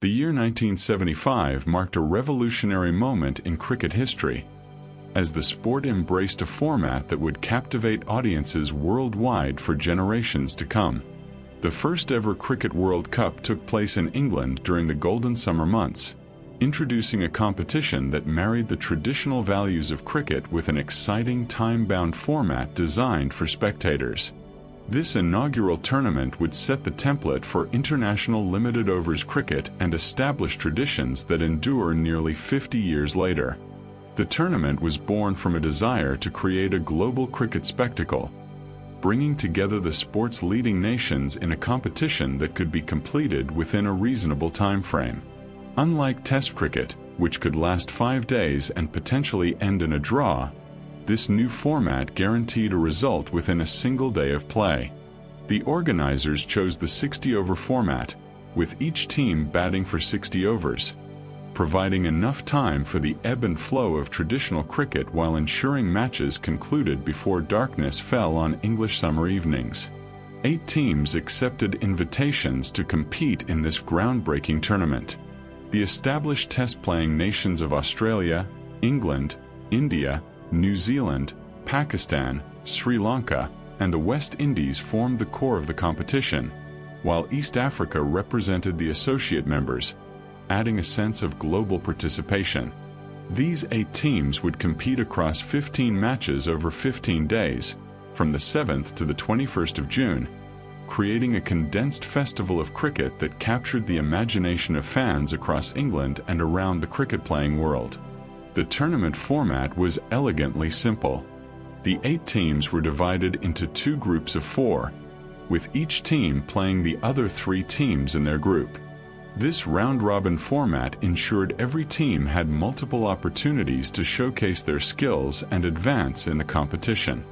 The year 1975 marked a revolutionary moment in cricket history, as the sport embraced a format that would captivate audiences worldwide for generations to come. The first ever Cricket World Cup took place in England during the golden summer months, introducing a competition that married the traditional values of cricket with an exciting time-bound format designed for spectators. This inaugural tournament would set the template for international limited overs cricket and establish traditions that endure nearly 50 years later. The tournament was born from a desire to create a global cricket spectacle, bringing together the sport's leading nations in a competition that could be completed within a reasonable time frame. Unlike Test cricket, which could last 5 days and potentially end in a draw, this new format guaranteed a result within a single day of play. The organizers chose the 60-over format, with each team batting for 60 overs, providing enough time for the ebb and flow of traditional cricket while ensuring matches concluded before darkness fell on English summer evenings. 8 teams accepted invitations to compete in this groundbreaking tournament. The established test-playing nations of Australia, England, India, New Zealand, Pakistan, Sri Lanka, and the West Indies formed the core of the competition, while East Africa represented the associate members, adding a sense of global participation. These 8 teams would compete across 15 matches over 15 days, from the 7th to the 21st of June, creating a condensed festival of cricket that captured the imagination of fans across England and around the cricket-playing world. The tournament format was elegantly simple. The 8 teams were divided into 2 groups of 4, with each team playing the other 3 teams in their group. This round-robin format ensured every team had multiple opportunities to showcase their skills and advance in the competition.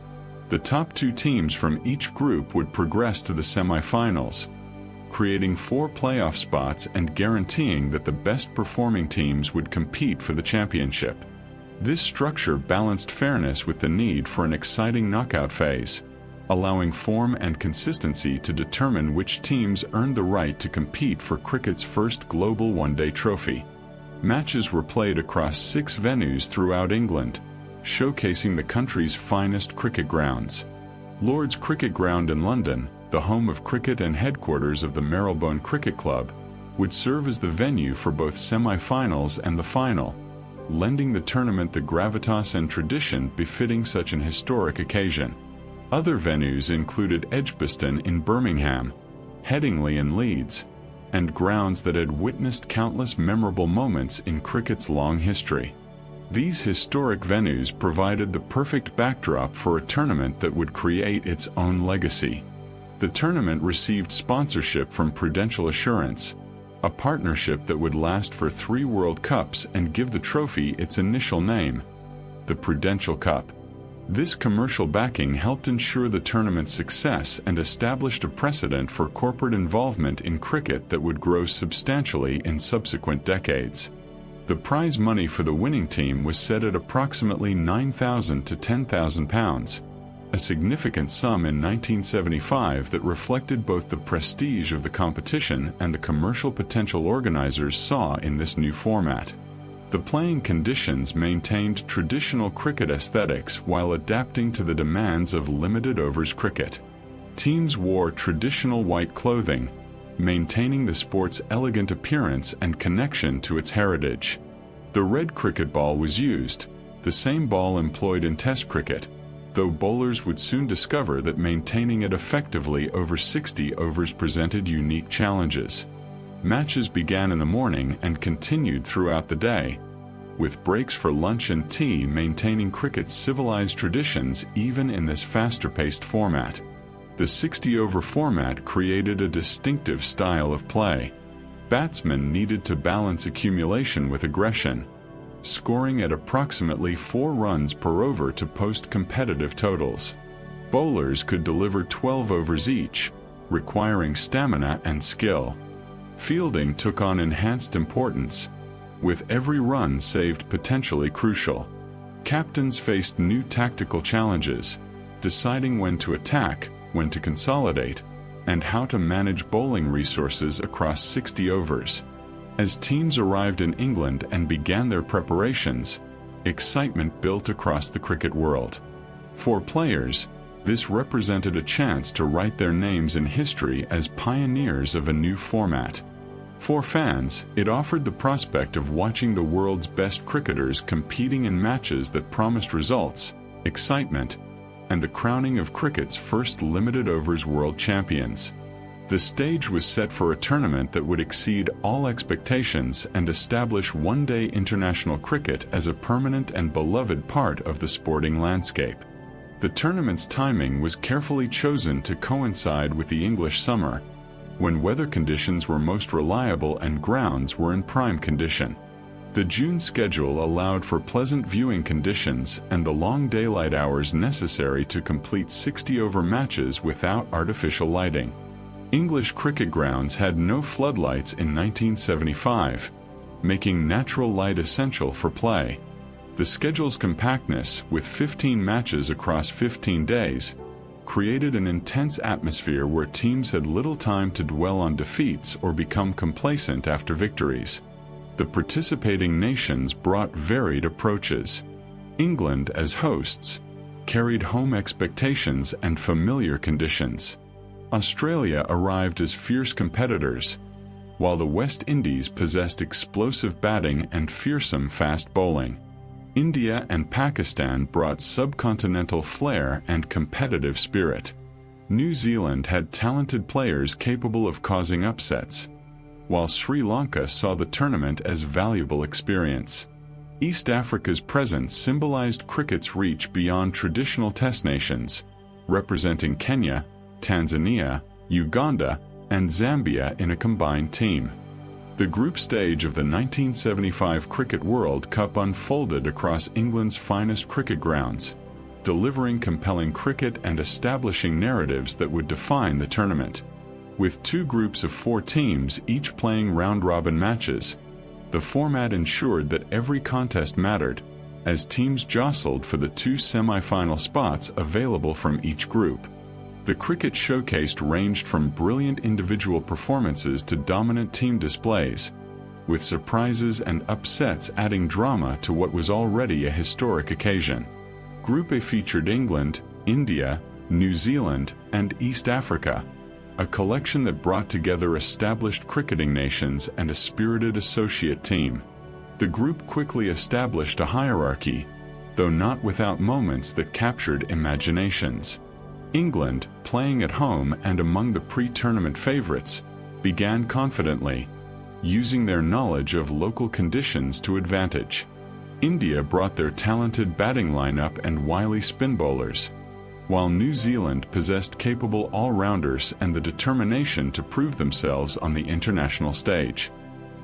The top 2 teams from each group would progress to the semi-finals, creating 4 playoff spots and guaranteeing that the best-performing teams would compete for the championship. This structure balanced fairness with the need for an exciting knockout phase, allowing form and consistency to determine which teams earned the right to compete for cricket's first global one-day trophy. Matches were played across 6 venues throughout England, showcasing the country's finest cricket grounds. Lord's Cricket Ground in London, the home of cricket and headquarters of the Marylebone Cricket Club, would serve as the venue for both semi-finals and the final, lending the tournament the gravitas and tradition befitting such an historic occasion. Other venues included Edgbaston in Birmingham, Headingley in Leeds, and grounds that had witnessed countless memorable moments in cricket's long history. These historic venues provided the perfect backdrop for a tournament that would create its own legacy. The tournament received sponsorship from Prudential Assurance, a partnership that would last for 3 World Cups and give the trophy its initial name, the Prudential Cup. This commercial backing helped ensure the tournament's success and established a precedent for corporate involvement in cricket that would grow substantially in subsequent decades. The prize money for the winning team was set at approximately £9,000 to £10,000, a significant sum in 1975 that reflected both the prestige of the competition and the commercial potential organizers saw in this new format. The playing conditions maintained traditional cricket aesthetics while adapting to the demands of limited overs cricket. Teams wore traditional white clothing, maintaining the sport's elegant appearance and connection to its heritage. The red cricket ball was used, the same ball employed in Test cricket, though bowlers would soon discover that maintaining it effectively over 60 overs presented unique challenges. Matches began in the morning and continued throughout the day, with breaks for lunch and tea maintaining cricket's civilized traditions even in this faster-paced format. The 60-over format created a distinctive style of play. Batsmen needed to balance accumulation with aggression, scoring at approximately 4 runs per over to post competitive totals. Bowlers could deliver 12 overs each, requiring stamina and skill. Fielding took on enhanced importance, with every run saved potentially crucial. Captains faced new tactical challenges, deciding when to attack, when to consolidate, and how to manage bowling resources across 60 overs. As teams arrived in England and began their preparations, excitement built across the cricket world. For players, this represented a chance to write their names in history as pioneers of a new format. For fans, it offered the prospect of watching the world's best cricketers competing in matches that promised results, excitement, and the crowning of cricket's first limited overs world champions. The stage was set for a tournament that would exceed all expectations and establish one-day international cricket as a permanent and beloved part of the sporting landscape. The tournament's timing was carefully chosen to coincide with the English summer, when weather conditions were most reliable and grounds were in prime condition. The June schedule allowed for pleasant viewing conditions and the long daylight hours necessary to complete 60-over matches without artificial lighting. English cricket grounds had no floodlights in 1975, making natural light essential for play. The schedule's compactness, with 15 matches across 15 days, created an intense atmosphere where teams had little time to dwell on defeats or become complacent after victories. The participating nations brought varied approaches. England, as hosts, carried home expectations and familiar conditions. Australia arrived as fierce competitors, while the West Indies possessed explosive batting and fearsome fast bowling. India and Pakistan brought subcontinental flair and competitive spirit. New Zealand had talented players capable of causing upsets, while Sri Lanka saw the tournament as valuable experience. East Africa's presence symbolized cricket's reach beyond traditional test nations, representing Kenya, Tanzania, Uganda, and Zambia in a combined team. The group stage of the 1975 Cricket World Cup unfolded across England's finest cricket grounds, delivering compelling cricket and establishing narratives that would define the tournament. With two groups of 4 teams each playing round-robin matches, the format ensured that every contest mattered, as teams jostled for the 2 semi-final spots available from each group. The cricket showcased ranged from brilliant individual performances to dominant team displays, with surprises and upsets adding drama to what was already a historic occasion. Group A featured England, India, New Zealand, and East Africa, a collection that brought together established cricketing nations and a spirited associate team. The group quickly established a hierarchy, though not without moments that captured imaginations. England, playing at home and among the pre-tournament favorites, began confidently, using their knowledge of local conditions to advantage. India brought their talented batting lineup and wily spin bowlers, while New Zealand possessed capable all-rounders and the determination to prove themselves on the international stage.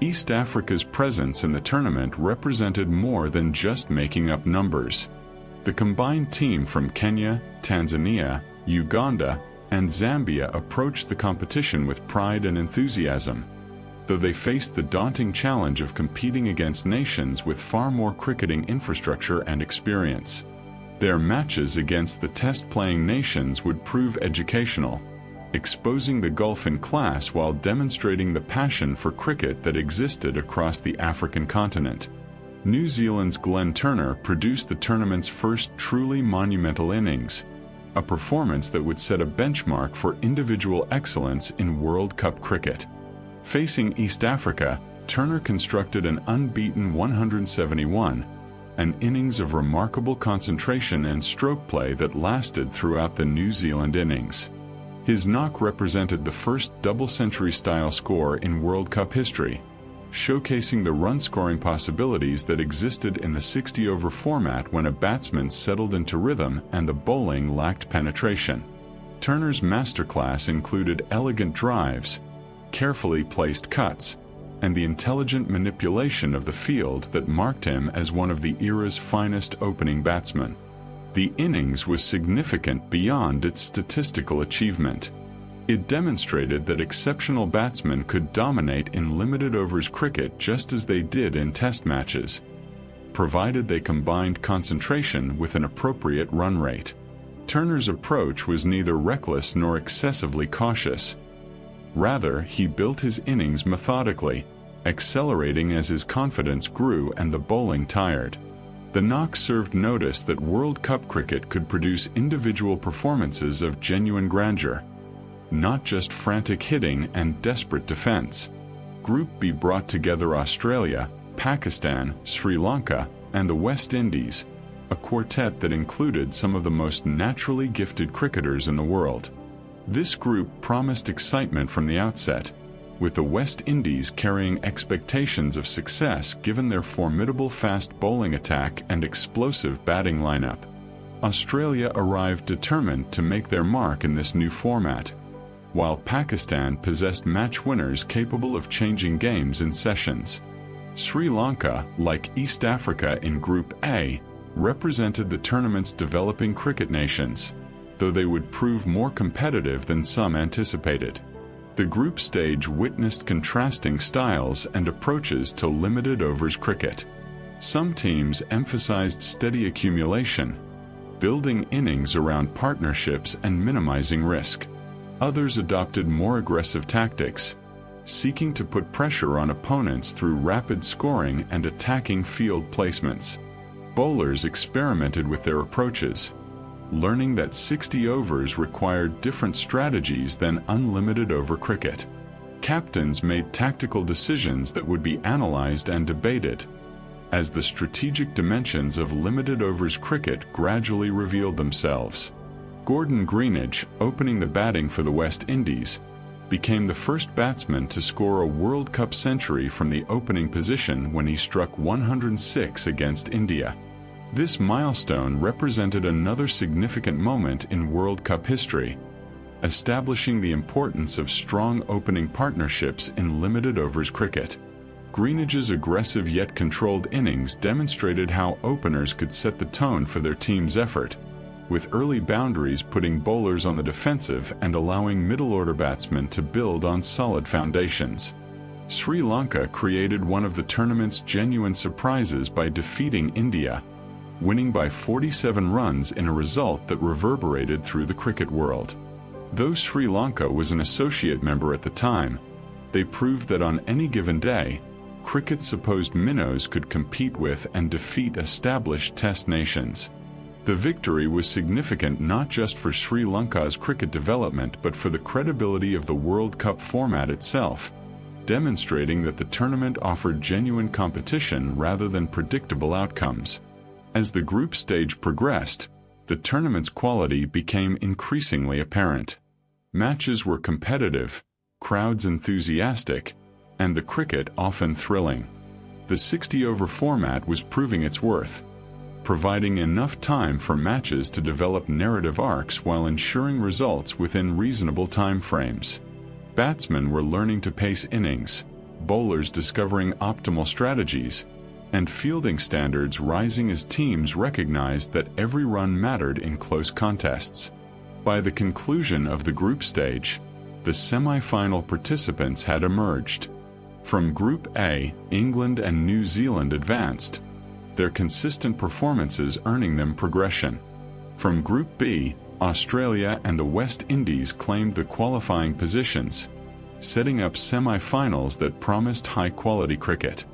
East Africa's presence in the tournament represented more than just making up numbers. The combined team from Kenya, Tanzania, Uganda, and Zambia approached the competition with pride and enthusiasm, though they faced the daunting challenge of competing against nations with far more cricketing infrastructure and experience. Their matches against the test-playing nations would prove educational, exposing the gulf in class while demonstrating the passion for cricket that existed across the African continent. New Zealand's Glenn Turner produced the tournament's first truly monumental innings, a performance that would set a benchmark for individual excellence in World Cup cricket. Facing East Africa, Turner constructed an unbeaten 171, an innings of remarkable concentration and stroke play that lasted throughout the New Zealand innings. His knock represented the first double-century style score in World Cup history, showcasing the run-scoring possibilities that existed in the 60-over format when a batsman settled into rhythm and the bowling lacked penetration. Turner's masterclass included elegant drives, carefully placed cuts, and the intelligent manipulation of the field that marked him as one of the era's finest opening batsmen. The innings was significant beyond its statistical achievement. It demonstrated that exceptional batsmen could dominate in limited overs cricket just as they did in test matches, provided they combined concentration with an appropriate run rate. Turner's approach was neither reckless nor excessively cautious. Rather, he built his innings methodically, accelerating as his confidence grew and the bowling tired. The knock served notice that World Cup cricket could produce individual performances of genuine grandeur, not just frantic hitting and desperate defense. Group B brought together Australia, Pakistan, Sri Lanka, and the West Indies, a quartet that included some of the most naturally gifted cricketers in the world. This group promised excitement from the outset, with the West Indies carrying expectations of success given their formidable fast bowling attack and explosive batting lineup. Australia arrived determined to make their mark in this new format, while Pakistan possessed match winners capable of changing games in sessions. Sri Lanka, like East Africa in Group A, represented the tournament's developing cricket nations, though they would prove more competitive than some anticipated. The group stage witnessed contrasting styles and approaches to limited overs cricket. Some teams emphasized steady accumulation, building innings around partnerships and minimizing risk. Others adopted more aggressive tactics, seeking to put pressure on opponents through rapid scoring and attacking field placements. Bowlers experimented with their approaches, learning that 60 overs required different strategies than unlimited over cricket. Captains made tactical decisions that would be analyzed and debated, as the strategic dimensions of limited overs cricket gradually revealed themselves. Gordon Greenidge, opening the batting for the West Indies, became the first batsman to score a World Cup century from the opening position when he struck 106 against India. This milestone represented another significant moment in World Cup history, establishing the importance of strong opening partnerships in limited overs cricket. Greenidge's aggressive yet controlled innings demonstrated how openers could set the tone for their team's effort, with early boundaries putting bowlers on the defensive and allowing middle-order batsmen to build on solid foundations. Sri Lanka created one of the tournament's genuine surprises by defeating India, winning by 47 runs in a result that reverberated through the cricket world. Though Sri Lanka was an associate member at the time, they proved that on any given day, cricket's supposed minnows could compete with and defeat established Test nations. The victory was significant not just for Sri Lanka's cricket development but for the credibility of the World Cup format itself, demonstrating that the tournament offered genuine competition rather than predictable outcomes. As the group stage progressed, the tournament's quality became increasingly apparent. Matches were competitive, crowds enthusiastic, and the cricket often thrilling. The 60-over format was proving its worth, providing enough time for matches to develop narrative arcs while ensuring results within reasonable time frames. Batsmen were learning to pace innings, bowlers discovering optimal strategies, and fielding standards rising as teams recognized that every run mattered in close contests. By the conclusion of the group stage, the semi-final participants had emerged. From Group A, England and New Zealand advanced, their consistent performances earning them progression. From Group B, Australia and the West Indies claimed the qualifying positions, setting up semi-finals that promised high-quality cricket.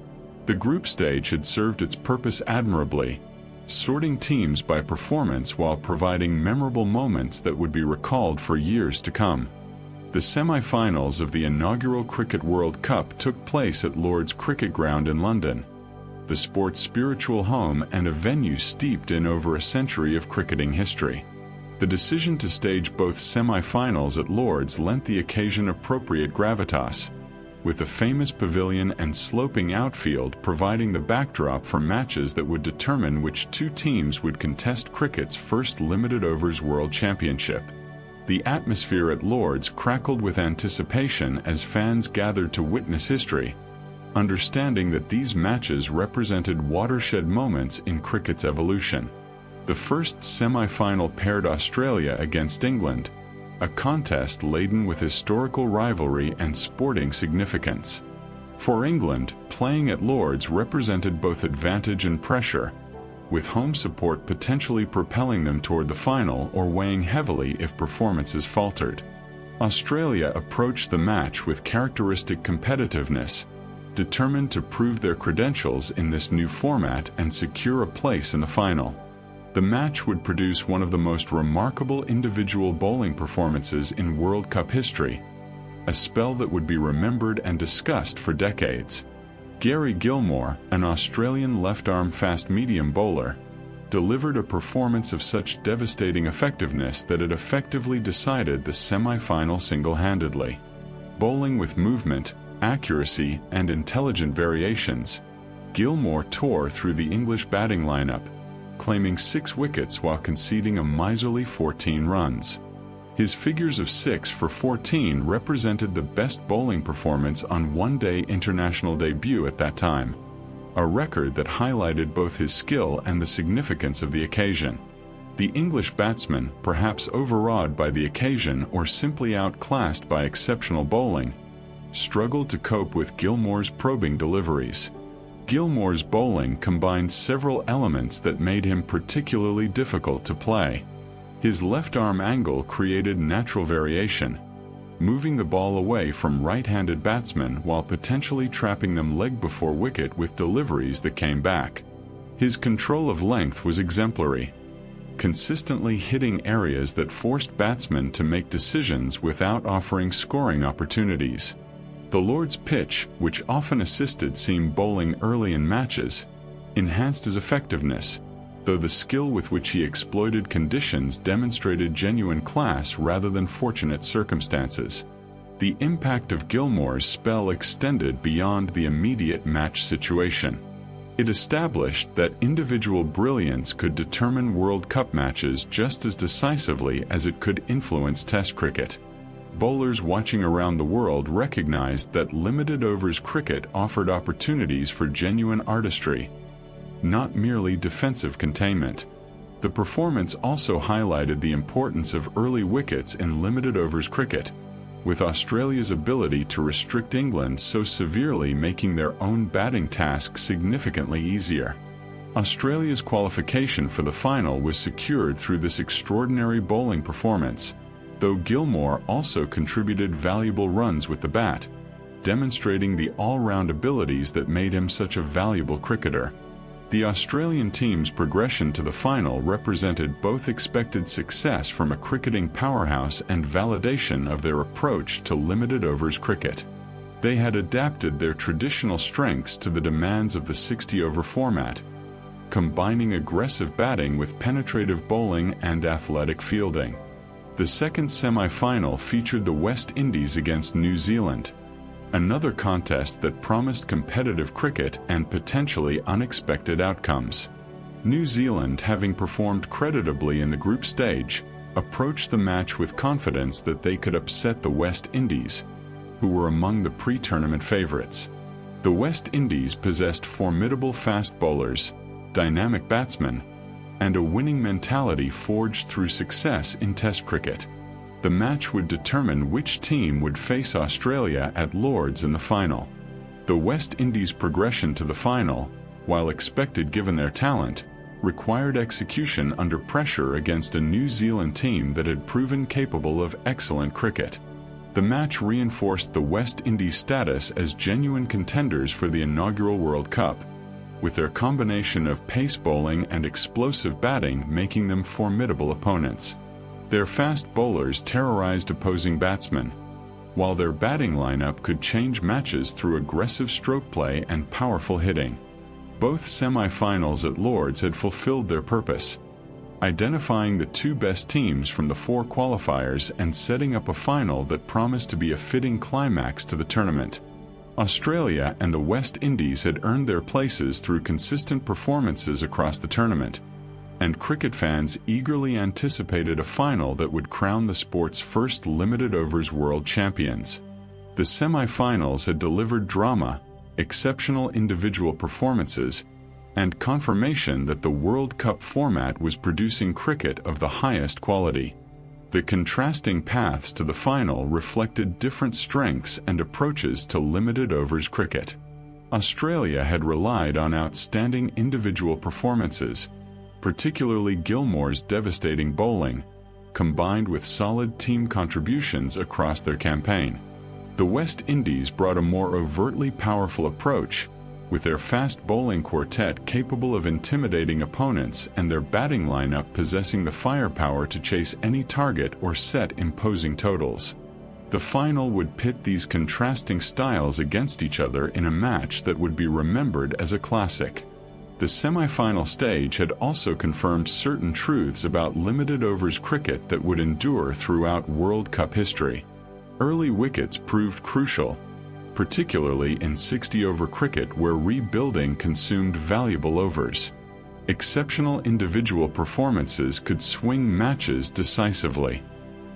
The group stage had served its purpose admirably, sorting teams by performance while providing memorable moments that would be recalled for years to come. The semi-finals of the inaugural Cricket World Cup took place at Lord's Cricket Ground in London, the sport's spiritual home and a venue steeped in over a century of cricketing history. The decision to stage both semi-finals at Lord's lent the occasion appropriate gravitas, with the famous pavilion and sloping outfield providing the backdrop for matches that would determine which two teams would contest cricket's first limited overs World Championship. The atmosphere at Lord's crackled with anticipation as fans gathered to witness history, understanding that these matches represented watershed moments in cricket's evolution. The first semi-final paired Australia against England, a contest laden with historical rivalry and sporting significance. For England, playing at Lord's represented both advantage and pressure, with home support potentially propelling them toward the final or weighing heavily if performances faltered. Australia approached the match with characteristic competitiveness, determined to prove their credentials in this new format and secure a place in the final. The match would produce one of the most remarkable individual bowling performances in World Cup history, a spell that would be remembered and discussed for decades. Gary Gilmore, an Australian left-arm fast-medium bowler, delivered a performance of such devastating effectiveness that it effectively decided the semi-final single-handedly. Bowling with movement, accuracy, and intelligent variations, Gilmore tore through the English batting lineup, claiming 6 wickets while conceding a miserly 14 runs. His figures of 6 for 14 represented the best bowling performance on one-day international debut at that time, a record that highlighted both his skill and the significance of the occasion. The English batsman, perhaps overawed by the occasion or simply outclassed by exceptional bowling, struggled to cope with Gilmore's probing deliveries. Gilmore's bowling combined several elements that made him particularly difficult to play. His left-arm angle created natural variation, moving the ball away from right-handed batsmen while potentially trapping them leg before wicket with deliveries that came back. His control of length was exemplary, consistently hitting areas that forced batsmen to make decisions without offering scoring opportunities. The Lord's pitch, which often assisted seam bowling early in matches, enhanced his effectiveness, though the skill with which he exploited conditions demonstrated genuine class rather than fortunate circumstances. The impact of Gilmore's spell extended beyond the immediate match situation. It established that individual brilliance could determine World Cup matches just as decisively as it could influence Test cricket. Bowlers watching around the world recognized that limited overs cricket offered opportunities for genuine artistry, not merely defensive containment. The performance also highlighted the importance of early wickets in limited overs cricket, with Australia's ability to restrict England so severely making their own batting task significantly easier. Australia's qualification for the final was secured through this extraordinary bowling performance, though Gilmore also contributed valuable runs with the bat, demonstrating the all-round abilities that made him such a valuable cricketer. The Australian team's progression to the final represented both expected success from a cricketing powerhouse and validation of their approach to limited overs cricket. They had adapted their traditional strengths to the demands of the 60-over format, combining aggressive batting with penetrative bowling and athletic fielding. The second semi-final featured the West Indies against New Zealand, another contest that promised competitive cricket and potentially unexpected outcomes. New Zealand, having performed creditably in the group stage, approached the match with confidence that they could upset the West Indies, who were among the pre-tournament favorites. The West Indies possessed formidable fast bowlers, dynamic batsmen, and a winning mentality forged through success in Test cricket. The match would determine which team would face Australia at Lord's in the final. The West Indies' progression to the final, while expected given their talent, required execution under pressure against a New Zealand team that had proven capable of excellent cricket. The match reinforced the West Indies' status as genuine contenders for the inaugural World Cup, with their combination of pace bowling and explosive batting making them formidable opponents. Their fast bowlers terrorized opposing batsmen, while their batting lineup could change matches through aggressive stroke play and powerful hitting. Both semi-finals at Lord's had fulfilled their purpose, identifying the 2 best teams from the 4 qualifiers and setting up a final that promised to be a fitting climax to the tournament. Australia and the West Indies had earned their places through consistent performances across the tournament, and cricket fans eagerly anticipated a final that would crown the sport's first limited overs world champions. The semi-finals had delivered drama, exceptional individual performances, and confirmation that the World Cup format was producing cricket of the highest quality. The contrasting paths to the final reflected different strengths and approaches to limited overs cricket. Australia had relied on outstanding individual performances, particularly Gilmore's devastating bowling, combined with solid team contributions across their campaign. The West Indies brought a more overtly powerful approach, with their fast bowling quartet capable of intimidating opponents and their batting lineup possessing the firepower to chase any target or set imposing totals. The final would pit these contrasting styles against each other in a match that would be remembered as a classic. The semi-final stage had also confirmed certain truths about limited overs cricket that would endure throughout World Cup history. Early wickets proved crucial, particularly in 60-over cricket where rebuilding consumed valuable overs. Exceptional individual performances could swing matches decisively.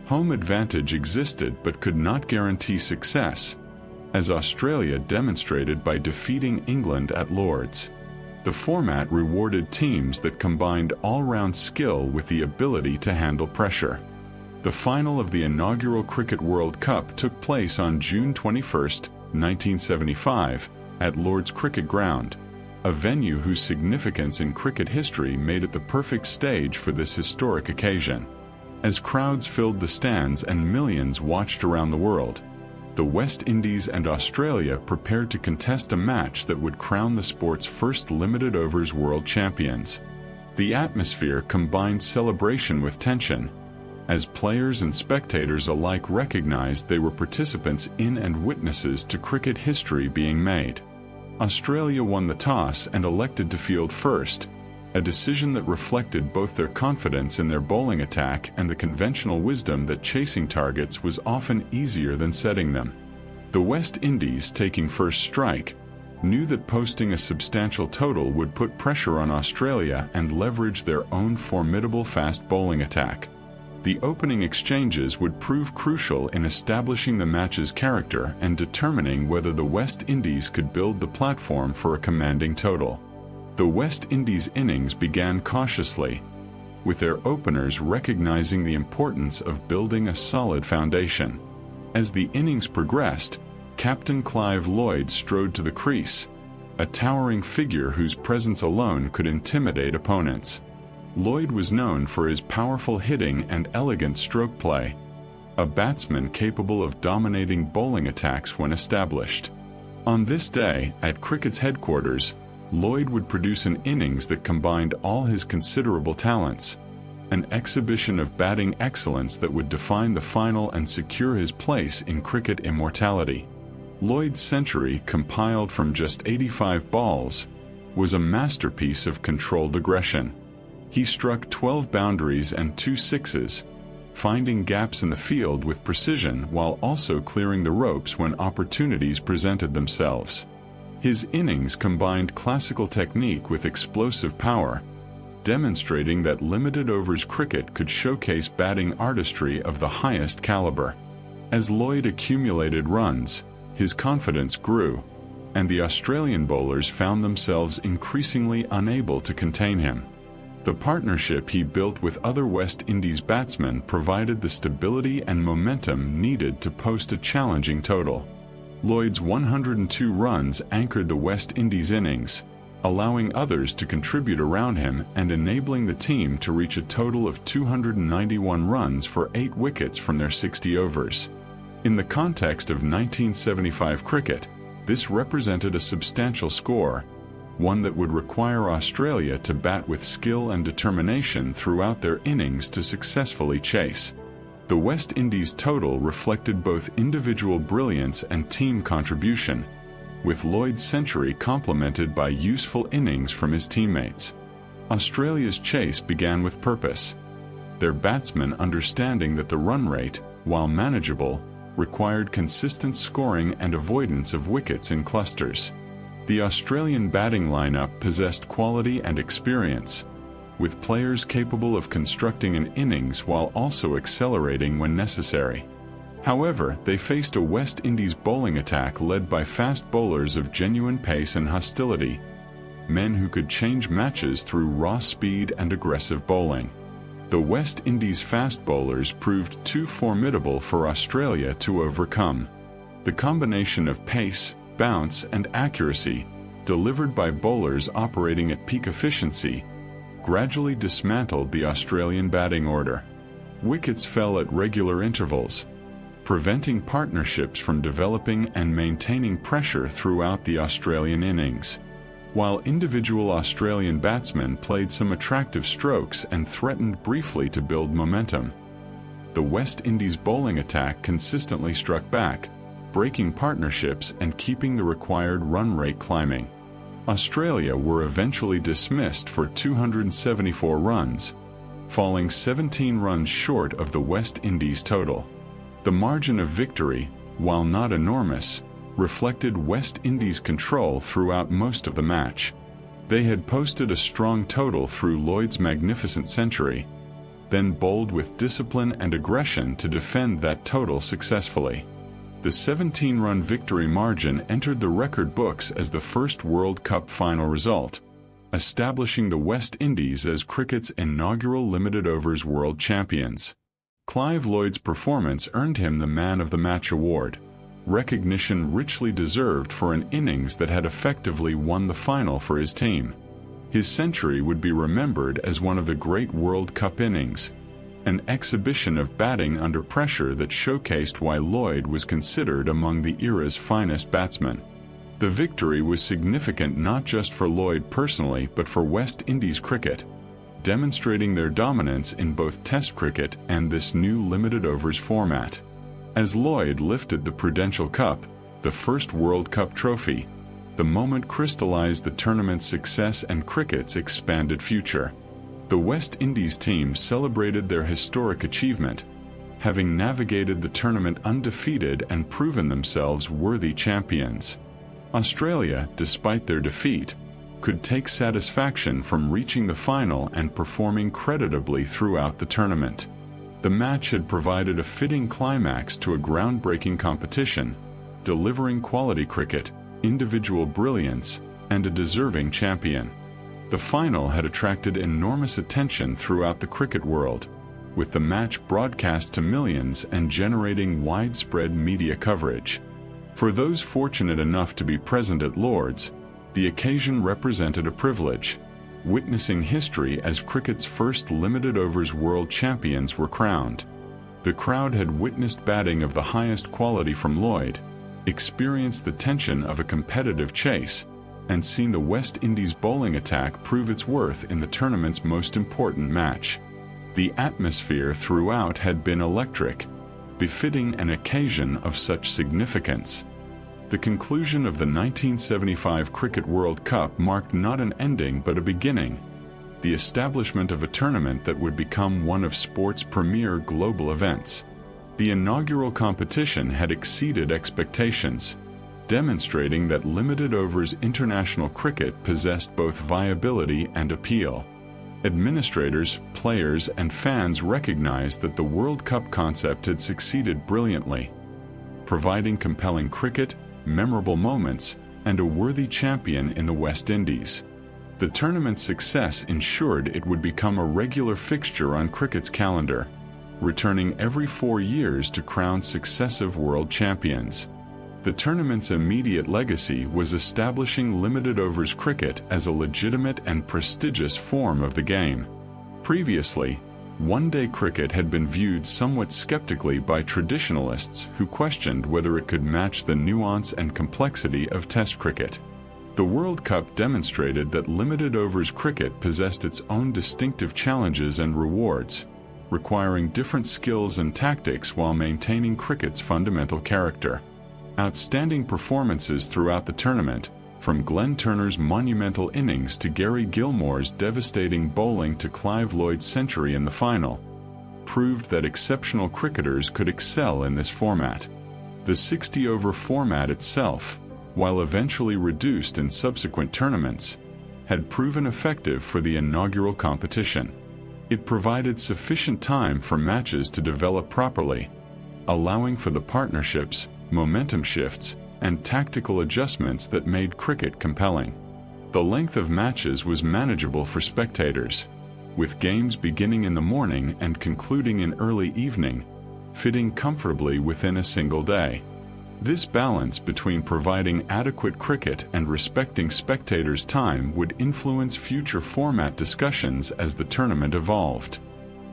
Home advantage existed but could not guarantee success, as Australia demonstrated by defeating England at Lord's. The format rewarded teams that combined all-round skill with the ability to handle pressure. The final of the inaugural Cricket World Cup took place on June 21, 1975, at Lord's Cricket Ground, a venue whose significance in cricket history made it the perfect stage for this historic occasion. As crowds filled the stands and millions watched around the world, the West Indies and Australia prepared to contest a match that would crown the sport's first limited overs world champions. The atmosphere combined celebration with tension, as players and spectators alike recognized they were participants in and witnesses to cricket history being made. Australia won the toss and elected to field first, a decision that reflected both their confidence in their bowling attack and the conventional wisdom that chasing targets was often easier than setting them. The West Indies, taking first strike, knew that posting a substantial total would put pressure on Australia and leverage their own formidable fast bowling attack. The opening exchanges would prove crucial in establishing the match's character and determining whether the West Indies could build the platform for a commanding total. The West Indies innings began cautiously, with their openers recognizing the importance of building a solid foundation. As the innings progressed, Captain Clive Lloyd strode to the crease, a towering figure whose presence alone could intimidate opponents. Lloyd was known for his powerful hitting and elegant stroke play, a batsman capable of dominating bowling attacks when established. On this day, at cricket's headquarters, Lloyd would produce an innings that combined all his considerable talents, an exhibition of batting excellence that would define the final and secure his place in cricket immortality. Lloyd's century, compiled from just 85 balls, was a masterpiece of controlled aggression. He struck 12 boundaries and 2 sixes, finding gaps in the field with precision while also clearing the ropes when opportunities presented themselves. His innings combined classical technique with explosive power, demonstrating that limited overs cricket could showcase batting artistry of the highest caliber. As Lloyd accumulated runs, his confidence grew, and the Australian bowlers found themselves increasingly unable to contain him. The partnership he built with other West Indies batsmen provided the stability and momentum needed to post a challenging total. Lloyd's 102 runs anchored the West Indies innings, allowing others to contribute around him and enabling the team to reach a total of 291 runs for 8 wickets from their 60 overs. In the context of 1975 cricket, this represented a substantial score, one that would require Australia to bat with skill and determination throughout their innings to successfully chase. The West Indies total reflected both individual brilliance and team contribution, with Lloyd's century complemented by useful innings from his teammates. Australia's chase began with purpose, their batsmen understanding that the run rate, while manageable, required consistent scoring and avoidance of wickets in clusters. The Australian batting lineup possessed quality and experience, with players capable of constructing an innings while also accelerating when necessary. However, they faced a West Indies bowling attack led by fast bowlers of genuine pace and hostility, men who could change matches through raw speed and aggressive bowling. The West Indies fast bowlers proved too formidable for Australia to overcome. The combination of pace, bounce, and accuracy, delivered by bowlers operating at peak efficiency, gradually dismantled the Australian batting order. Wickets fell at regular intervals, preventing partnerships from developing and maintaining pressure throughout the Australian innings. While individual Australian batsmen played some attractive strokes and threatened briefly to build momentum, the West Indies bowling attack consistently struck back, breaking partnerships and keeping the required run rate climbing. Australia were eventually dismissed for 274 runs, falling 17 runs short of the West Indies total. The margin of victory, while not enormous, reflected West Indies' control throughout most of the match. They had posted a strong total through Lloyd's magnificent century, then bowled with discipline and aggression to defend that total successfully. The 17-run victory margin entered the record books as the first World Cup final result, establishing the West Indies as cricket's inaugural limited overs world champions. Clive Lloyd's performance earned him the Man of the Match award, recognition richly deserved for an innings that had effectively won the final for his team. His century would be remembered as one of the great World Cup innings, an exhibition of batting under pressure that showcased why Lloyd was considered among the era's finest batsmen. The victory was significant not just for Lloyd personally but for West Indies cricket, demonstrating their dominance in both Test cricket and this new limited overs format. As Lloyd lifted the Prudential Cup, the first World Cup trophy, the moment crystallized the tournament's success and cricket's expanded future. The West Indies team celebrated their historic achievement, having navigated the tournament undefeated and proven themselves worthy champions. Australia, despite their defeat, could take satisfaction from reaching the final and performing creditably throughout the tournament. The match had provided a fitting climax to a groundbreaking competition, delivering quality cricket, individual brilliance, and a deserving champion. The final had attracted enormous attention throughout the cricket world, with the match broadcast to millions and generating widespread media coverage. For those fortunate enough to be present at Lord's, the occasion represented a privilege, witnessing history as cricket's first limited overs world champions were crowned. The crowd had witnessed batting of the highest quality from Lloyd, experienced the tension of a competitive chase, and seen the West Indies bowling attack prove its worth in the tournament's most important match. The atmosphere throughout had been electric, befitting an occasion of such significance. The conclusion of the 1975 Cricket World Cup marked not an ending but a beginning, the establishment of a tournament that would become one of sport's premier global events. The inaugural competition had exceeded expectations, demonstrating that limited overs international cricket possessed both viability and appeal. Administrators, players, and fans recognized that the World Cup concept had succeeded brilliantly, providing compelling cricket, memorable moments, and a worthy champion in the West Indies. The tournament's success ensured it would become a regular fixture on cricket's calendar, returning every 4 years to crown successive world champions. The tournament's immediate legacy was establishing limited overs cricket as a legitimate and prestigious form of the game. Previously, one-day cricket had been viewed somewhat skeptically by traditionalists who questioned whether it could match the nuance and complexity of Test cricket. The World Cup demonstrated that limited overs cricket possessed its own distinctive challenges and rewards, requiring different skills and tactics while maintaining cricket's fundamental character. Outstanding performances throughout the tournament, from Glenn Turner's monumental innings to Gary Gilmore's devastating bowling to Clive Lloyd's century in the final, proved that exceptional cricketers could excel in this format. The 60-over format itself, while eventually reduced in subsequent tournaments, had proven effective for the inaugural competition. It provided sufficient time for matches to develop properly, allowing for the partnerships, momentum shifts, and tactical adjustments that made cricket compelling. The length of matches was manageable for spectators, with games beginning in the morning and concluding in early evening, fitting comfortably within a single day. This balance between providing adequate cricket and respecting spectators' time would influence future format discussions as the tournament evolved.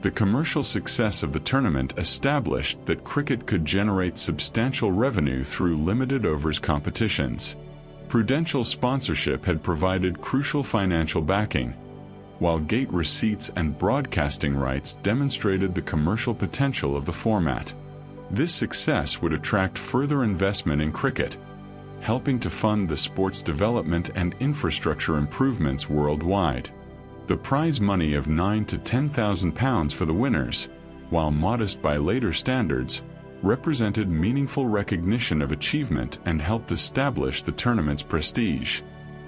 The commercial success of the tournament established that cricket could generate substantial revenue through limited overs competitions. Prudential sponsorship had provided crucial financial backing, while gate receipts and broadcasting rights demonstrated the commercial potential of the format. This success would attract further investment in cricket, helping to fund the sport's development and infrastructure improvements worldwide. The prize money of £9,000 to £10,000 for the winners, while modest by later standards, represented meaningful recognition of achievement and helped establish the tournament's prestige.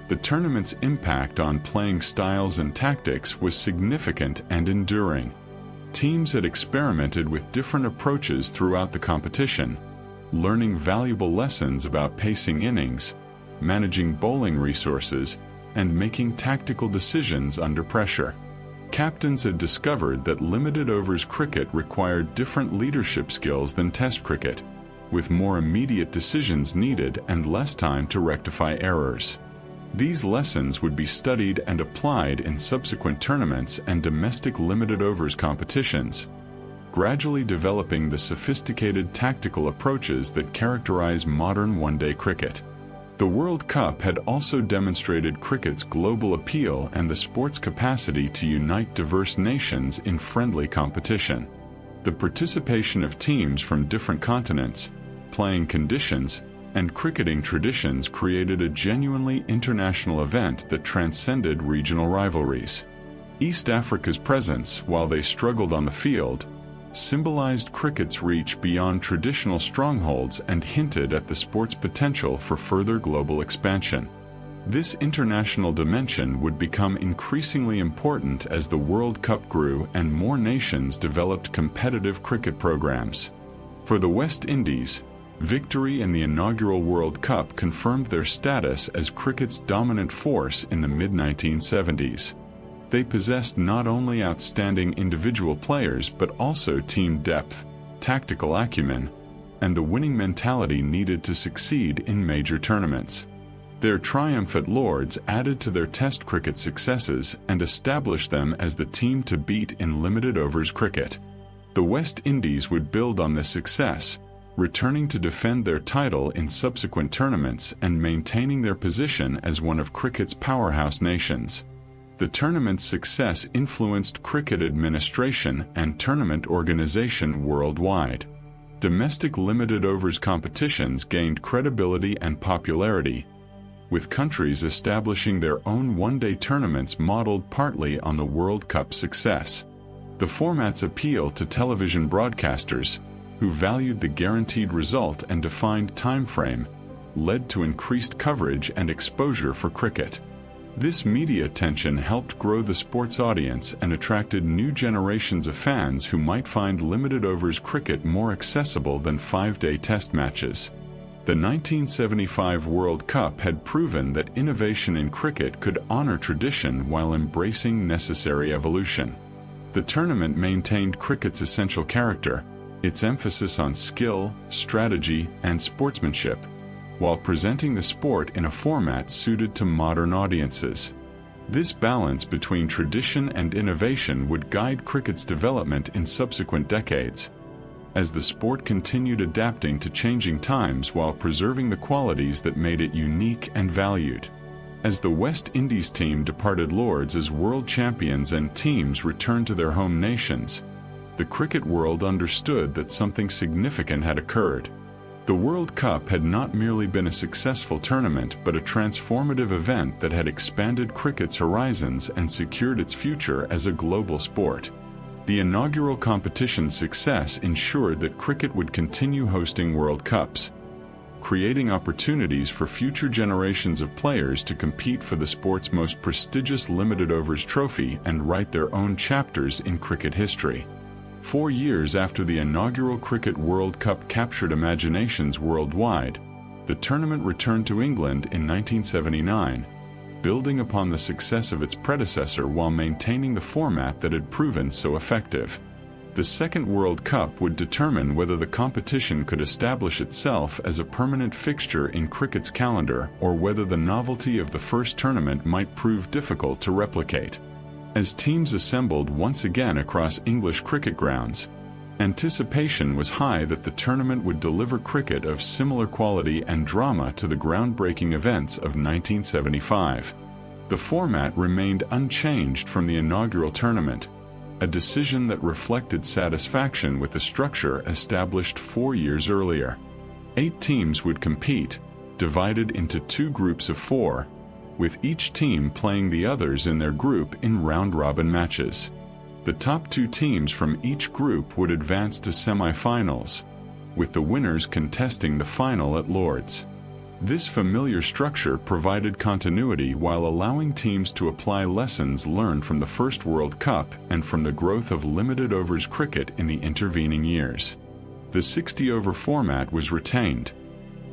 The tournament's impact on playing styles and tactics was significant and enduring. Teams had experimented with different approaches throughout the competition, learning valuable lessons about pacing innings, managing bowling resources, and making tactical decisions under pressure. Captains had discovered that limited overs cricket required different leadership skills than Test cricket, with more immediate decisions needed and less time to rectify errors. These lessons would be studied and applied in subsequent tournaments and domestic limited overs competitions, gradually developing the sophisticated tactical approaches that characterize modern one-day cricket. The World Cup had also demonstrated cricket's global appeal and the sport's capacity to unite diverse nations in friendly competition. The participation of teams from different continents, playing conditions, and cricketing traditions created a genuinely international event that transcended regional rivalries. East Africa's presence, while they struggled on the field, symbolized cricket's reach beyond traditional strongholds and hinted at the sport's potential for further global expansion. This international dimension would become increasingly important as the World Cup grew and more nations developed competitive cricket programs. For the West Indies, victory in the inaugural World Cup confirmed their status as cricket's dominant force in the mid-1970s. They possessed not only outstanding individual players but also team depth, tactical acumen, and the winning mentality needed to succeed in major tournaments. Their triumph at Lord's added to their Test cricket successes and established them as the team to beat in limited overs cricket. The West Indies would build on this success, returning to defend their title in subsequent tournaments and maintaining their position as one of cricket's powerhouse nations. The tournament's success influenced cricket administration and tournament organization worldwide. Domestic limited overs competitions gained credibility and popularity, with countries establishing their own one-day tournaments modeled partly on the World Cup success. The format's appeal to television broadcasters, who valued the guaranteed result and defined time frame, led to increased coverage and exposure for cricket. This media attention helped grow the sport's audience and attracted new generations of fans who might find limited overs cricket more accessible than five-day Test matches. The 1975 World Cup had proven that innovation in cricket could honor tradition while embracing necessary evolution. The tournament maintained cricket's essential character, its emphasis on skill, strategy, and sportsmanship, while presenting the sport in a format suited to modern audiences. This balance between tradition and innovation would guide cricket's development in subsequent decades, as the sport continued adapting to changing times while preserving the qualities that made it unique and valued. As the West Indies team departed Lord's as world champions and teams returned to their home nations, the cricket world understood that something significant had occurred. The World Cup had not merely been a successful tournament but a transformative event that had expanded cricket's horizons and secured its future as a global sport. The inaugural competition's success ensured that cricket would continue hosting World Cups, creating opportunities for future generations of players to compete for the sport's most prestigious limited overs trophy and write their own chapters in cricket history. 4 years after the inaugural Cricket World Cup captured imaginations worldwide, the tournament returned to England in 1979, building upon the success of its predecessor while maintaining the format that had proven so effective. The second World Cup would determine whether the competition could establish itself as a permanent fixture in cricket's calendar or whether the novelty of the first tournament might prove difficult to replicate. As teams assembled once again across English cricket grounds, anticipation was high that the tournament would deliver cricket of similar quality and drama to the groundbreaking events of 1975. The format remained unchanged from the inaugural tournament, a decision that reflected satisfaction with the structure established 4 years earlier. 8 teams would compete, divided into 2 groups of 4, with each team playing the others in their group in round-robin matches. The top 2 teams from each group would advance to semi-finals, with the winners contesting the final at Lord's. This familiar structure provided continuity while allowing teams to apply lessons learned from the first World Cup and from the growth of limited overs cricket in the intervening years. The 60-over format was retained,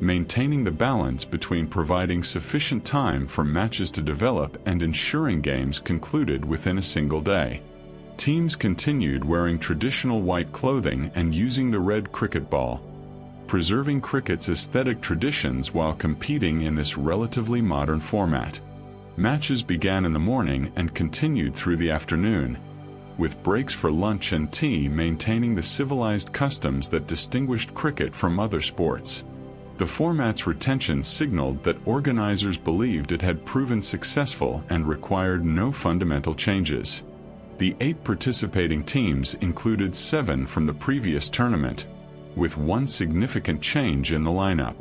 maintaining the balance between providing sufficient time for matches to develop and ensuring games concluded within a single day. Teams continued wearing traditional white clothing and using the red cricket ball, preserving cricket's aesthetic traditions while competing in this relatively modern format. Matches began in the morning and continued through the afternoon, with breaks for lunch and tea maintaining the civilized customs that distinguished cricket from other sports. The format's retention signaled that organizers believed it had proven successful and required no fundamental changes. The 8 participating teams included 7 from the previous tournament, with 1 significant change in the lineup.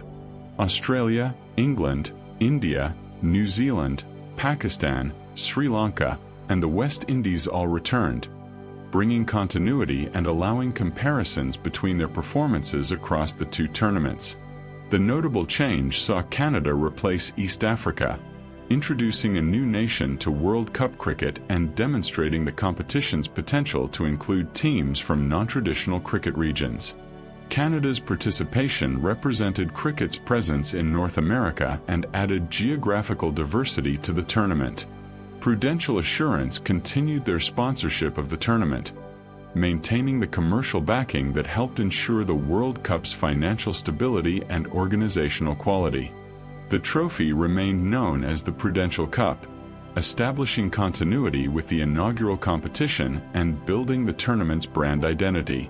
Australia, England, India, New Zealand, Pakistan, Sri Lanka, and the West Indies all returned, bringing continuity and allowing comparisons between their performances across the 2 tournaments. The notable change saw Canada replace East Africa, introducing a new nation to World Cup cricket and demonstrating the competition's potential to include teams from non-traditional cricket regions. Canada's participation represented cricket's presence in North America and added geographical diversity to the tournament. Prudential Assurance continued their sponsorship of the tournament, maintaining the commercial backing that helped ensure the World Cup's financial stability and organizational quality. The trophy remained known as the Prudential Cup, establishing continuity with the inaugural competition and building the tournament's brand identity.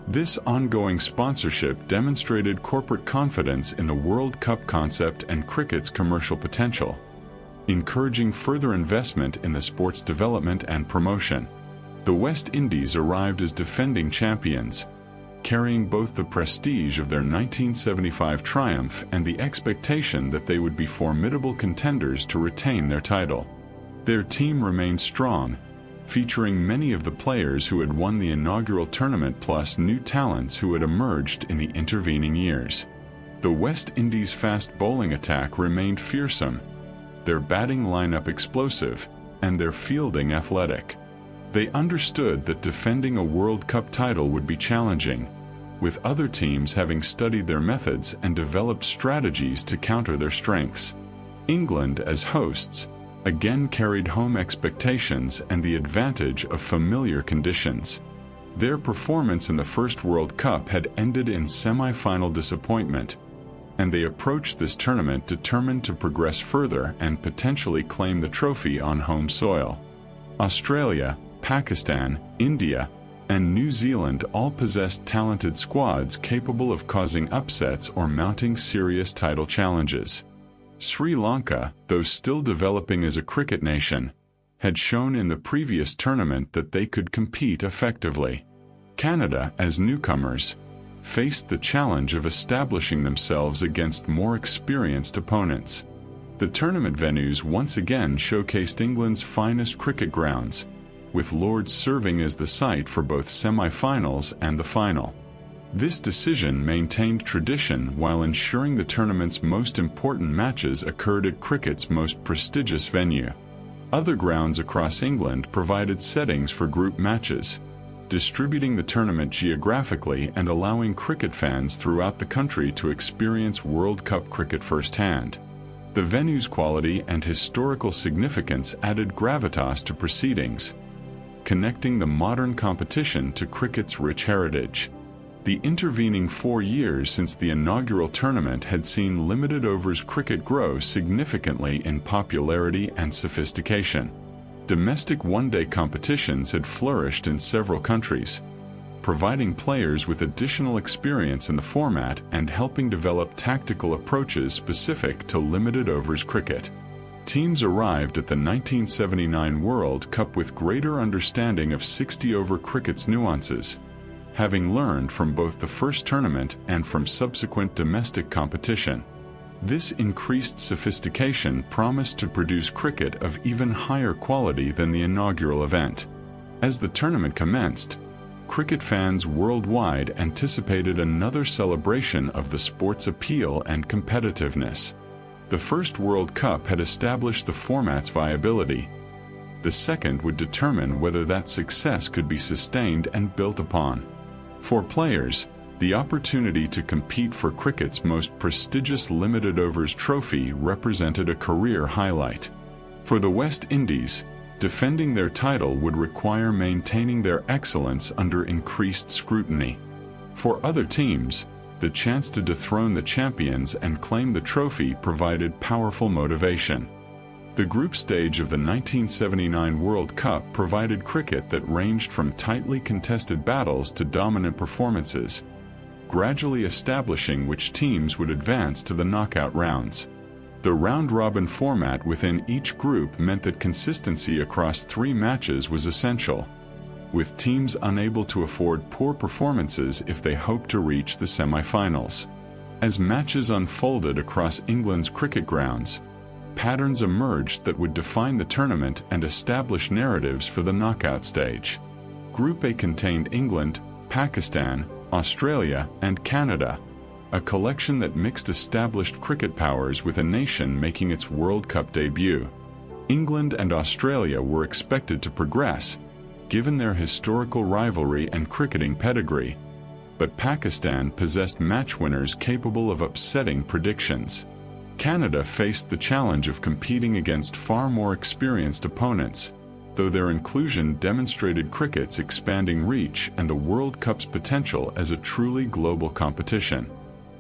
This ongoing sponsorship demonstrated corporate confidence in the World Cup concept and cricket's commercial potential, encouraging further investment in the sport's development and promotion. The West Indies arrived as defending champions, carrying both the prestige of their 1975 triumph and the expectation that they would be formidable contenders to retain their title. Their team remained strong, featuring many of the players who had won the inaugural tournament plus new talents who had emerged in the intervening years. The West Indies' fast bowling attack remained fearsome, their batting lineup explosive, and their fielding athletic. They understood that defending a World Cup title would be challenging, with other teams having studied their methods and developed strategies to counter their strengths. England, as hosts, again carried home expectations and the advantage of familiar conditions. Their performance in the first World Cup had ended in semi-final disappointment, and they approached this tournament determined to progress further and potentially claim the trophy on home soil. Australia, Pakistan, India, and New Zealand all possessed talented squads capable of causing upsets or mounting serious title challenges. Sri Lanka, though still developing as a cricket nation, had shown in the previous tournament that they could compete effectively. Canada, as newcomers, faced the challenge of establishing themselves against more experienced opponents. The tournament venues once again showcased England's finest cricket grounds, with Lord's serving as the site for both semi-finals and the final. This decision maintained tradition while ensuring the tournament's most important matches occurred at cricket's most prestigious venue. Other grounds across England provided settings for group matches, distributing the tournament geographically and allowing cricket fans throughout the country to experience World Cup cricket firsthand. The venue's quality and historical significance added gravitas to proceedings, connecting the modern competition to cricket's rich heritage. The intervening 4 years since the inaugural tournament had seen limited overs cricket grow significantly in popularity and sophistication. Domestic one-day competitions had flourished in several countries, providing players with additional experience in the format and helping develop tactical approaches specific to limited overs cricket. Teams arrived at the 1979 World Cup with greater understanding of 60-over cricket's nuances, having learned from both the first tournament and from subsequent domestic competition. This increased sophistication promised to produce cricket of even higher quality than the inaugural event. As the tournament commenced, cricket fans worldwide anticipated another celebration of the sport's appeal and competitiveness. The first World Cup had established the format's viability. The second would determine whether that success could be sustained and built upon. For players, the opportunity to compete for cricket's most prestigious limited overs trophy represented a career highlight. For the West Indies, defending their title would require maintaining their excellence under increased scrutiny. For other teams, the chance to dethrone the champions and claim the trophy provided powerful motivation. The group stage of the 1979 World Cup provided cricket that ranged from tightly contested battles to dominant performances, gradually establishing which teams would advance to the knockout rounds. The round-robin format within each group meant that consistency across 3 matches was essential, with teams unable to afford poor performances if they hoped to reach the semi-finals. As matches unfolded across England's cricket grounds, patterns emerged that would define the tournament and establish narratives for the knockout stage. Group A contained England, Pakistan, Australia, and Canada, a collection that mixed established cricket powers with a nation making its World Cup debut. England and Australia were expected to progress, given their historical rivalry and cricketing pedigree, but Pakistan possessed match winners capable of upsetting predictions. Canada faced the challenge of competing against far more experienced opponents, though their inclusion demonstrated cricket's expanding reach and the World Cup's potential as a truly global competition.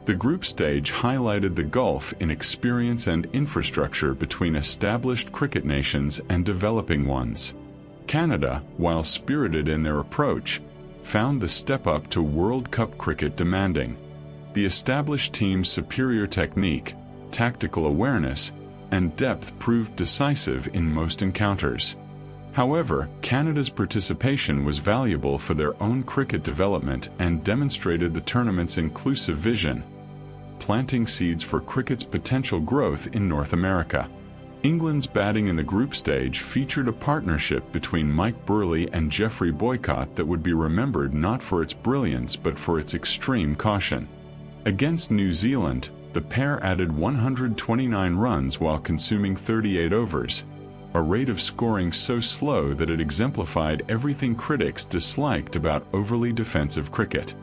The group stage highlighted the gulf in experience and infrastructure between established cricket nations and developing ones. Canada, while spirited in their approach, found the step up to World Cup cricket demanding. The established team's superior technique, tactical awareness, and depth proved decisive in most encounters. However, Canada's participation was valuable for their own cricket development and demonstrated the tournament's inclusive vision, planting seeds for cricket's potential growth in North America. England's batting in the group stage featured a partnership between Mike Burley and Geoffrey Boycott that would be remembered not for its brilliance but for its extreme caution. Against New Zealand, the pair added 129 runs while consuming 38 overs, a rate of scoring so slow that it exemplified everything critics disliked about overly defensive cricket.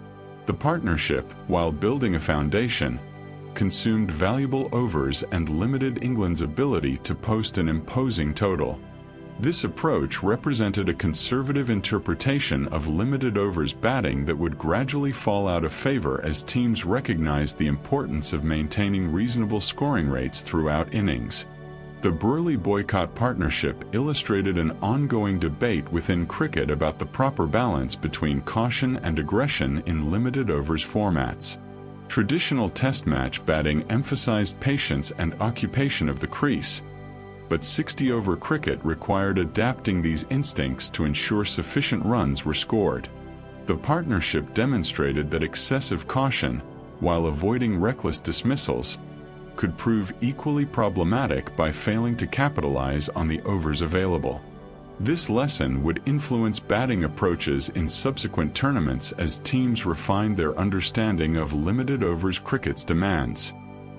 The partnership, while building a foundation, consumed valuable overs and limited England's ability to post an imposing total. This approach represented a conservative interpretation of limited overs batting that would gradually fall out of favor as teams recognized the importance of maintaining reasonable scoring rates throughout innings. The Burley-Boycott partnership illustrated an ongoing debate within cricket about the proper balance between caution and aggression in limited overs formats. Traditional test match batting emphasized patience and occupation of the crease, but 60-over cricket required adapting these instincts to ensure sufficient runs were scored. The partnership demonstrated that excessive caution, while avoiding reckless dismissals, could prove equally problematic by failing to capitalize on the overs available. This lesson would influence batting approaches in subsequent tournaments as teams refined their understanding of limited overs cricket's demands.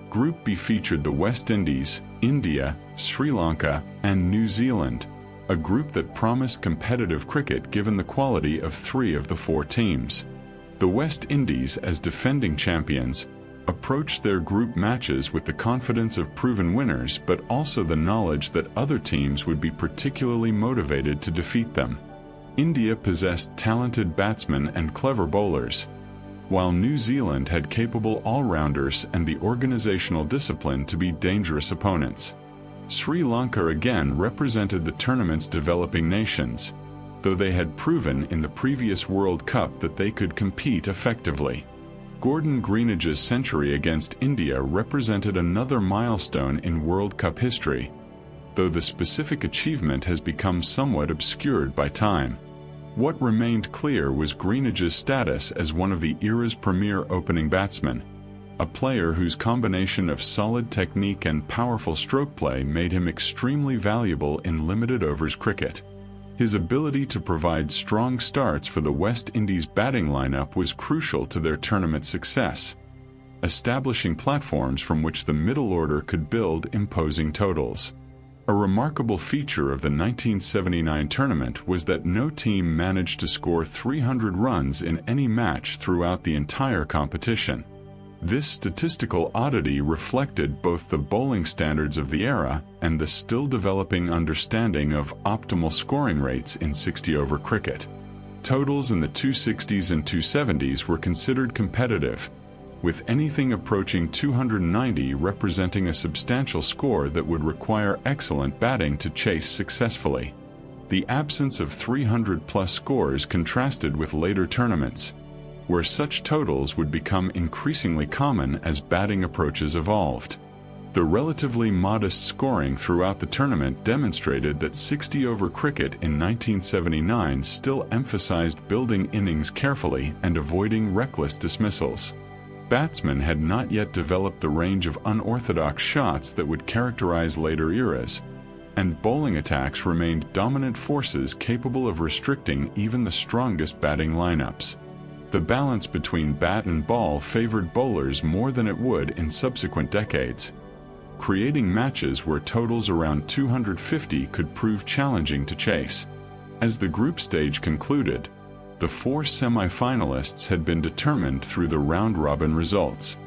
Group B featured the West Indies, India, Sri Lanka, and New Zealand, a group that promised competitive cricket given the quality of 3 of the 4 teams. The West Indies, as defending champions, approached their group matches with the confidence of proven winners but also the knowledge that other teams would be particularly motivated to defeat them. India possessed talented batsmen and clever bowlers, while New Zealand had capable all-rounders and the organizational discipline to be dangerous opponents. Sri Lanka again represented the tournament's developing nations, though they had proven in the previous World Cup that they could compete effectively. Gordon Greenidge's century against India represented another milestone in World Cup history, though the specific achievement has become somewhat obscured by time. What remained clear was Greenidge's status as one of the era's premier opening batsmen, a player whose combination of solid technique and powerful stroke play made him extremely valuable in limited overs cricket. His ability to provide strong starts for the West Indies batting lineup was crucial to their tournament success, establishing platforms from which the middle order could build imposing totals. A remarkable feature of the 1979 tournament was that no team managed to score 300 runs in any match throughout the entire competition. This statistical oddity reflected both the bowling standards of the era and the still developing understanding of optimal scoring rates in 60-over cricket. Totals in the 260s and 270s were considered competitive, with anything approaching 290 representing a substantial score that would require excellent batting to chase successfully. The absence of 300-plus scores contrasted with later tournaments, where such totals would become increasingly common as batting approaches evolved. The relatively modest scoring throughout the tournament demonstrated that 60-over cricket in 1979 still emphasized building innings carefully and avoiding reckless dismissals. Batsmen had not yet developed the range of unorthodox shots that would characterize later eras, and bowling attacks remained dominant forces capable of restricting even the strongest batting lineups. The balance between bat and ball favored bowlers more than it would in subsequent decades, creating matches where totals around 250 could prove challenging to chase. As the group stage concluded, the 4 semi-finalists had been determined through the round-robin results.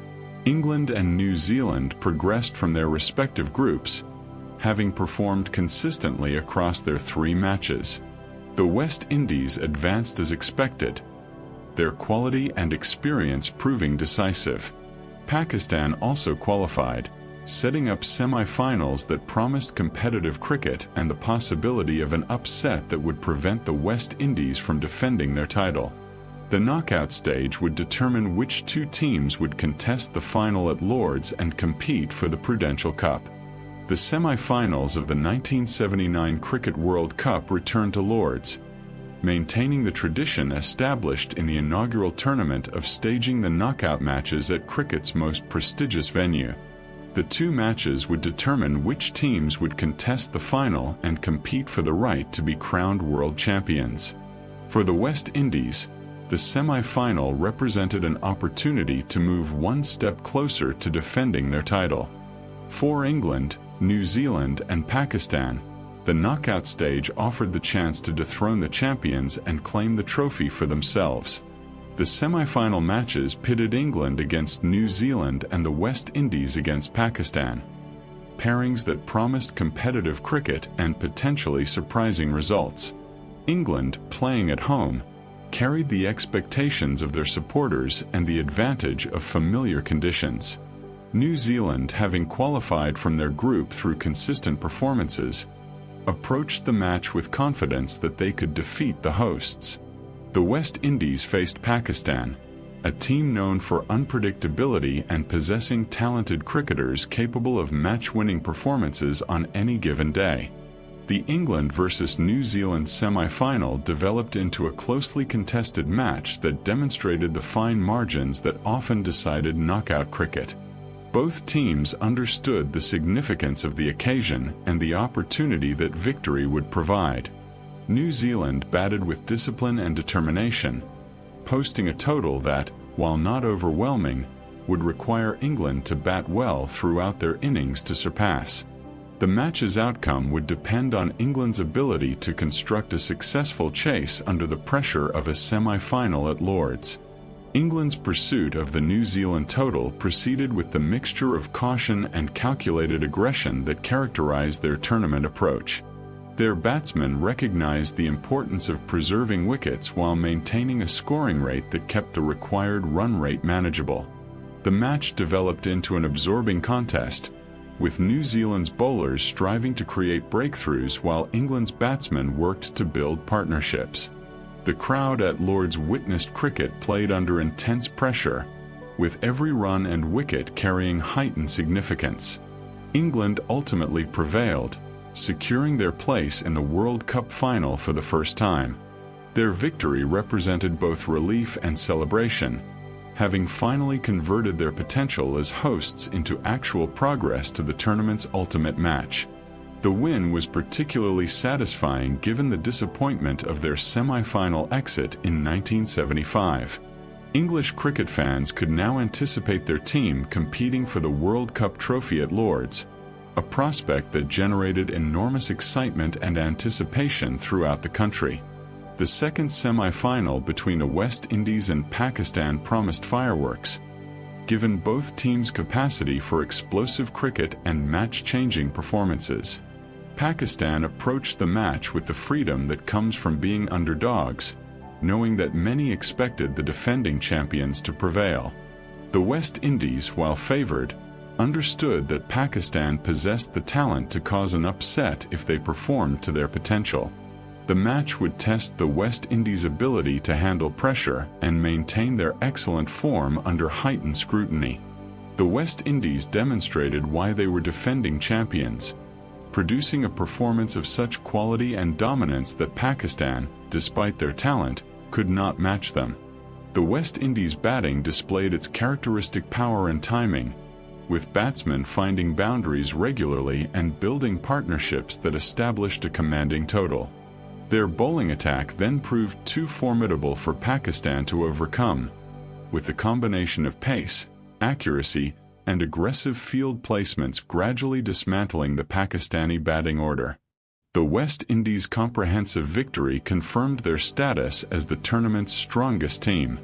England and New Zealand progressed from their respective groups, having performed consistently across their 3 matches. The West Indies advanced as expected, their quality and experience proving decisive. Pakistan also qualified, setting up semi-finals that promised competitive cricket and the possibility of an upset that would prevent the West Indies from defending their title. The knockout stage would determine which 2 teams would contest the final at Lord's and compete for the Prudential Cup. The semi-finals of the 1979 Cricket World Cup returned to Lord's, maintaining the tradition established in the inaugural tournament of staging the knockout matches at cricket's most prestigious venue. The 2 matches would determine which teams would contest the final and compete for the right to be crowned world champions. For the West Indies, the semi-final represented an opportunity to move one step closer to defending their title. For England, New Zealand, and Pakistan, the knockout stage offered the chance to dethrone the champions and claim the trophy for themselves. The semi-final matches pitted England against New Zealand and the West Indies against Pakistan, pairings that promised competitive cricket and potentially surprising results. England, playing at home, carried the expectations of their supporters and the advantage of familiar conditions. New Zealand, having qualified from their group through consistent performances, approached the match with confidence that they could defeat the hosts. The West Indies faced Pakistan, a team known for unpredictability and possessing talented cricketers capable of match-winning performances on any given day. The England versus New Zealand semi-final developed into a closely contested match that demonstrated the fine margins that often decided knockout cricket. Both teams understood the significance of the occasion and the opportunity that victory would provide. New Zealand batted with discipline and determination, posting a total that, while not overwhelming, would require England to bat well throughout their innings to surpass. The match's outcome would depend on England's ability to construct a successful chase under the pressure of a semi-final at Lord's. England's pursuit of the New Zealand total proceeded with the mixture of caution and calculated aggression that characterized their tournament approach. Their batsmen recognized the importance of preserving wickets while maintaining a scoring rate that kept the required run rate manageable. The match developed into an absorbing contest, with New Zealand's bowlers striving to create breakthroughs while England's batsmen worked to build partnerships. The crowd at Lord's witnessed cricket played under intense pressure, with every run and wicket carrying heightened significance. England ultimately prevailed, securing their place in the World Cup final for the first time. Their victory represented both relief and celebration, having finally converted their potential as hosts into actual progress to the tournament's ultimate match. The win was particularly satisfying given the disappointment of their semi-final exit in 1975. English cricket fans could now anticipate their team competing for the World Cup trophy at Lord's, a prospect that generated enormous excitement and anticipation throughout the country. The second semi-final between the West Indies and Pakistan promised fireworks, given both teams' capacity for explosive cricket and match-changing performances. Pakistan approached the match with the freedom that comes from being underdogs, knowing that many expected the defending champions to prevail. The West Indies, while favored, understood that Pakistan possessed the talent to cause an upset if they performed to their potential. The match would test the West Indies' ability to handle pressure and maintain their excellent form under heightened scrutiny. The West Indies demonstrated why they were defending champions, producing a performance of such quality and dominance that Pakistan, despite their talent, could not match them. The West Indies batting displayed its characteristic power and timing, with batsmen finding boundaries regularly and building partnerships that established a commanding total. Their bowling attack then proved too formidable for Pakistan to overcome, with the combination of pace, accuracy, and aggressive field placements gradually dismantling the Pakistani batting order. The West Indies' comprehensive victory confirmed their status as the tournament's strongest team.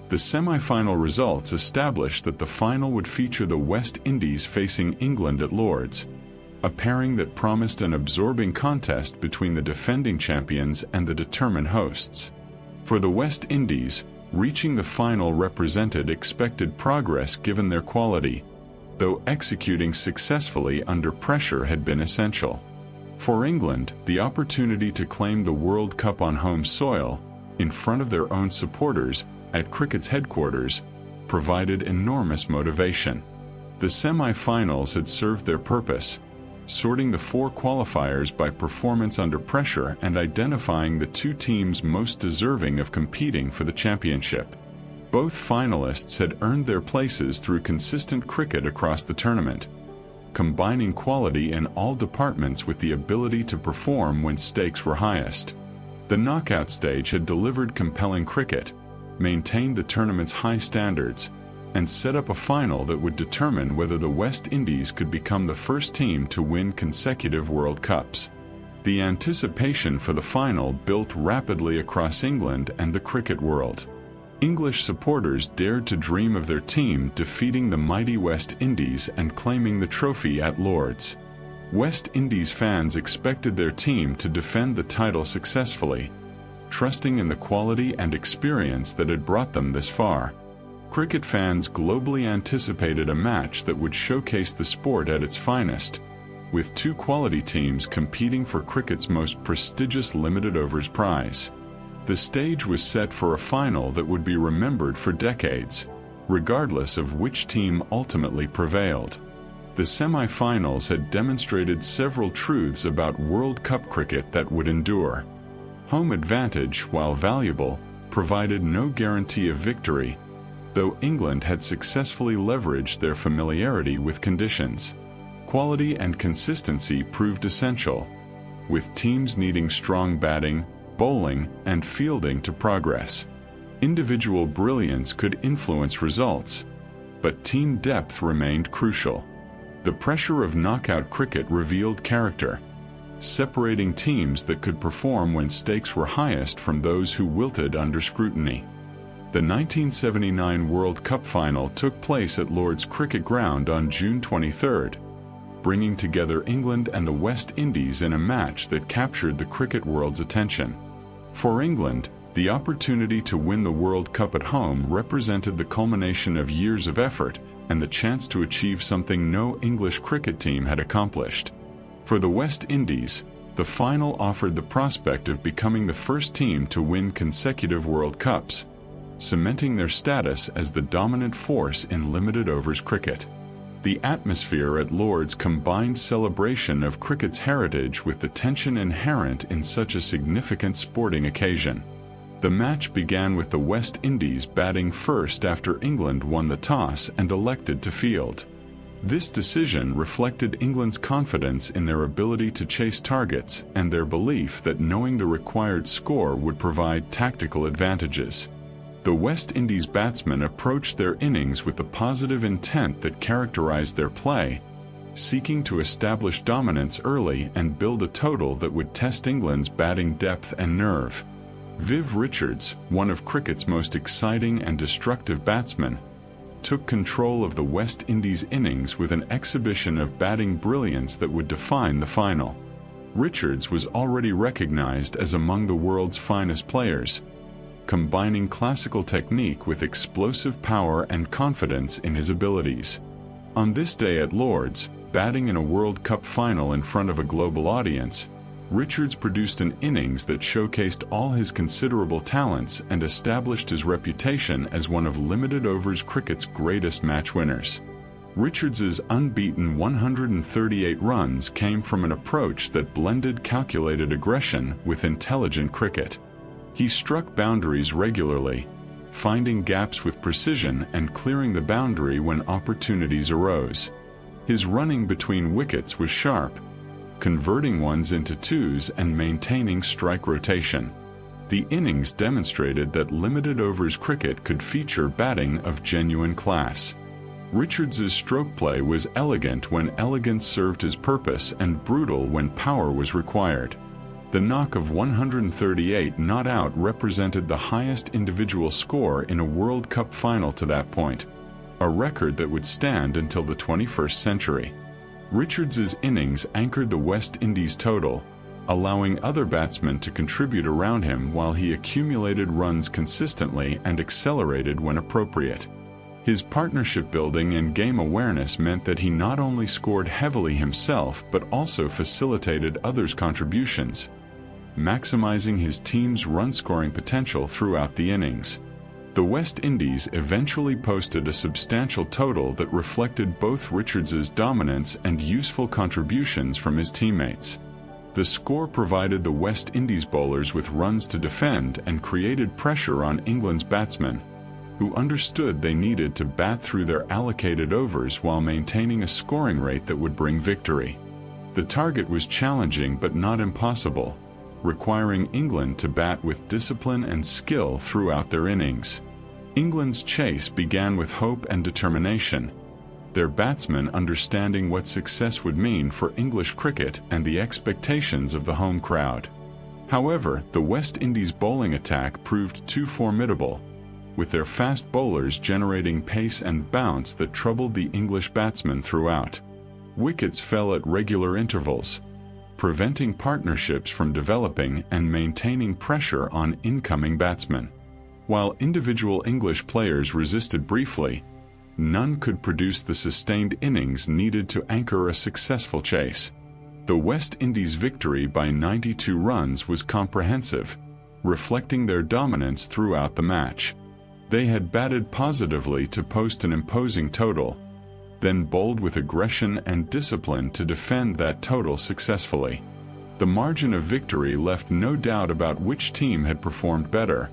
The semi-final results established that the final would feature the West Indies facing England at Lord's, a pairing that promised an absorbing contest between the defending champions and the determined hosts. For the West Indies, reaching the final represented expected progress given their quality, though executing successfully under pressure had been essential. For England, the opportunity to claim the World Cup on home soil, in front of their own supporters, at cricket's headquarters, provided enormous motivation. The semi-finals had served their purpose, sorting the four qualifiers by performance under pressure and identifying the two teams most deserving of competing for the championship. Both finalists had earned their places through consistent cricket across the tournament, combining quality in all departments with the ability to perform when stakes were highest. The knockout stage had delivered compelling cricket, maintained the tournament's high standards, and set up a final that would determine whether the West Indies could become the first team to win consecutive World Cups. The anticipation for the final built rapidly across England and the cricket world. English supporters dared to dream of their team defeating the mighty West Indies and claiming the trophy at Lord's. West Indies fans expected their team to defend the title successfully, trusting in the quality and experience that had brought them this far. Cricket fans globally anticipated a match that would showcase the sport at its finest, with two quality teams competing for cricket's most prestigious limited overs prize. The stage was set for a final that would be remembered for decades, regardless of which team ultimately prevailed. The semi-finals had demonstrated several truths about World Cup cricket that would endure. Home advantage, while valuable, provided no guarantee of victory, though England had successfully leveraged their familiarity with conditions. Quality and consistency proved essential, with teams needing strong batting, bowling, and fielding to progress. Individual brilliance could influence results, but team depth remained crucial. The pressure of knockout cricket revealed character, separating teams that could perform when stakes were highest from those who wilted under scrutiny. The 1979 World Cup final took place at Lord's Cricket Ground on June 23, bringing together England and the West Indies in a match that captured the cricket world's attention. For England, The opportunity to win the World Cup at home represented the culmination of years of effort and the chance to achieve something no English cricket team had accomplished. For the West Indies, the final offered the prospect of becoming the first team to win consecutive World Cups, cementing their status as the dominant force in limited overs cricket. The atmosphere at Lord's combined celebration of cricket's heritage with the tension inherent in such a significant sporting occasion. The match began with the West Indies batting first after England won the toss and elected to field. This decision reflected England's confidence in their ability to chase targets and their belief that knowing the required score would provide tactical advantages. The West Indies batsmen approached their innings with the positive intent that characterized their play, seeking to establish dominance early and build a total that would test England's batting depth and nerve. Viv Richards, one of cricket's most exciting and destructive batsmen, took control of the West Indies innings with an exhibition of batting brilliance that would define the final. Richards was already recognized as among the world's finest players, combining classical technique with explosive power and confidence in his abilities. On this day at Lord's, batting in a World Cup final in front of a global audience, Richards produced an innings that showcased all his considerable talents and established his reputation as one of limited overs cricket's greatest match winners. Richards's unbeaten 138 runs came from an approach that blended calculated aggression with intelligent cricket. He struck boundaries regularly, finding gaps with precision and clearing the boundary when opportunities arose. His running between wickets was sharp, converting ones into twos and maintaining strike rotation. The innings demonstrated that limited overs cricket could feature batting of genuine class. Richards's stroke play was elegant when elegance served his purpose and brutal when power was required. The knock of 138 not out represented the highest individual score in a World Cup final to that point, a record that would stand until the 21st century. Richards's innings anchored the West Indies total, allowing other batsmen to contribute around him while he accumulated runs consistently and accelerated when appropriate. His partnership building and game awareness meant that he not only scored heavily himself but also facilitated others' contributions, maximizing his team's run-scoring potential throughout the innings. The West Indies eventually posted a substantial total that reflected both Richards's dominance and useful contributions from his teammates. The score provided the West Indies bowlers with runs to defend and created pressure on England's batsmen, who understood they needed to bat through their allocated overs while maintaining a scoring rate that would bring victory. The target was challenging but not impossible, requiring England to bat with discipline and skill throughout their innings. England's chase began with hope and determination, their batsmen understanding what success would mean for English cricket and the expectations of the home crowd. However, the West Indies bowling attack proved too formidable, with their fast bowlers generating pace and bounce that troubled the English batsmen throughout. Wickets fell at regular intervals, preventing partnerships from developing and maintaining pressure on incoming batsmen. While individual English players resisted briefly, none could produce the sustained innings needed to anchor a successful chase. The West Indies' victory by 92 runs was comprehensive, reflecting their dominance throughout the match. They had batted positively to post an imposing total, then bowled with aggression and discipline to defend that total successfully. The margin of victory left no doubt about which team had performed better,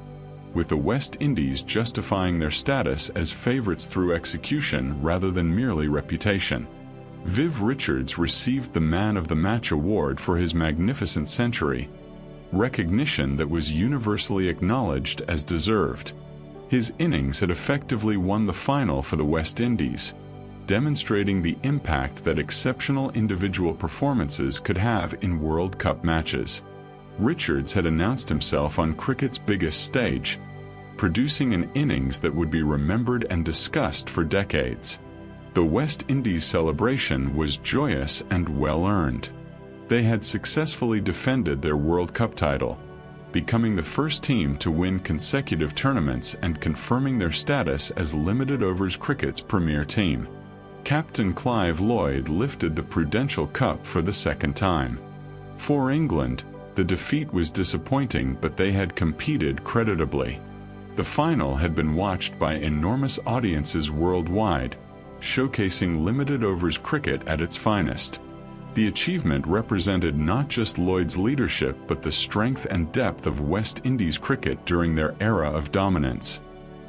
with the West Indies justifying their status as favorites through execution rather than merely reputation. Viv Richards received the Man of the Match award for his magnificent century, recognition that was universally acknowledged as deserved. His innings had effectively won the final for the West Indies, demonstrating the impact that exceptional individual performances could have in World Cup matches. Richards had announced himself on cricket's biggest stage, producing an innings that would be remembered and discussed for decades. The West Indies celebration was joyous and well-earned. They had successfully defended their World Cup title, becoming the first team to win consecutive tournaments and confirming their status as limited overs cricket's premier team. Captain Clive Lloyd lifted the Prudential Cup for the second time. For England, the defeat was disappointing, but they had competed creditably. The final had been watched by enormous audiences worldwide, showcasing limited overs cricket at its finest. The achievement represented not just Lloyd's leadership but the strength and depth of West Indies cricket during their era of dominance.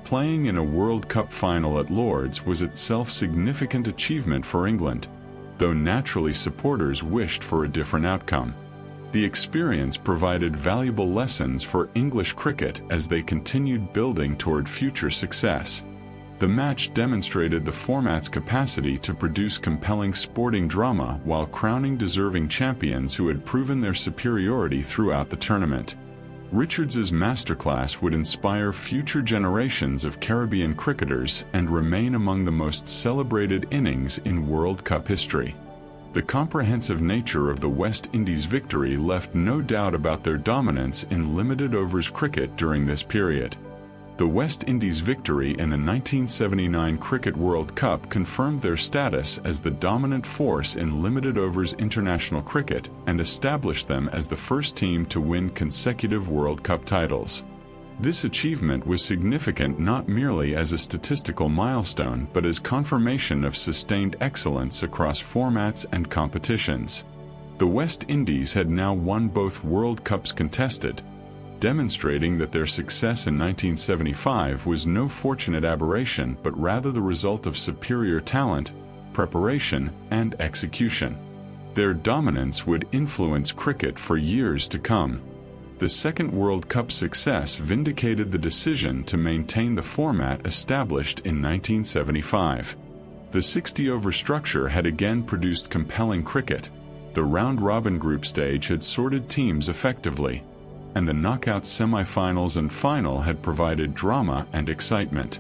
Playing in a World Cup final at Lord's was itself a significant achievement for England, though naturally supporters wished for a different outcome. The experience provided valuable lessons for English cricket as they continued building toward future success. The match demonstrated the format's capacity to produce compelling sporting drama while crowning deserving champions who had proven their superiority throughout the tournament. Richards's masterclass would inspire future generations of Caribbean cricketers and remain among the most celebrated innings in World Cup history. The comprehensive nature of the West Indies victory left no doubt about their dominance in limited overs cricket during this period. The West Indies victory in the 1979 Cricket World Cup confirmed their status as the dominant force in limited overs international cricket and established them as the first team to win consecutive World Cup titles. This achievement was significant not merely as a statistical milestone but as confirmation of sustained excellence across formats and competitions. The West Indies had now won both World Cups contested, demonstrating that their success in 1975 was no fortunate aberration but rather the result of superior talent, preparation, and execution. Their dominance would influence cricket for years to come. The second World Cup success vindicated the decision to maintain the format established in 1975. The 60-over structure had again produced compelling cricket. The round-robin group stage had sorted teams effectively, and the knockout semi-finals and final had provided drama and excitement.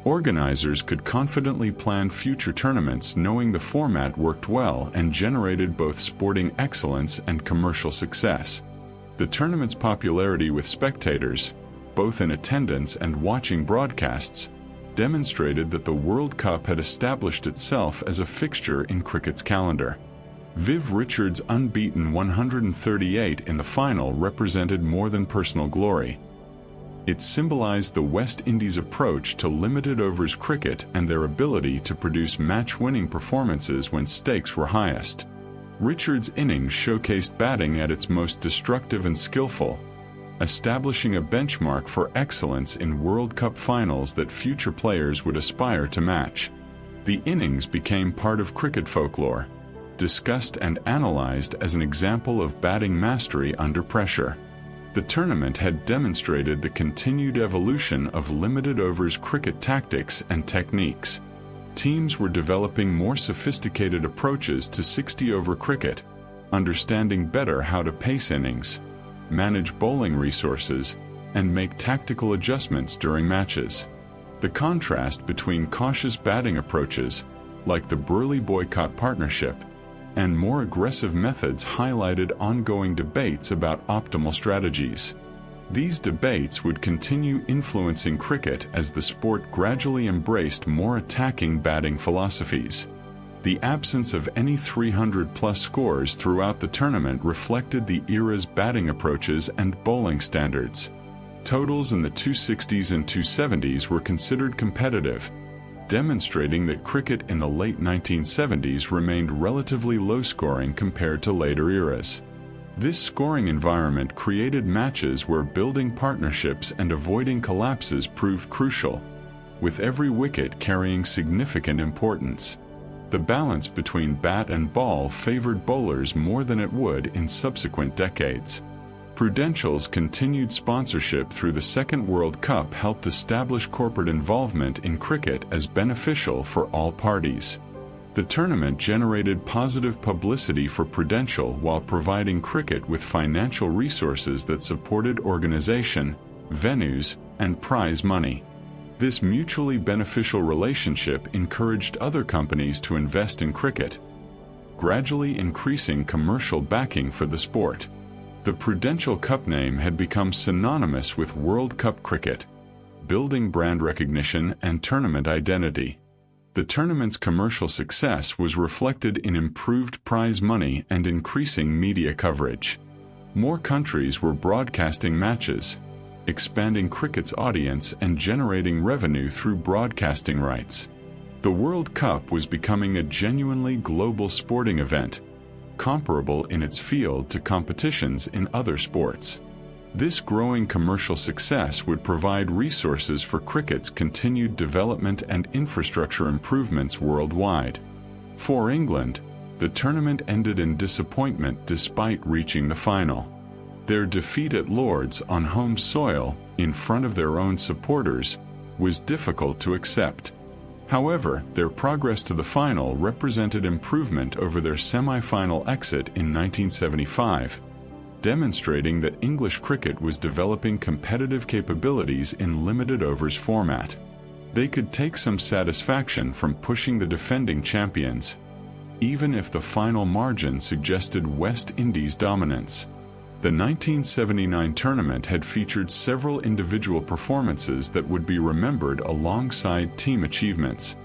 Organizers could confidently plan future tournaments knowing the format worked well and generated both sporting excellence and commercial success. The tournament's popularity with spectators, both in attendance and watching broadcasts, demonstrated that the World Cup had established itself as a fixture in cricket's calendar. Viv Richards' unbeaten 138 in the final represented more than personal glory. It symbolized the West Indies' approach to limited overs cricket and their ability to produce match-winning performances when stakes were highest. Richards' innings showcased batting at its most destructive and skillful, establishing a benchmark for excellence in World Cup finals that future players would aspire to match. The innings became part of cricket folklore, discussed and analyzed as an example of batting mastery under pressure. The tournament had demonstrated the continued evolution of limited overs cricket tactics and techniques. Teams were developing more sophisticated approaches to 60-over cricket, understanding better how to pace innings, manage bowling resources, and make tactical adjustments during matches. The contrast between cautious batting approaches, like the Burley Boycott partnership, and more aggressive methods highlighted ongoing debates about optimal strategies. These debates would continue influencing cricket as the sport gradually embraced more attacking batting philosophies. The absence of any 300-plus scores throughout the tournament reflected the era's batting approaches and bowling standards. Totals in the 260s and 270s were considered competitive, demonstrating that cricket in the late 1970s remained relatively low-scoring compared to later eras. This scoring environment created matches where building partnerships and avoiding collapses proved crucial, with every wicket carrying significant importance. The balance between bat and ball favored bowlers more than it would in subsequent decades. Prudential's continued sponsorship through the Second World Cup helped establish corporate involvement in cricket as beneficial for all parties. The tournament generated positive publicity for Prudential while providing cricket with financial resources that supported organization, venues, and prize money. This mutually beneficial relationship encouraged other companies to invest in cricket, gradually increasing commercial backing for the sport. The Prudential Cup name had become synonymous with World Cup cricket, building brand recognition and tournament identity. The tournament's commercial success was reflected in improved prize money and increasing media coverage. More countries were broadcasting matches, expanding cricket's audience and generating revenue through broadcasting rights. The World Cup was becoming a genuinely global sporting event, comparable in its field to competitions in other sports. This growing commercial success would provide resources for cricket's continued development and infrastructure improvements worldwide. For England, the tournament ended in disappointment despite reaching the final. Their defeat at Lord's on home soil, in front of their own supporters, was difficult to accept. However, their progress to the final represented improvement over their semi-final exit in 1975, demonstrating that English cricket was developing competitive capabilities in limited overs format. They could take some satisfaction from pushing the defending champions, even if the final margin suggested West Indies' dominance. The 1979 tournament had featured several individual performances that would be remembered alongside team achievements.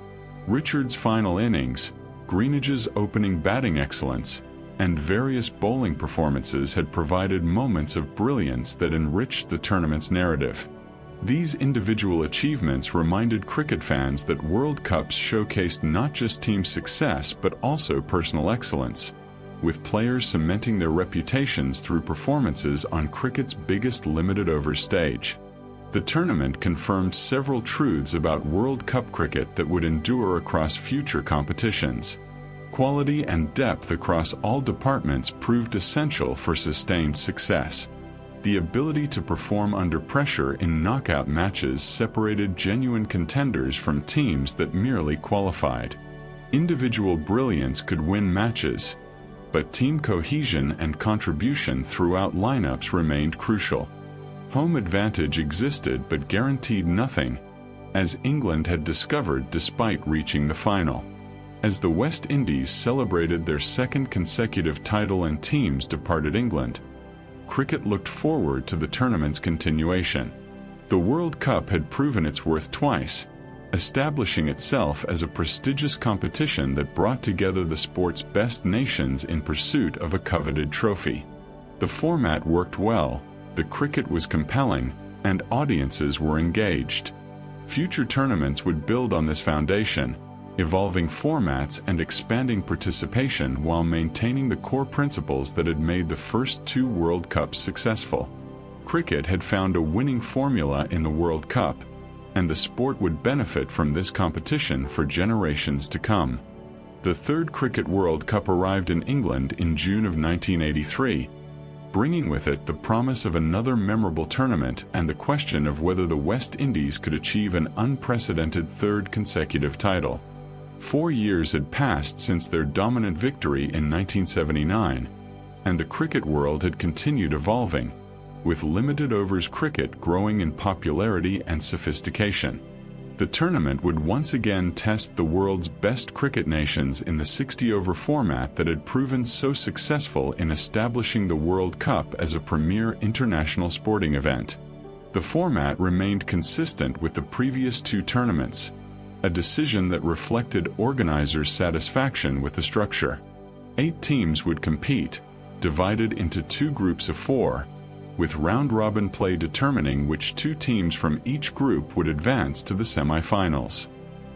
Richards' final innings, Greenidge's opening batting excellence, and various bowling performances had provided moments of brilliance that enriched the tournament's narrative. These individual achievements reminded cricket fans that World Cups showcased not just team success but also personal excellence, with players cementing their reputations through performances on cricket's biggest limited over stage. The tournament confirmed several truths about World Cup cricket that would endure across future competitions. Quality and depth across all departments proved essential for sustained success. The ability to perform under pressure in knockout matches separated genuine contenders from teams that merely qualified. Individual brilliance could win matches, but team cohesion and contribution throughout lineups remained crucial. Home advantage existed but guaranteed nothing, as England had discovered despite reaching the final. As the West Indies celebrated their second consecutive title and teams departed England, cricket looked forward to the tournament's continuation. The World Cup had proven its worth twice, establishing itself as a prestigious competition that brought together the sport's best nations in pursuit of a coveted trophy. The format worked well, the cricket was compelling, and audiences were engaged. Future tournaments would build on this foundation, evolving formats and expanding participation while maintaining the core principles that had made the first two World Cups successful. Cricket had found a winning formula in the World Cup, and the sport would benefit from this competition for generations to come. The third Cricket World Cup arrived in England in June of 1983, bringing with it the promise of another memorable tournament and the question of whether the West Indies could achieve an unprecedented third consecutive title. 4 years had passed since their dominant victory in 1979, and the cricket world had continued evolving, with limited overs cricket growing in popularity and sophistication. The tournament would once again test the world's best cricket nations in the 60-over format that had proven so successful in establishing the World Cup as a premier international sporting event. The format remained consistent with the previous two tournaments, a decision that reflected organizers' satisfaction with the structure. 8 teams would compete, divided into 2 groups of 4, with round-robin play determining which 2 teams from each group would advance to the semi-finals.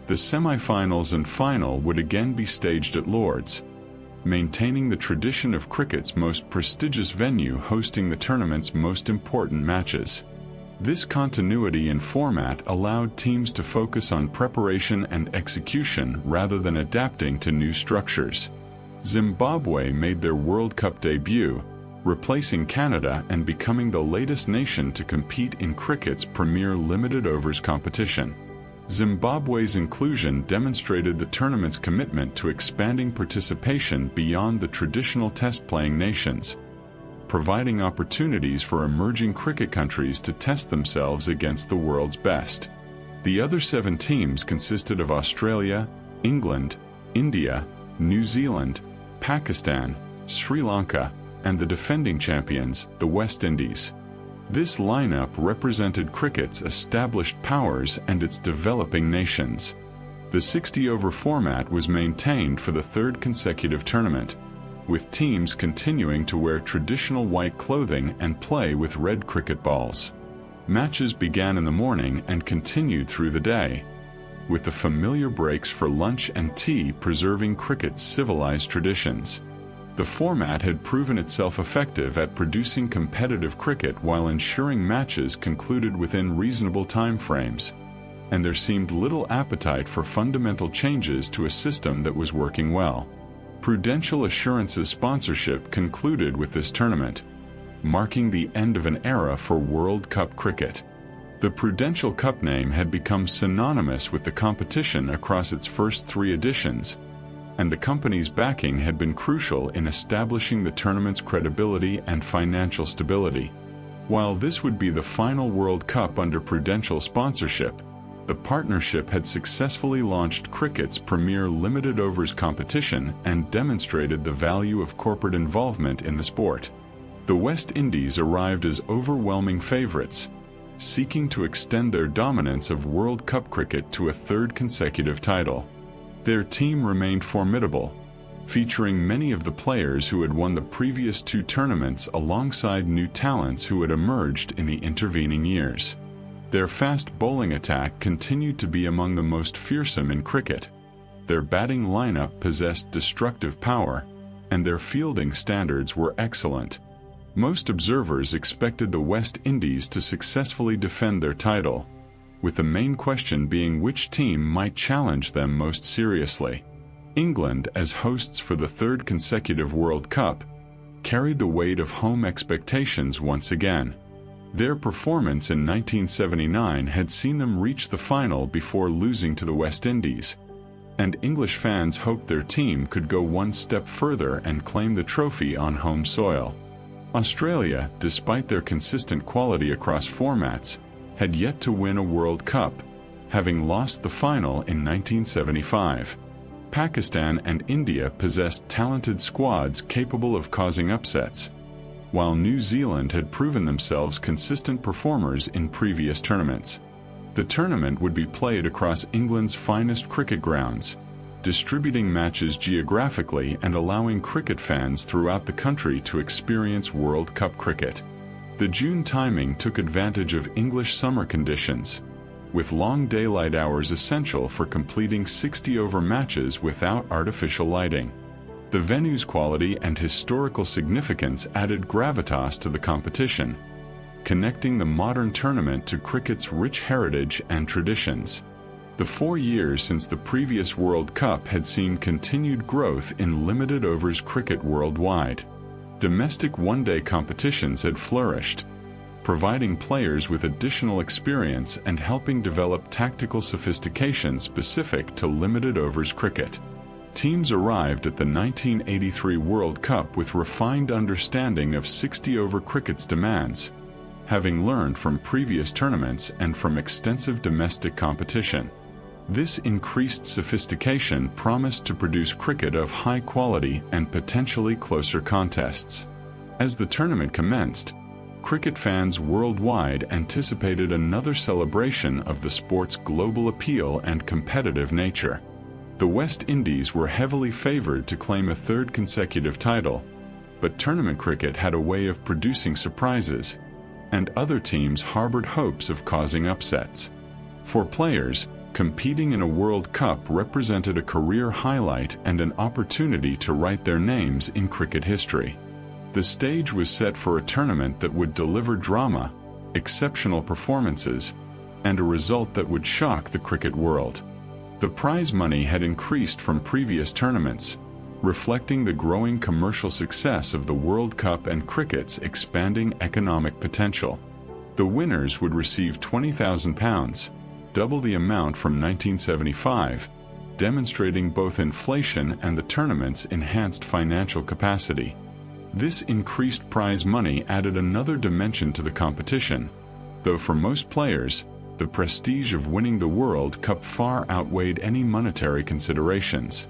The semi-finals and final would again be staged at Lord's, maintaining the tradition of cricket's most prestigious venue hosting the tournament's most important matches. This continuity in format allowed teams to focus on preparation and execution rather than adapting to new structures. Zimbabwe made their World Cup debut, replacing Canada and becoming the latest nation to compete in cricket's premier limited overs competition. Zimbabwe's inclusion demonstrated the tournament's commitment to expanding participation beyond the traditional test-playing nations, providing opportunities for emerging cricket countries to test themselves against the world's best. The other 7 teams consisted of Australia, England, India, New Zealand, Pakistan, Sri Lanka, and the defending champions, the West Indies. This lineup represented cricket's established powers and its developing nations. The 60-over format was maintained for the third consecutive tournament, with teams continuing to wear traditional white clothing and play with red cricket balls. Matches began in the morning and continued through the day, with the familiar breaks for lunch and tea preserving cricket's civilized traditions. The format had proven itself effective at producing competitive cricket while ensuring matches concluded within reasonable time frames, and there seemed little appetite for fundamental changes to a system that was working well. Prudential Assurance's sponsorship concluded with this tournament, marking the end of an era for World Cup cricket. The Prudential Cup name had become synonymous with the competition across its first 3 editions, and the company's backing had been crucial in establishing the tournament's credibility and financial stability. While this would be the final World Cup under Prudential sponsorship, the partnership had successfully launched cricket's premier limited overs competition and demonstrated the value of corporate involvement in the sport. The West Indies arrived as overwhelming favorites, seeking to extend their dominance of World Cup cricket to a third consecutive title. Their team remained formidable, featuring many of the players who had won the previous 2 tournaments alongside new talents who had emerged in the intervening years. Their fast bowling attack continued to be among the most fearsome in cricket. Their batting lineup possessed destructive power, and their fielding standards were excellent. Most observers expected the West Indies to successfully defend their title, with the main question being which team might challenge them most seriously. England, as hosts for the third consecutive World Cup, carried the weight of home expectations once again. Their performance in 1979 had seen them reach the final before losing to the West Indies, and English fans hoped their team could go one step further and claim the trophy on home soil. Australia, despite their consistent quality across formats, had yet to win a World Cup, having lost the final in 1975. Pakistan and India possessed talented squads capable of causing upsets, while New Zealand had proven themselves consistent performers in previous tournaments. The tournament would be played across England's finest cricket grounds, distributing matches geographically and allowing cricket fans throughout the country to experience World Cup cricket. The June timing took advantage of English summer conditions, with long daylight hours essential for completing 60-over matches without artificial lighting. The venue's quality and historical significance added gravitas to the competition, connecting the modern tournament to cricket's rich heritage and traditions. The 4 years since the previous World Cup had seen continued growth in limited overs cricket worldwide. Domestic one-day competitions had flourished, providing players with additional experience and helping develop tactical sophistication specific to limited overs cricket. Teams arrived at the 1983 World Cup with refined understanding of 60-over cricket's demands, having learned from previous tournaments and from extensive domestic competition. This increased sophistication promised to produce cricket of high quality and potentially closer contests. As the tournament commenced, cricket fans worldwide anticipated another celebration of the sport's global appeal and competitive nature. The West Indies were heavily favored to claim a third consecutive title, but tournament cricket had a way of producing surprises, and other teams harbored hopes of causing upsets. For players, competing in a World Cup represented a career highlight and an opportunity to write their names in cricket history. The stage was set for a tournament that would deliver drama, exceptional performances, and a result that would shock the cricket world. The prize money had increased from previous tournaments, reflecting the growing commercial success of the World Cup and cricket's expanding economic potential. The winners would receive £20,000, double the amount from 1975, demonstrating both inflation and the tournament's enhanced financial capacity. This increased prize money added another dimension to the competition, though for most players, the prestige of winning the World Cup far outweighed any monetary considerations.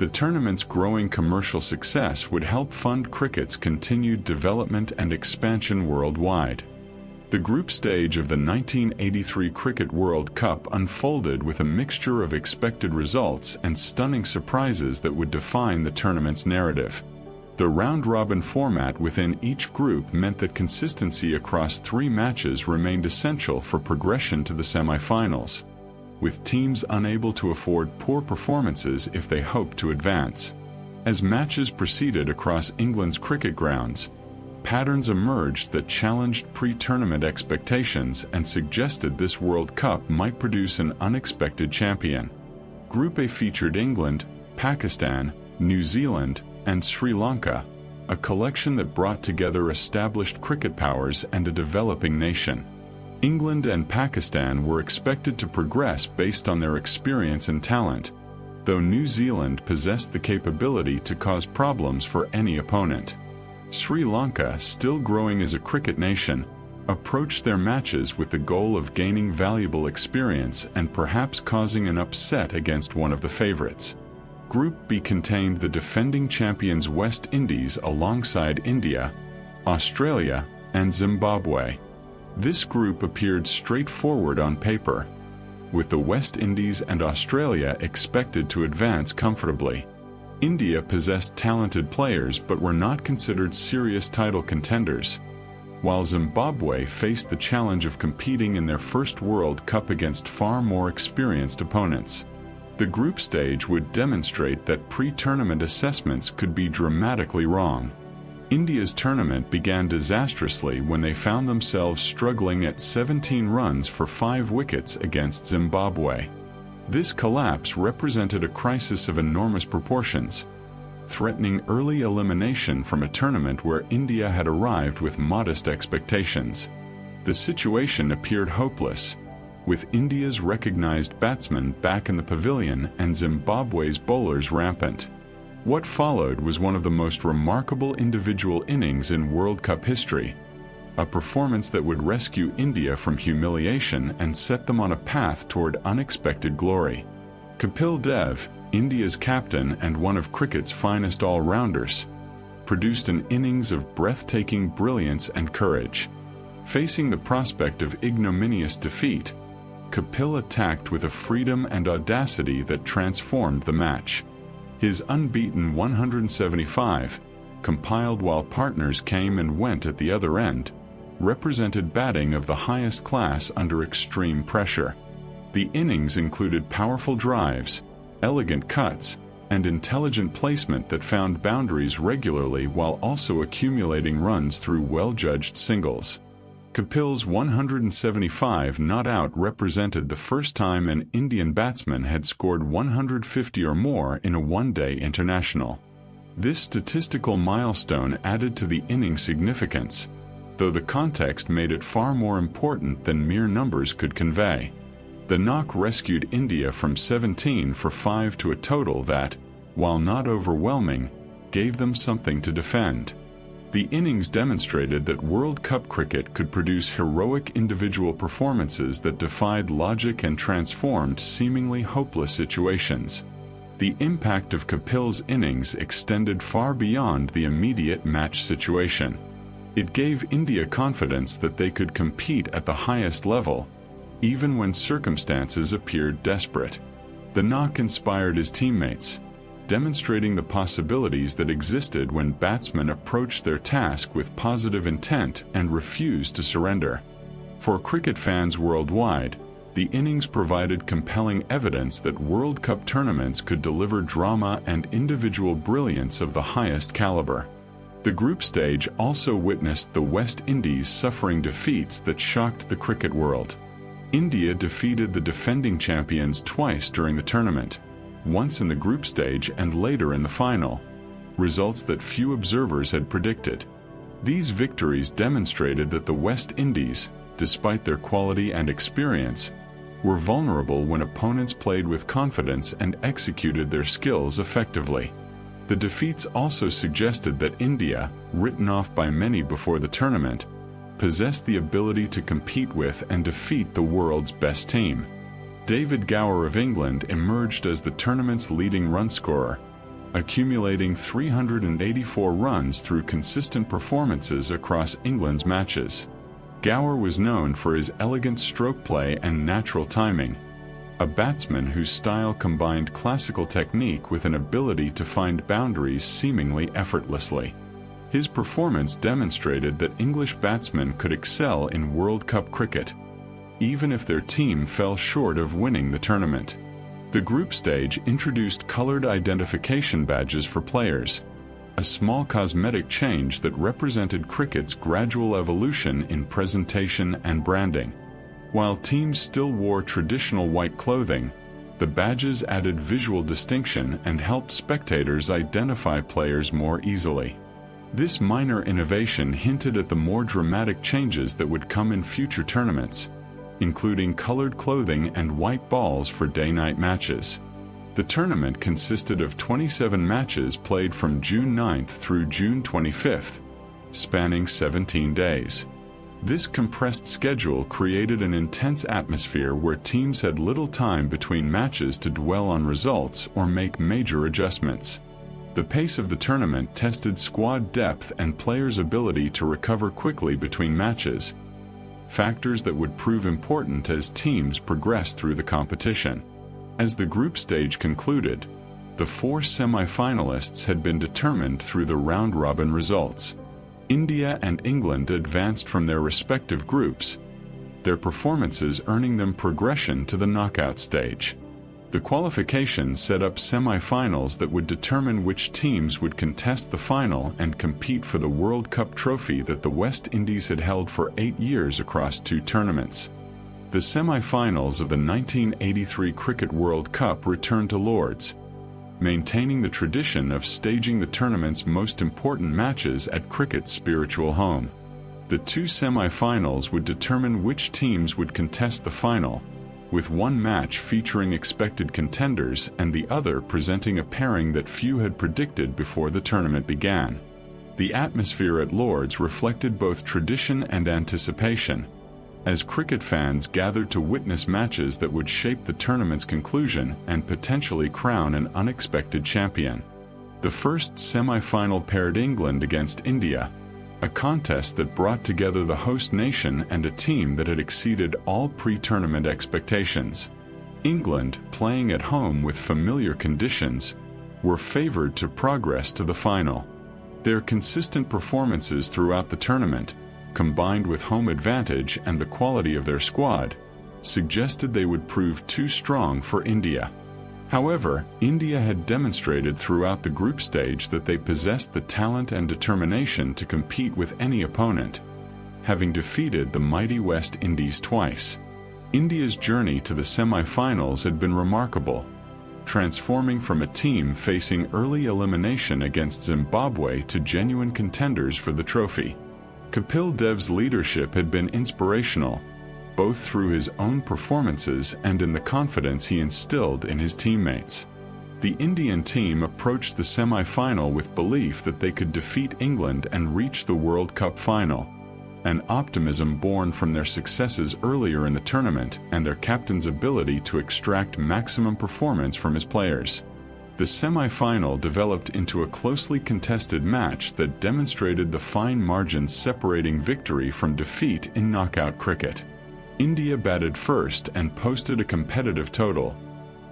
The tournament's growing commercial success would help fund cricket's continued development and expansion worldwide. The group stage of the 1983 Cricket World Cup unfolded with a mixture of expected results and stunning surprises that would define the tournament's narrative. The round-robin format within each group meant that consistency across 3 matches remained essential for progression to the semi-finals, with teams unable to afford poor performances if they hoped to advance. As matches proceeded across England's cricket grounds, patterns emerged that challenged pre-tournament expectations and suggested this World Cup might produce an unexpected champion. Group A featured England, Pakistan, New Zealand, and Sri Lanka, a collection that brought together established cricket powers and a developing nation. England and Pakistan were expected to progress based on their experience and talent, though New Zealand possessed the capability to cause problems for any opponent. Sri Lanka, still growing as a cricket nation, approached their matches with the goal of gaining valuable experience and perhaps causing an upset against one of the favorites. Group B contained the defending champions West Indies alongside India, Australia, and Zimbabwe. This group appeared straightforward on paper, with the West Indies and Australia expected to advance comfortably. India possessed talented players but were not considered serious title contenders, while Zimbabwe faced the challenge of competing in their first World Cup against far more experienced opponents. The group stage would demonstrate that pre-tournament assessments could be dramatically wrong. India's tournament began disastrously when they found themselves struggling at 17 runs for 5 wickets against Zimbabwe. This collapse represented a crisis of enormous proportions, threatening early elimination from a tournament where India had arrived with modest expectations. The situation appeared hopeless, with India's recognized batsmen back in the pavilion and Zimbabwe's bowlers rampant. What followed was one of the most remarkable individual innings in World Cup history, a performance that would rescue India from humiliation and set them on a path toward unexpected glory. Kapil Dev, India's captain and one of cricket's finest all-rounders, produced an innings of breathtaking brilliance and courage. Facing the prospect of ignominious defeat, Kapil attacked with a freedom and audacity that transformed the match. His unbeaten 175, compiled while partners came and went at the other end, represented batting of the highest class under extreme pressure. The innings included powerful drives, elegant cuts, and intelligent placement that found boundaries regularly while also accumulating runs through well-judged singles. Kapil's 175 not out represented the first time an Indian batsman had scored 150 or more in a one-day international. This statistical milestone added to the inning's significance, though the context made it far more important than mere numbers could convey. The knock rescued India from 17 for 5 to a total that, while not overwhelming, gave them something to defend. The innings demonstrated that World Cup cricket could produce heroic individual performances that defied logic and transformed seemingly hopeless situations. The impact of Kapil's innings extended far beyond the immediate match situation. It gave India confidence that they could compete at the highest level, even when circumstances appeared desperate. The knock inspired his teammates, demonstrating the possibilities that existed when batsmen approached their task with positive intent and refused to surrender. For cricket fans worldwide, the innings provided compelling evidence that World Cup tournaments could deliver drama and individual brilliance of the highest caliber. The group stage also witnessed the West Indies suffering defeats that shocked the cricket world. India defeated the defending champions twice during the tournament, once in the group stage and later in the final, results that few observers had predicted. These victories demonstrated that the West Indies, despite their quality and experience, were vulnerable when opponents played with confidence and executed their skills effectively. The defeats also suggested that India, written off by many before the tournament, possessed the ability to compete with and defeat the world's best team. David Gower of England emerged as the tournament's leading run scorer, accumulating 384 runs through consistent performances across England's matches. Gower was known for his elegant stroke play and natural timing, a batsman whose style combined classical technique with an ability to find boundaries seemingly effortlessly. His performance demonstrated that English batsmen could excel in World Cup cricket, even if their team fell short of winning the tournament. The group stage introduced colored identification badges for players, a small cosmetic change that represented cricket's gradual evolution in presentation and branding. While teams still wore traditional white clothing, the badges added visual distinction and helped spectators identify players more easily. This minor innovation hinted at the more dramatic changes that would come in future tournaments, including colored clothing and white balls for day-night matches. The tournament consisted of 27 matches played from June 9th through June 25th, spanning 17 days. This compressed schedule created an intense atmosphere where teams had little time between matches to dwell on results or make major adjustments. The pace of the tournament tested squad depth and players' ability to recover quickly between matches, factors that would prove important as teams progressed through the competition. As the group stage concluded, the 4 semi-finalists had been determined through the round-robin results. India and England advanced from their respective groups, their performances earning them progression to the knockout stage. The qualifications set up semi-finals that would determine which teams would contest the final and compete for the World Cup trophy that the West Indies had held for 8 years across 2 tournaments. The semi-finals of the 1983 Cricket World Cup returned to Lord's, maintaining the tradition of staging the tournament's most important matches at cricket's spiritual home. The 2 semi-finals would determine which teams would contest the final, with one match featuring expected contenders and the other presenting a pairing that few had predicted before the tournament began. The atmosphere at Lord's reflected both tradition and anticipation, as cricket fans gathered to witness matches that would shape the tournament's conclusion and potentially crown an unexpected champion. The first semi-final paired England against India, a contest that brought together the host nation and a team that had exceeded all pre-tournament expectations. England, playing at home with familiar conditions, were favored to progress to the final. Their consistent performances throughout the tournament, combined with home advantage and the quality of their squad, suggested they would prove too strong for India. However, India had demonstrated throughout the group stage that they possessed the talent and determination to compete with any opponent, having defeated the mighty West Indies twice. India's journey to the semi-finals had been remarkable, transforming from a team facing early elimination against Zimbabwe to genuine contenders for the trophy. Kapil Dev's leadership had been inspirational, both through his own performances and in the confidence he instilled in his teammates. The Indian team approached the semi-final with belief that they could defeat England and reach the World Cup final, an optimism born from their successes earlier in the tournament and their captain's ability to extract maximum performance from his players. The semi-final developed into a closely contested match that demonstrated the fine margins separating victory from defeat in knockout cricket. India batted first and posted a competitive total,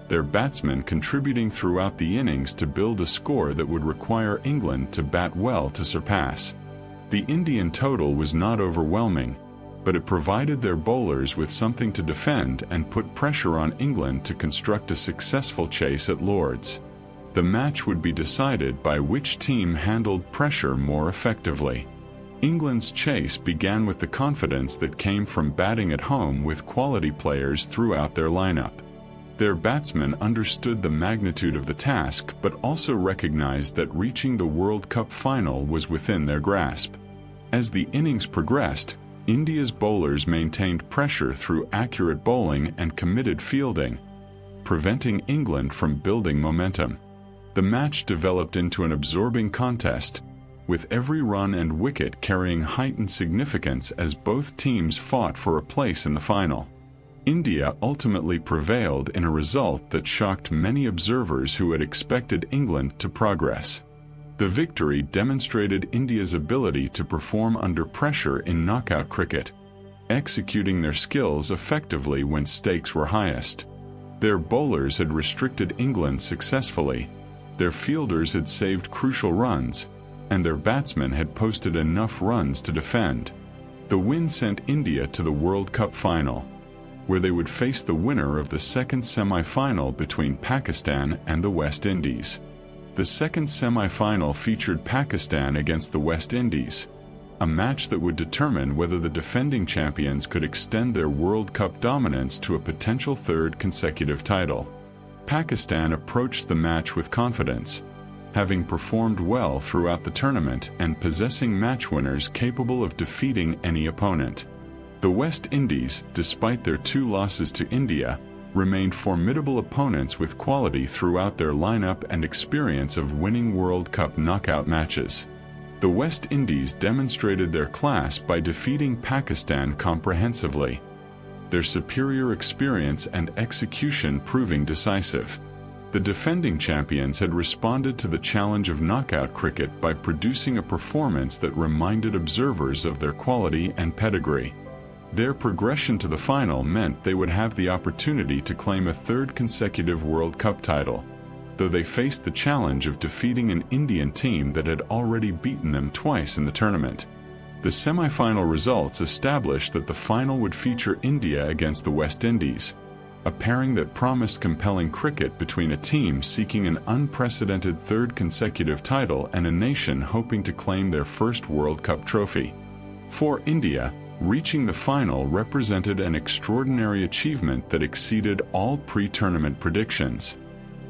their batsmen contributing throughout the innings to build a score that would require England to bat well to surpass. The Indian total was not overwhelming, but it provided their bowlers with something to defend and put pressure on England to construct a successful chase at Lord's. The match would be decided by which team handled pressure more effectively. England's chase began with the confidence that came from batting at home with quality players throughout their lineup. Their batsmen understood the magnitude of the task but also recognized that reaching the World Cup final was within their grasp. As the innings progressed, India's bowlers maintained pressure through accurate bowling and committed fielding, preventing England from building momentum. The match developed into an absorbing contest, with every run and wicket carrying heightened significance as both teams fought for a place in the final. India ultimately prevailed in a result that shocked many observers who had expected England to progress. The victory demonstrated India's ability to perform under pressure in knockout cricket, executing their skills effectively when stakes were highest. Their bowlers had restricted England successfully, their fielders had saved crucial runs, and their batsmen had posted enough runs to defend. The win sent India to the World Cup final, where they would face the winner of the second semi-final between Pakistan and the West Indies. The second semi-final featured Pakistan against the West Indies, a match that would determine whether the defending champions could extend their World Cup dominance to a potential third consecutive title. Pakistan approached the match with confidence, having performed well throughout the tournament and possessing match winners capable of defeating any opponent. The West Indies, despite their 2 losses to India, remained formidable opponents with quality throughout their lineup and experience of winning World Cup knockout matches. The West Indies demonstrated their class by defeating Pakistan comprehensively, their superior experience and execution proving decisive. The defending champions had responded to the challenge of knockout cricket by producing a performance that reminded observers of their quality and pedigree. Their progression to the final meant they would have the opportunity to claim a third consecutive World Cup title, though they faced the challenge of defeating an Indian team that had already beaten them twice in the tournament. The semi-final results established that the final would feature India against the West Indies, a pairing that promised compelling cricket between a team seeking an unprecedented third consecutive title and a nation hoping to claim their first World Cup trophy. For India, reaching the final represented an extraordinary achievement that exceeded all pre-tournament predictions.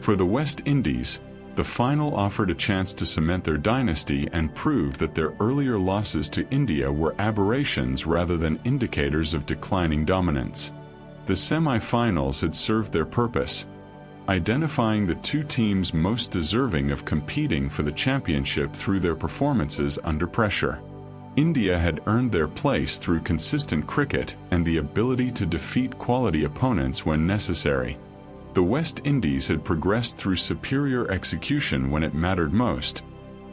For the West Indies, the final offered a chance to cement their dynasty and prove that their earlier losses to India were aberrations rather than indicators of declining dominance. The semi-finals had served their purpose, identifying the 2 teams most deserving of competing for the championship through their performances under pressure. India had earned their place through consistent cricket and the ability to defeat quality opponents when necessary. The West Indies had progressed through superior execution when it mattered most,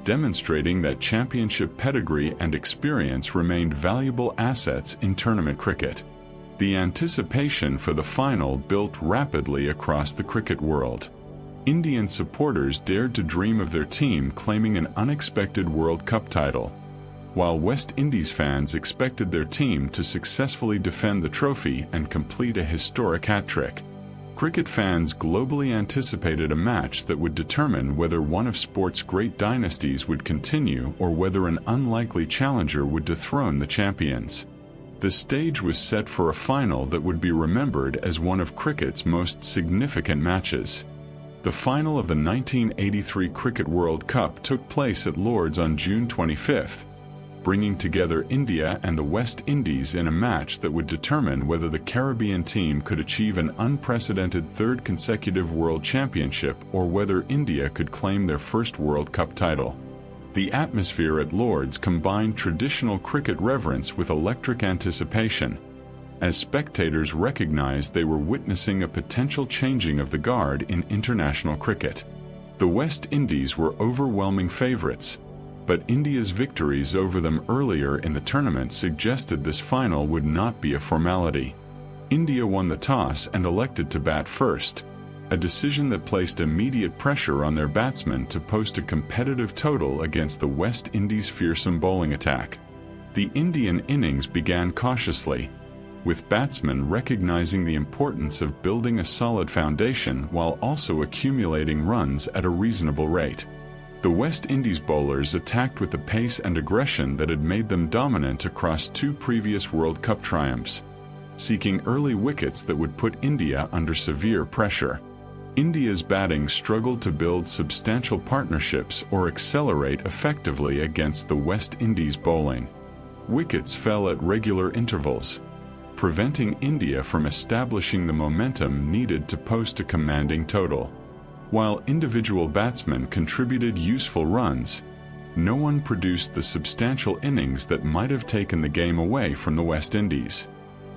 demonstrating that championship pedigree and experience remained valuable assets in tournament cricket. The anticipation for the final built rapidly across the cricket world. Indian supporters dared to dream of their team claiming an unexpected World Cup title, while West Indies fans expected their team to successfully defend the trophy and complete a historic hat-trick. Cricket fans globally anticipated a match that would determine whether one of sport's great dynasties would continue or whether an unlikely challenger would dethrone the champions. The stage was set for a final that would be remembered as one of cricket's most significant matches. The final of the 1983 Cricket World Cup took place at Lord's on June 25, bringing together India and the West Indies in a match that would determine whether the Caribbean team could achieve an unprecedented third consecutive World Championship or whether India could claim their first World Cup title. The atmosphere at Lord's combined traditional cricket reverence with electric anticipation, as spectators recognized they were witnessing a potential changing of the guard in international cricket. The West Indies were overwhelming favorites, but India's victories over them earlier in the tournament suggested this final would not be a formality. India won the toss and elected to bat first, a decision that placed immediate pressure on their batsmen to post a competitive total against the West Indies' fearsome bowling attack. The Indian innings began cautiously, with batsmen recognizing the importance of building a solid foundation while also accumulating runs at a reasonable rate. The West Indies bowlers attacked with the pace and aggression that had made them dominant across 2 previous World Cup triumphs, seeking early wickets that would put India under severe pressure. India's batting struggled to build substantial partnerships or accelerate effectively against the West Indies bowling. Wickets fell at regular intervals, preventing India from establishing the momentum needed to post a commanding total. While individual batsmen contributed useful runs, no one produced the substantial innings that might have taken the game away from the West Indies.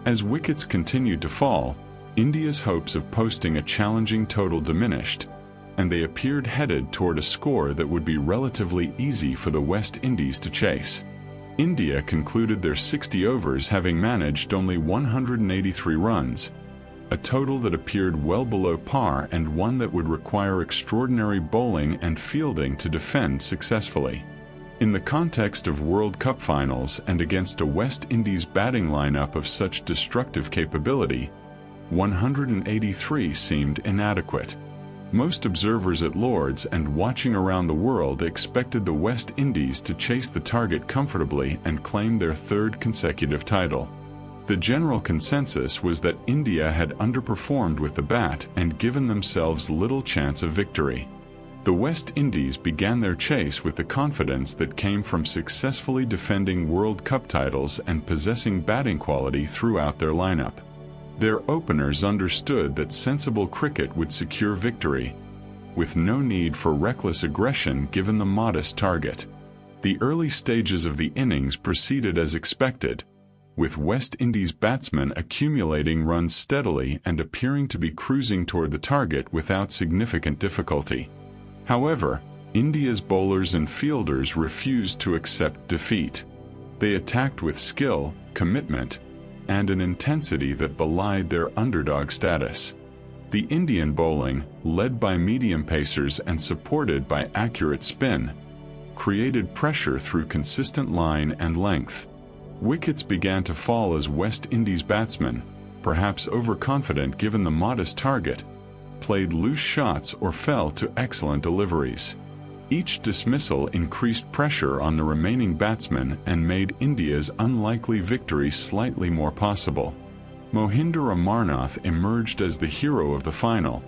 As wickets continued to fall, India's hopes of posting a challenging total diminished, and they appeared headed toward a score that would be relatively easy for the West Indies to chase. India concluded their 60 overs having managed only 183 runs, a total that appeared well below par and one that would require extraordinary bowling and fielding to defend successfully. In the context of World Cup finals and against a West Indies batting lineup of such destructive capability, 183 seemed inadequate. Most observers at Lord's and watching around the world expected the West Indies to chase the target comfortably and claim their third consecutive title. The general consensus was that India had underperformed with the bat and given themselves little chance of victory. The West Indies began their chase with the confidence that came from successfully defending World Cup titles and possessing batting quality throughout their lineup. Their openers understood that sensible cricket would secure victory, with no need for reckless aggression given the modest target. The early stages of the innings proceeded as expected, with West Indies batsmen accumulating runs steadily and appearing to be cruising toward the target without significant difficulty. However, India's bowlers and fielders refused to accept defeat. They attacked with skill, commitment, and an intensity that belied their underdog status. The Indian bowling, led by medium pacers and supported by accurate spin, created pressure through consistent line and length. Wickets began to fall as West Indies batsmen, perhaps overconfident given the modest target, played loose shots or fell to excellent deliveries. Each dismissal increased pressure on the remaining batsmen and made India's unlikely victory slightly more possible. Mohinder Amarnath emerged as the hero of the final,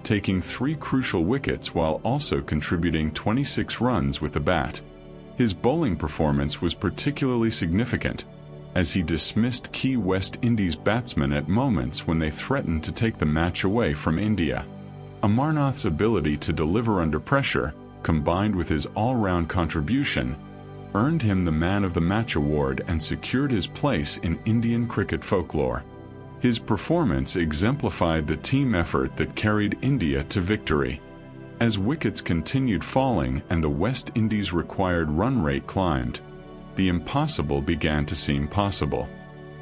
taking 3 crucial wickets while also contributing 26 runs with the bat. His bowling performance was particularly significant, as he dismissed key West Indies batsmen at moments when they threatened to take the match away from India. Amarnath's ability to deliver under pressure, combined with his all-round contribution, earned him the Man of the Match award and secured his place in Indian cricket folklore. His performance exemplified the team effort that carried India to victory. As wickets continued falling and the West Indies' required run rate climbed, the impossible began to seem possible.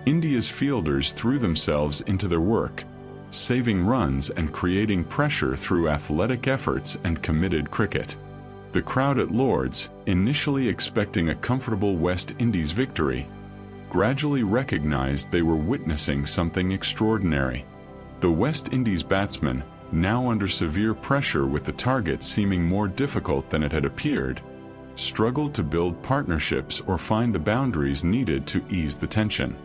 India's fielders threw themselves into their work, saving runs and creating pressure through athletic efforts and committed cricket. The crowd at Lord's, initially expecting a comfortable West Indies victory, gradually recognized they were witnessing something extraordinary. The West Indies batsmen, now under severe pressure with the target seeming more difficult than it had appeared, struggled to build partnerships or find the boundaries needed to ease the tension.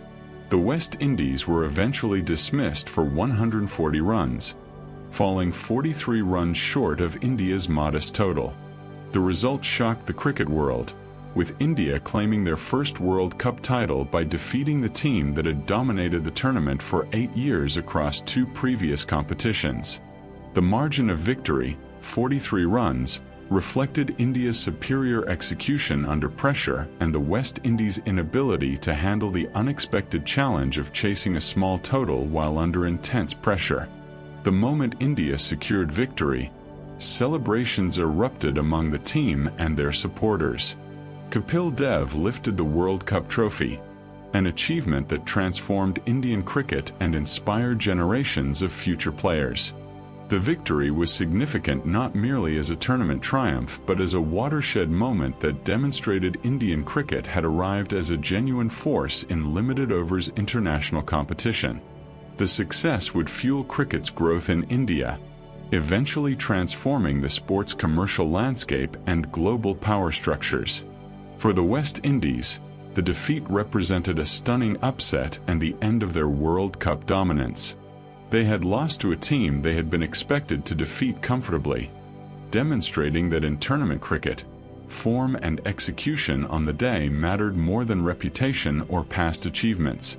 The West Indies were eventually dismissed for 140 runs, falling 43 runs short of India's modest total. The result shocked the cricket world, with India claiming their first World Cup title by defeating the team that had dominated the tournament for 8 years across 2 previous competitions. The margin of victory, 43 runs, reflected India's superior execution under pressure and the West Indies' inability to handle the unexpected challenge of chasing a small total while under intense pressure. The moment India secured victory, celebrations erupted among the team and their supporters. Kapil Dev lifted the World Cup trophy, an achievement that transformed Indian cricket and inspired generations of future players. The victory was significant not merely as a tournament triumph but as a watershed moment that demonstrated Indian cricket had arrived as a genuine force in limited overs international competition. The success would fuel cricket's growth in India, eventually transforming the sport's commercial landscape and global power structures. For the West Indies, the defeat represented a stunning upset and the end of their World Cup dominance. They had lost to a team they had been expected to defeat comfortably, demonstrating that in tournament cricket, form and execution on the day mattered more than reputation or past achievements.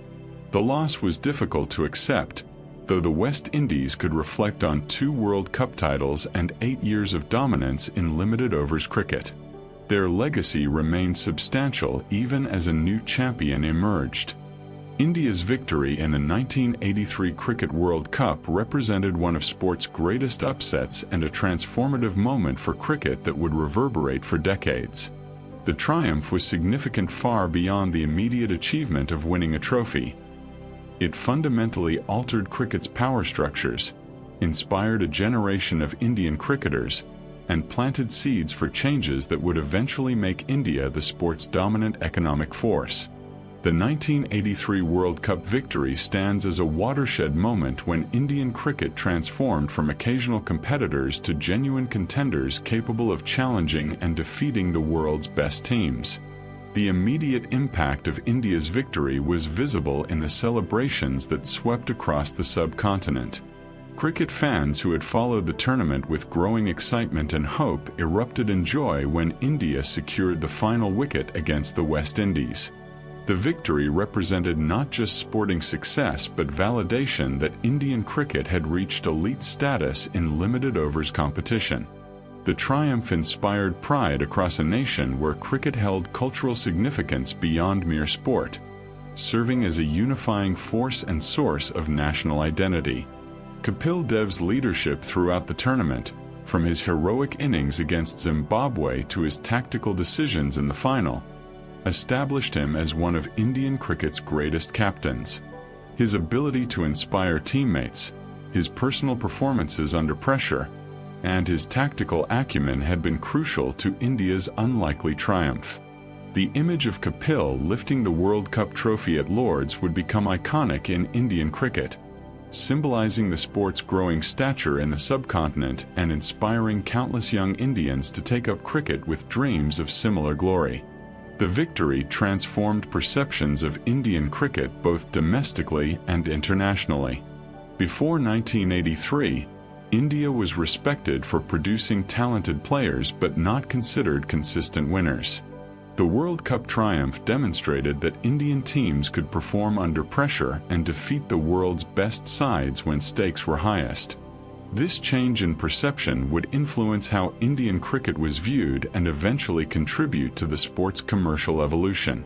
The loss was difficult to accept, though the West Indies could reflect on 2 World Cup titles and 8 years of dominance in limited overs cricket. Their legacy remained substantial even as a new champion emerged. India's victory in the 1983 Cricket World Cup represented one of sport's greatest upsets and a transformative moment for cricket that would reverberate for decades. The triumph was significant far beyond the immediate achievement of winning a trophy. It fundamentally altered cricket's power structures, inspired a generation of Indian cricketers, and planted seeds for changes that would eventually make India the sport's dominant economic force. The 1983 World Cup victory stands as a watershed moment when Indian cricket transformed from occasional competitors to genuine contenders capable of challenging and defeating the world's best teams. The immediate impact of India's victory was visible in the celebrations that swept across the subcontinent. Cricket fans who had followed the tournament with growing excitement and hope erupted in joy when India secured the final wicket against the West Indies. The victory represented not just sporting success but validation that Indian cricket had reached elite status in limited overs competition. The triumph inspired pride across a nation where cricket held cultural significance beyond mere sport, serving as a unifying force and source of national identity. Kapil Dev's leadership throughout the tournament, from his heroic innings against Zimbabwe to his tactical decisions in the final, established him as one of Indian cricket's greatest captains. His ability to inspire teammates, his personal performances under pressure, and his tactical acumen had been crucial to India's unlikely triumph. The image of Kapil lifting the World Cup trophy at Lord's would become iconic in Indian cricket, symbolizing the sport's growing stature in the subcontinent and inspiring countless young Indians to take up cricket with dreams of similar glory. The victory transformed perceptions of Indian cricket both domestically and internationally. Before 1983, India was respected for producing talented players but not considered consistent winners. The World Cup triumph demonstrated that Indian teams could perform under pressure and defeat the world's best sides when stakes were highest. This change in perception would influence how Indian cricket was viewed and eventually contribute to the sport's commercial evolution.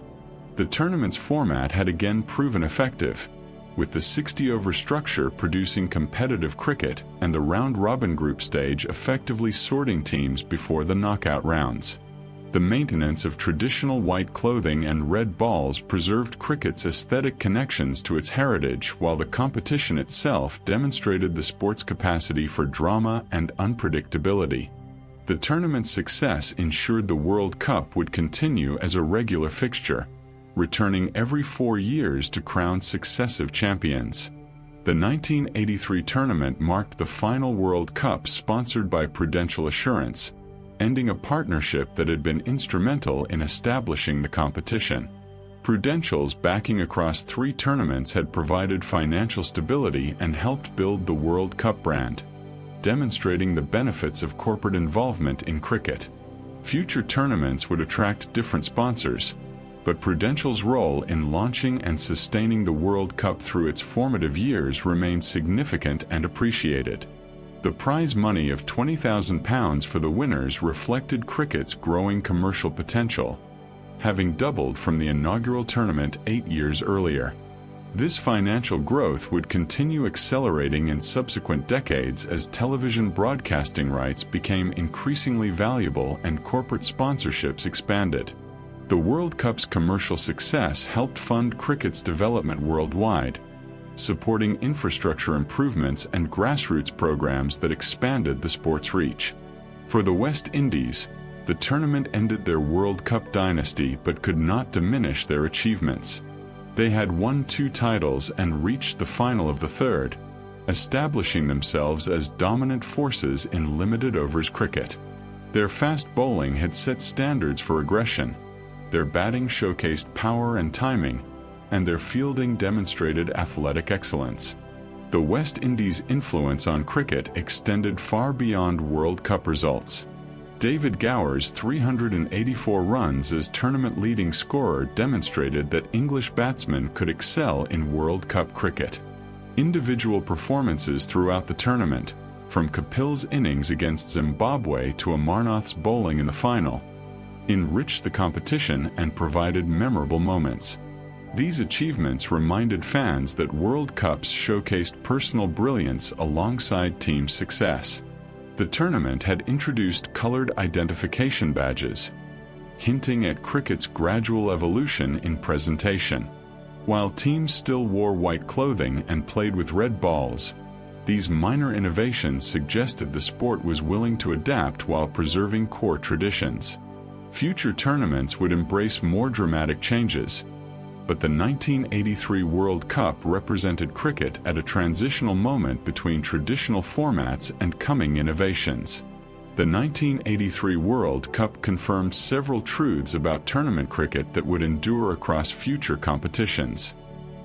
The tournament's format had again proven effective, with the 60-over structure producing competitive cricket and the round-robin group stage effectively sorting teams before the knockout rounds. The maintenance of traditional white clothing and red balls preserved cricket's aesthetic connections to its heritage, while the competition itself demonstrated the sport's capacity for drama and unpredictability. The tournament's success ensured the World Cup would continue as a regular fixture, returning every 4 years to crown successive champions. The 1983 tournament marked the final World Cup sponsored by Prudential Assurance, ending a partnership that had been instrumental in establishing the competition. Prudential's backing across 3 tournaments had provided financial stability and helped build the World Cup brand, demonstrating the benefits of corporate involvement in cricket. Future tournaments would attract different sponsors, but Prudential's role in launching and sustaining the World Cup through its formative years remained significant and appreciated. The prize money of £20,000 for the winners reflected cricket's growing commercial potential, having doubled from the inaugural tournament 8 years earlier. This financial growth would continue accelerating in subsequent decades as television broadcasting rights became increasingly valuable and corporate sponsorships expanded. The World Cup's commercial success helped fund cricket's development worldwide, supporting infrastructure improvements and grassroots programs that expanded the sport's reach. For the West Indies, the tournament ended their World Cup dynasty but could not diminish their achievements. They had won 2 titles and reached the final of the third, establishing themselves as dominant forces in limited overs cricket. Their fast bowling had set standards for aggression, their batting showcased power and timing, and their fielding demonstrated athletic excellence. The West Indies' influence on cricket extended far beyond World Cup results. David Gower's 384 runs as tournament leading scorer demonstrated that English batsmen could excel in World Cup cricket. Individual performances throughout the tournament, from Kapil's innings against Zimbabwe to Amarnath's bowling in the final, enriched the competition and provided memorable moments. These achievements reminded fans that World Cups showcased personal brilliance alongside team success. The tournament had introduced colored identification badges, hinting at cricket's gradual evolution in presentation. While teams still wore white clothing and played with red balls, these minor innovations suggested the sport was willing to adapt while preserving core traditions. Future tournaments would embrace more dramatic changes, but the 1983 World Cup represented cricket at a transitional moment between traditional formats and coming innovations. The 1983 World Cup confirmed several truths about tournament cricket that would endure across future competitions.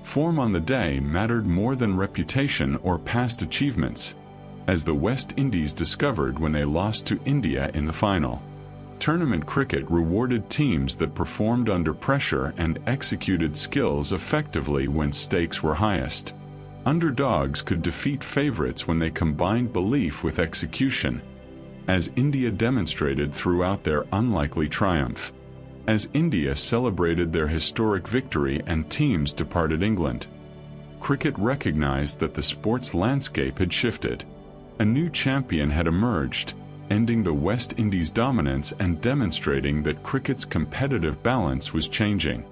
Form on the day mattered more than reputation or past achievements, as the West Indies discovered when they lost to India in the final. Tournament cricket rewarded teams that performed under pressure and executed skills effectively when stakes were highest. Underdogs could defeat favorites when they combined belief with execution, as India demonstrated throughout their unlikely triumph. As India celebrated their historic victory and teams departed England, cricket recognized that the sport's landscape had shifted. A new champion had emerged, ending the West Indies' dominance and demonstrating that cricket's competitive balance was changing.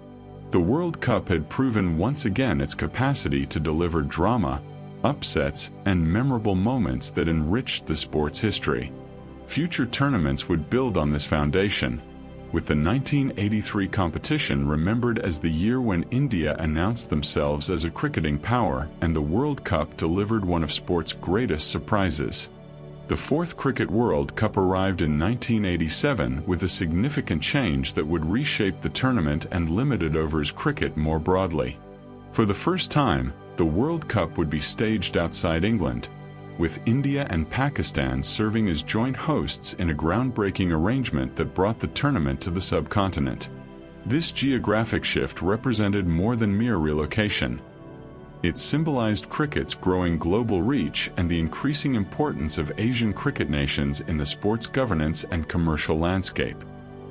The World Cup had proven once again its capacity to deliver drama, upsets, and memorable moments that enriched the sport's history. Future tournaments would build on this foundation, with the 1983 competition remembered as the year when India announced themselves as a cricketing power, and the World Cup delivered one of sport's greatest surprises. The fourth Cricket World Cup arrived in 1987 with a significant change that would reshape the tournament and limited overs cricket more broadly. For the first time, the World Cup would be staged outside England, with India and Pakistan serving as joint hosts in a groundbreaking arrangement that brought the tournament to the subcontinent. This geographic shift represented more than mere relocation. It symbolized cricket's growing global reach and the increasing importance of Asian cricket nations in the sport's governance and commercial landscape.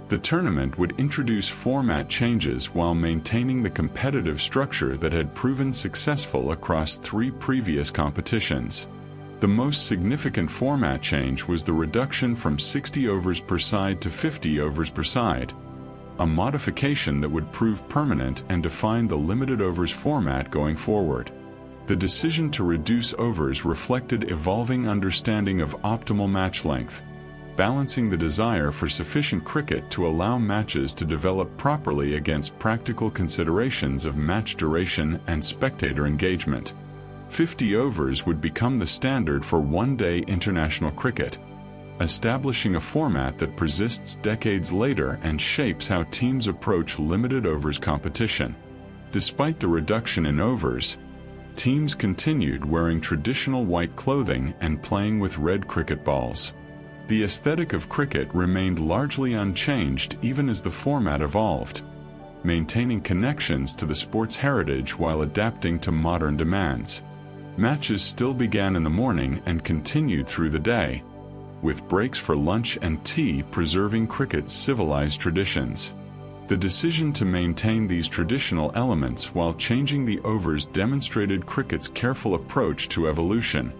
The tournament would introduce format changes while maintaining the competitive structure that had proven successful across 3 previous competitions. The most significant format change was the reduction from 60 overs per side to 50 overs per side, a modification that would prove permanent and define the limited overs format going forward. The decision to reduce overs reflected evolving understanding of optimal match length, balancing the desire for sufficient cricket to allow matches to develop properly against practical considerations of match duration and spectator engagement. 50 overs would become the standard for one-day international cricket, establishing a format that persists decades later and shapes how teams approach limited overs competition. Despite the reduction in overs, teams continued wearing traditional white clothing and playing with red cricket balls. The aesthetic of cricket remained largely unchanged even as the format evolved, maintaining connections to the sport's heritage while adapting to modern demands. Matches still began in the morning and continued through the day, with breaks for lunch and tea preserving cricket's civilized traditions. The decision to maintain these traditional elements while changing the overs demonstrated cricket's careful approach to evolution,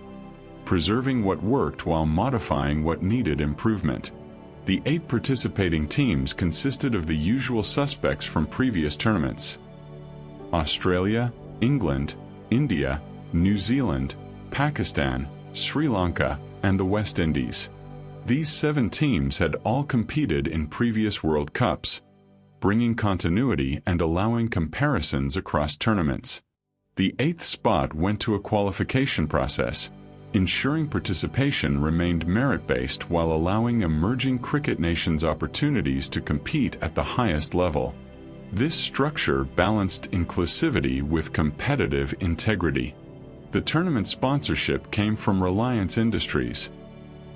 preserving what worked while modifying what needed improvement. The 8 participating teams consisted of the usual suspects from previous tournaments: Australia, England, India, New Zealand, Pakistan, Sri Lanka, and the West Indies. These 7 teams had all competed in previous World Cups, bringing continuity and allowing comparisons across tournaments. The 8th spot went to a qualification process, ensuring participation remained merit-based while allowing emerging cricket nations opportunities to compete at the highest level. This structure balanced inclusivity with competitive integrity. The tournament sponsorship came from Reliance Industries,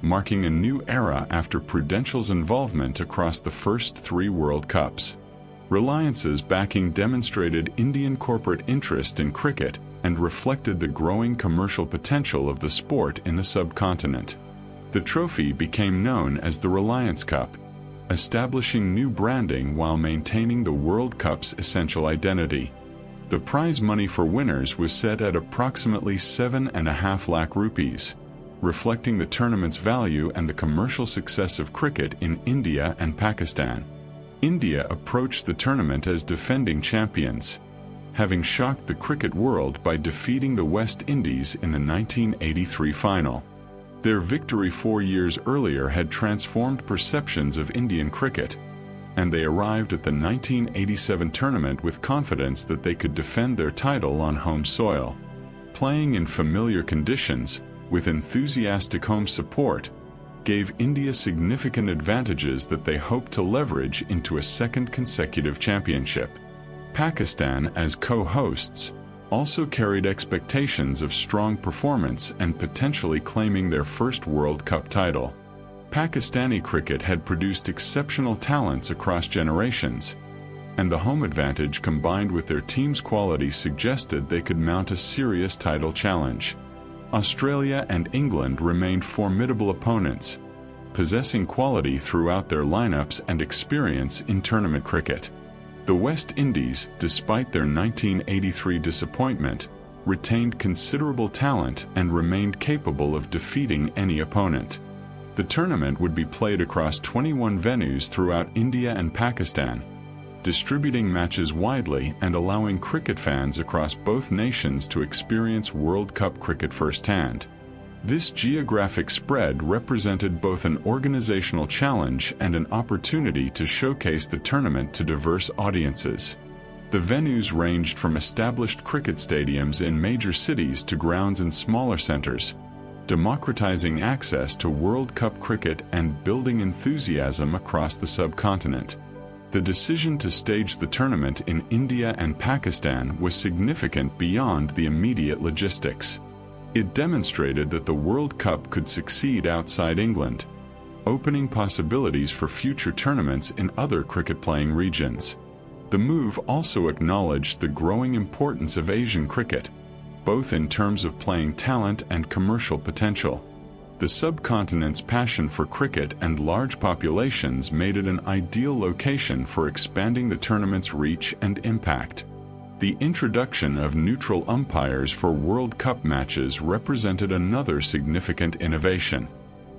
marking a new era after Prudential's involvement across the first 3 World Cups. Reliance's backing demonstrated Indian corporate interest in cricket and reflected the growing commercial potential of the sport in the subcontinent. The trophy became known as the Reliance Cup, establishing new branding while maintaining the World Cup's essential identity. The prize money for winners was set at approximately 7.5 lakh rupees, reflecting the tournament's value and the commercial success of cricket in India and Pakistan. India approached the tournament as defending champions, having shocked the cricket world by defeating the West Indies in the 1983 final. Their victory 4 years earlier had transformed perceptions of Indian cricket, and they arrived at the 1987 tournament with confidence that they could defend their title on home soil. Playing in familiar conditions, with enthusiastic home support, gave India significant advantages that they hoped to leverage into a second consecutive championship. Pakistan, as co-hosts, also carried expectations of strong performance and potentially claiming their first World Cup title. Pakistani cricket had produced exceptional talents across generations, and the home advantage combined with their team's quality suggested they could mount a serious title challenge. Australia and England remained formidable opponents, possessing quality throughout their lineups and experience in tournament cricket. The West Indies, despite their 1983 disappointment, retained considerable talent and remained capable of defeating any opponent. The tournament would be played across 21 venues throughout India and Pakistan, distributing matches widely and allowing cricket fans across both nations to experience World Cup cricket firsthand. This geographic spread represented both an organizational challenge and an opportunity to showcase the tournament to diverse audiences. The venues ranged from established cricket stadiums in major cities to grounds in smaller centers, democratizing access to World Cup cricket and building enthusiasm across the subcontinent. The decision to stage the tournament in India and Pakistan was significant beyond the immediate logistics. It demonstrated that the World Cup could succeed outside England, opening possibilities for future tournaments in other cricket-playing regions. The move also acknowledged the growing importance of Asian cricket, both in terms of playing talent and commercial potential. The subcontinent's passion for cricket and large populations made it an ideal location for expanding the tournament's reach and impact. The introduction of neutral umpires for World Cup matches represented another significant innovation.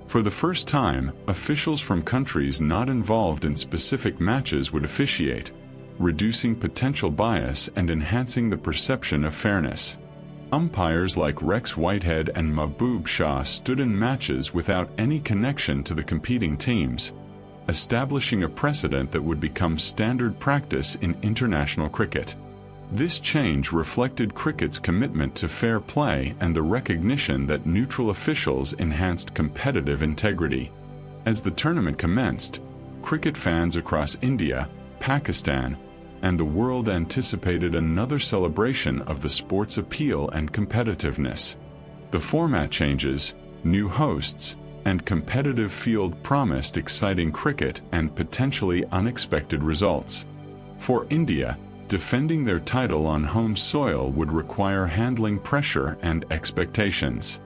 For the first time, officials from countries not involved in specific matches would officiate, reducing potential bias and enhancing the perception of fairness. Umpires like Rex Whitehead and Mahbub Shah stood in matches without any connection to the competing teams, establishing a precedent that would become standard practice in international cricket. This change reflected cricket's commitment to fair play and the recognition that neutral officials enhanced competitive integrity. As the tournament commenced, cricket fans across India, Pakistan, and the world anticipated another celebration of the sport's appeal and competitiveness. The format changes, new hosts, and competitive field promised exciting cricket and potentially unexpected results. For India, defending their title on home soil would require handling pressure and expectations.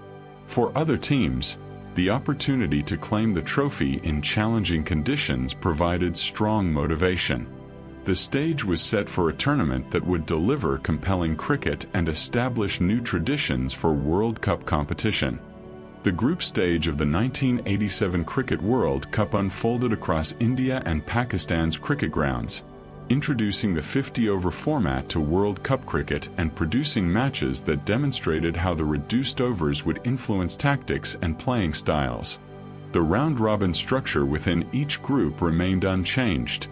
For other teams, the opportunity to claim the trophy in challenging conditions provided strong motivation. The stage was set for a tournament that would deliver compelling cricket and establish new traditions for World Cup competition. The group stage of the 1987 Cricket World Cup unfolded across India and Pakistan's cricket grounds, introducing the 50-over format to World Cup cricket and producing matches that demonstrated how the reduced overs would influence tactics and playing styles. The round-robin structure within each group remained unchanged,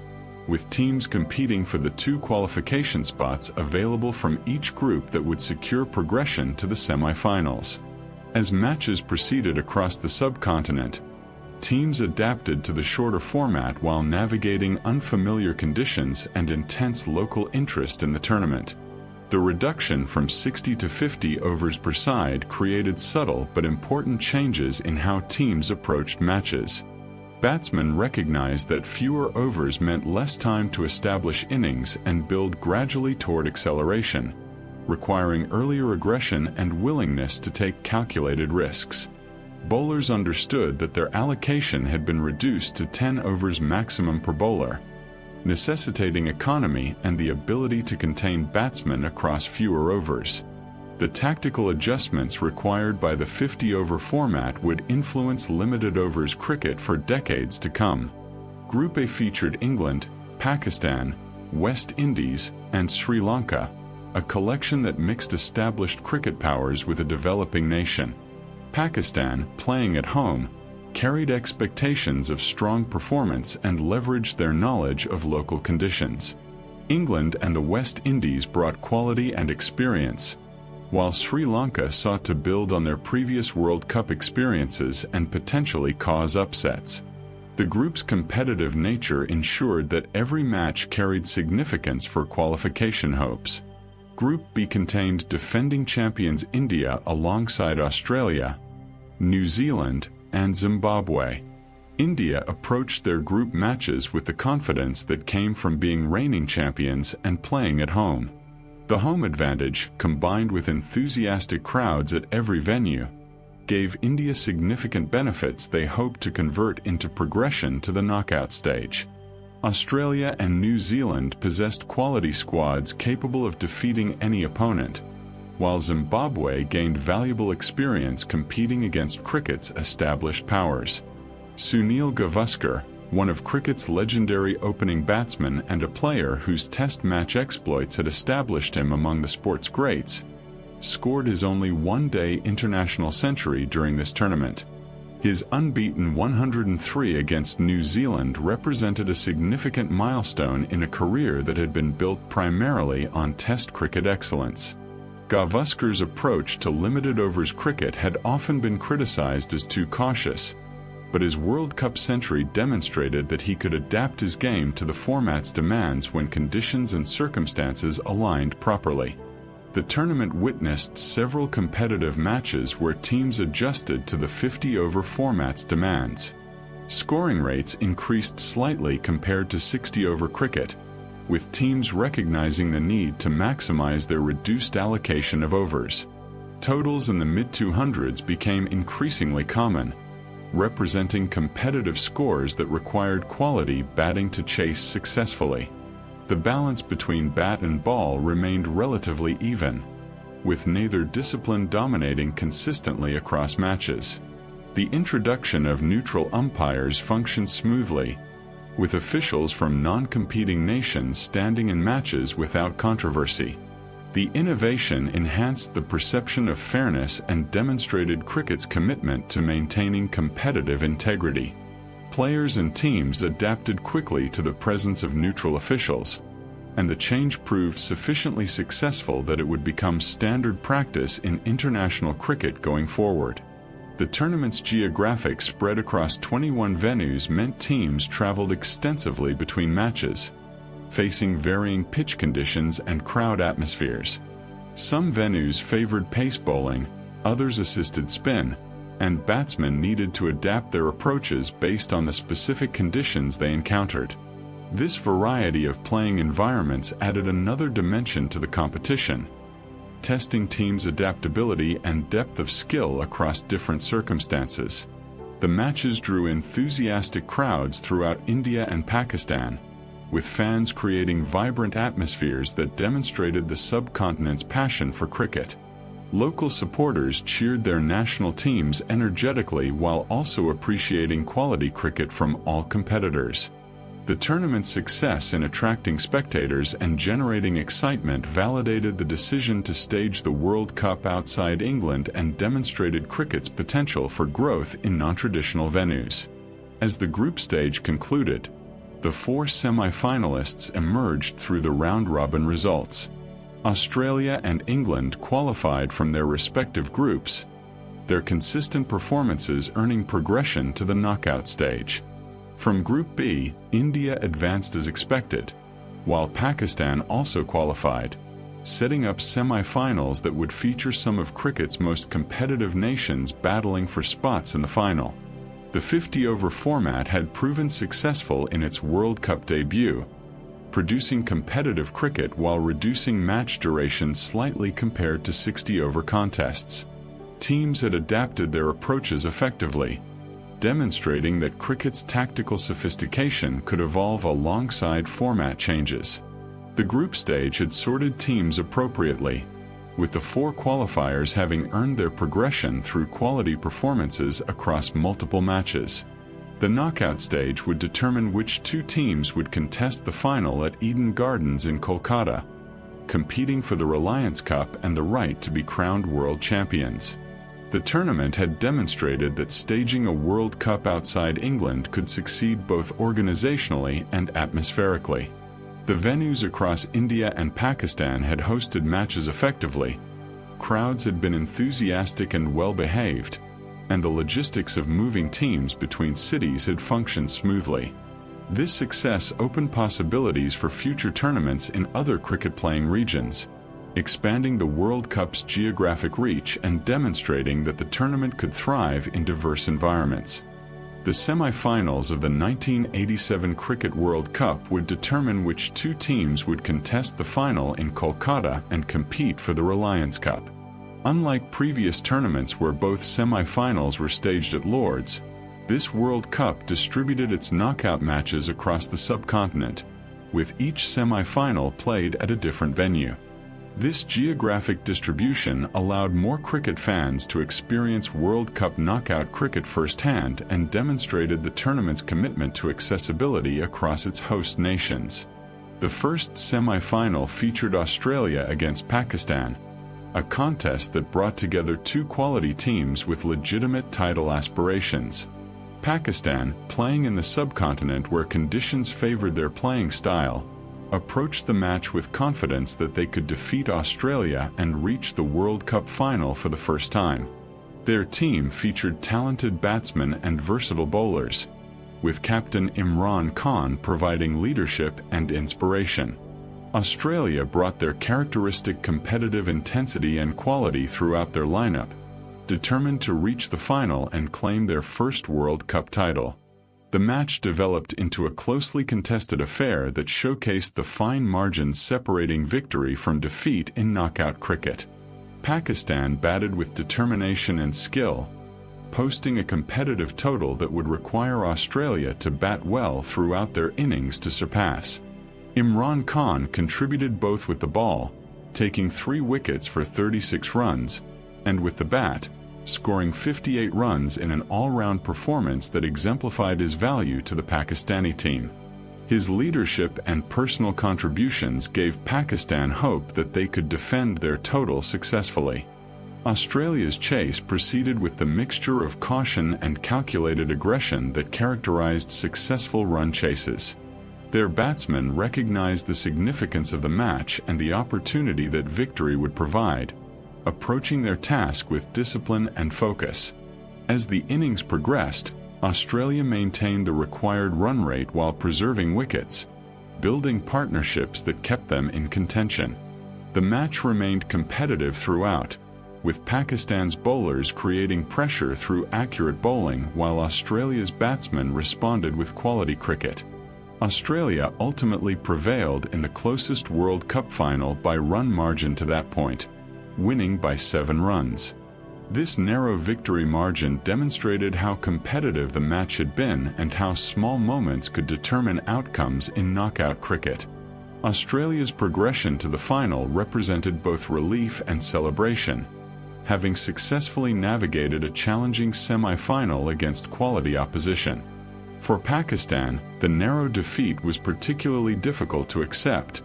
with teams competing for the 2 qualification spots available from each group that would secure progression to the semi-finals. As matches proceeded across the subcontinent, teams adapted to the shorter format while navigating unfamiliar conditions and intense local interest in the tournament. The reduction from 60 to 50 overs per side created subtle but important changes in how teams approached matches. Batsmen recognized that fewer overs meant less time to establish innings and build gradually toward acceleration, requiring earlier aggression and willingness to take calculated risks. Bowlers understood that their allocation had been reduced to 10 overs maximum per bowler, necessitating economy and the ability to contain batsmen across fewer overs. The tactical adjustments required by the 50-over format would influence limited overs cricket for decades to come. Group A featured England, Pakistan, West Indies, and Sri Lanka, a collection that mixed established cricket powers with a developing nation. Pakistan, playing at home, carried expectations of strong performance and leveraged their knowledge of local conditions. England and the West Indies brought quality and experience, while Sri Lanka sought to build on their previous World Cup experiences and potentially cause upsets. The group's competitive nature ensured that every match carried significance for qualification hopes. Group B contained defending champions India alongside Australia, New Zealand, and Zimbabwe. India approached their group matches with the confidence that came from being reigning champions and playing at home. The home advantage, combined with enthusiastic crowds at every venue, gave India significant benefits they hoped to convert into progression to the knockout stage. Australia and New Zealand possessed quality squads capable of defeating any opponent, while Zimbabwe gained valuable experience competing against cricket's established powers. Sunil Gavaskar, one of cricket's legendary opening batsmen and a player whose test match exploits had established him among the sport's greats, scored his only one-day international century during this tournament. His unbeaten 103 against New Zealand represented a significant milestone in a career that had been built primarily on Test cricket excellence. Gavaskar's approach to limited overs cricket had often been criticized as too cautious, but his World Cup century demonstrated that he could adapt his game to the format's demands when conditions and circumstances aligned properly. The tournament witnessed several competitive matches where teams adjusted to the 50-over format's demands. Scoring rates increased slightly compared to 60-over cricket, with teams recognizing the need to maximize their reduced allocation of overs. Totals in the mid-200s became increasingly common, representing competitive scores that required quality batting to chase successfully. The balance between bat and ball remained relatively even, with neither discipline dominating consistently across matches. The introduction of neutral umpires functioned smoothly, with officials from non-competing nations standing in matches without controversy. The innovation enhanced the perception of fairness and demonstrated cricket's commitment to maintaining competitive integrity. Players and teams adapted quickly to the presence of neutral officials, and the change proved sufficiently successful that it would become standard practice in international cricket going forward. The tournament's geographic spread across 21 venues meant teams traveled extensively between matches, facing varying pitch conditions and crowd atmospheres. Some venues favored pace bowling, others assisted spin, and batsmen needed to adapt their approaches based on the specific conditions they encountered. This variety of playing environments added another dimension to the competition, testing teams' adaptability and depth of skill across different circumstances. The matches drew enthusiastic crowds throughout India and Pakistan, with fans creating vibrant atmospheres that demonstrated the subcontinent's passion for cricket. Local supporters cheered their national teams energetically while also appreciating quality cricket from all competitors. The tournament's success in attracting spectators and generating excitement validated the decision to stage the World Cup outside England and demonstrated cricket's potential for growth in non-traditional venues. As the group stage concluded, the four semi-finalists emerged through the round-robin results. Australia and England qualified from their respective groups, their consistent performances earning progression to the knockout stage. From Group B, India advanced as expected, while Pakistan also qualified, setting up semi-finals that would feature some of cricket's most competitive nations battling for spots in the final. The 50-over format had proven successful in its World Cup debut, producing competitive cricket while reducing match duration slightly compared to 60-over contests. Teams had adapted their approaches effectively, demonstrating that cricket's tactical sophistication could evolve alongside format changes. The group stage had sorted teams appropriately, with the 4 qualifiers having earned their progression through quality performances across multiple matches. The knockout stage would determine which 2 teams would contest the final at Eden Gardens in Kolkata, competing for the Reliance Cup and the right to be crowned world champions. The tournament had demonstrated that staging a World Cup outside England could succeed both organizationally and atmospherically. The venues across India and Pakistan had hosted matches effectively, crowds had been enthusiastic and well-behaved, and the logistics of moving teams between cities had functioned smoothly. This success opened possibilities for future tournaments in other cricket-playing regions, expanding the World Cup's geographic reach and demonstrating that the tournament could thrive in diverse environments. The semi-finals of the 1987 Cricket World Cup would determine which 2 teams would contest the final in Kolkata and compete for the Reliance Cup. Unlike previous tournaments where both semi-finals were staged at Lord's, this World Cup distributed its knockout matches across the subcontinent, with each semi-final played at a different venue. This geographic distribution allowed more cricket fans to experience World Cup knockout cricket firsthand and demonstrated the tournament's commitment to accessibility across its host nations. The first semi-final featured Australia against Pakistan, a contest that brought together 2 quality teams with legitimate title aspirations. Pakistan, playing in the subcontinent where conditions favored their playing style, approached the match with confidence that they could defeat Australia and reach the World Cup final for the first time. Their team featured talented batsmen and versatile bowlers, with captain Imran Khan providing leadership and inspiration. Australia brought their characteristic competitive intensity and quality throughout their lineup, determined to reach the final and claim their first World Cup title. The match developed into a closely contested affair that showcased the fine margins separating victory from defeat in knockout cricket. Pakistan batted with determination and skill, posting a competitive total that would require Australia to bat well throughout their innings to surpass. Imran Khan contributed both with the ball, taking 3 wickets for 36 runs, and with the bat, scoring 58 runs in an all-round performance that exemplified his value to the Pakistani team. His leadership and personal contributions gave Pakistan hope that they could defend their total successfully. Australia's chase proceeded with the mixture of caution and calculated aggression that characterized successful run chases. Their batsmen recognized the significance of the match and the opportunity that victory would provide, approaching their task with discipline and focus. As the innings progressed, Australia maintained the required run rate while preserving wickets, building partnerships that kept them in contention. The match remained competitive throughout, with Pakistan's bowlers creating pressure through accurate bowling while Australia's batsmen responded with quality cricket. Australia ultimately prevailed in the closest World Cup final by run margin to that point, winning by 7 runs. This narrow victory margin demonstrated how competitive the match had been and how small moments could determine outcomes in knockout cricket. Australia's progression to the final represented both relief and celebration, having successfully navigated a challenging semi-final against quality opposition. For Pakistan, the narrow defeat was particularly difficult to accept,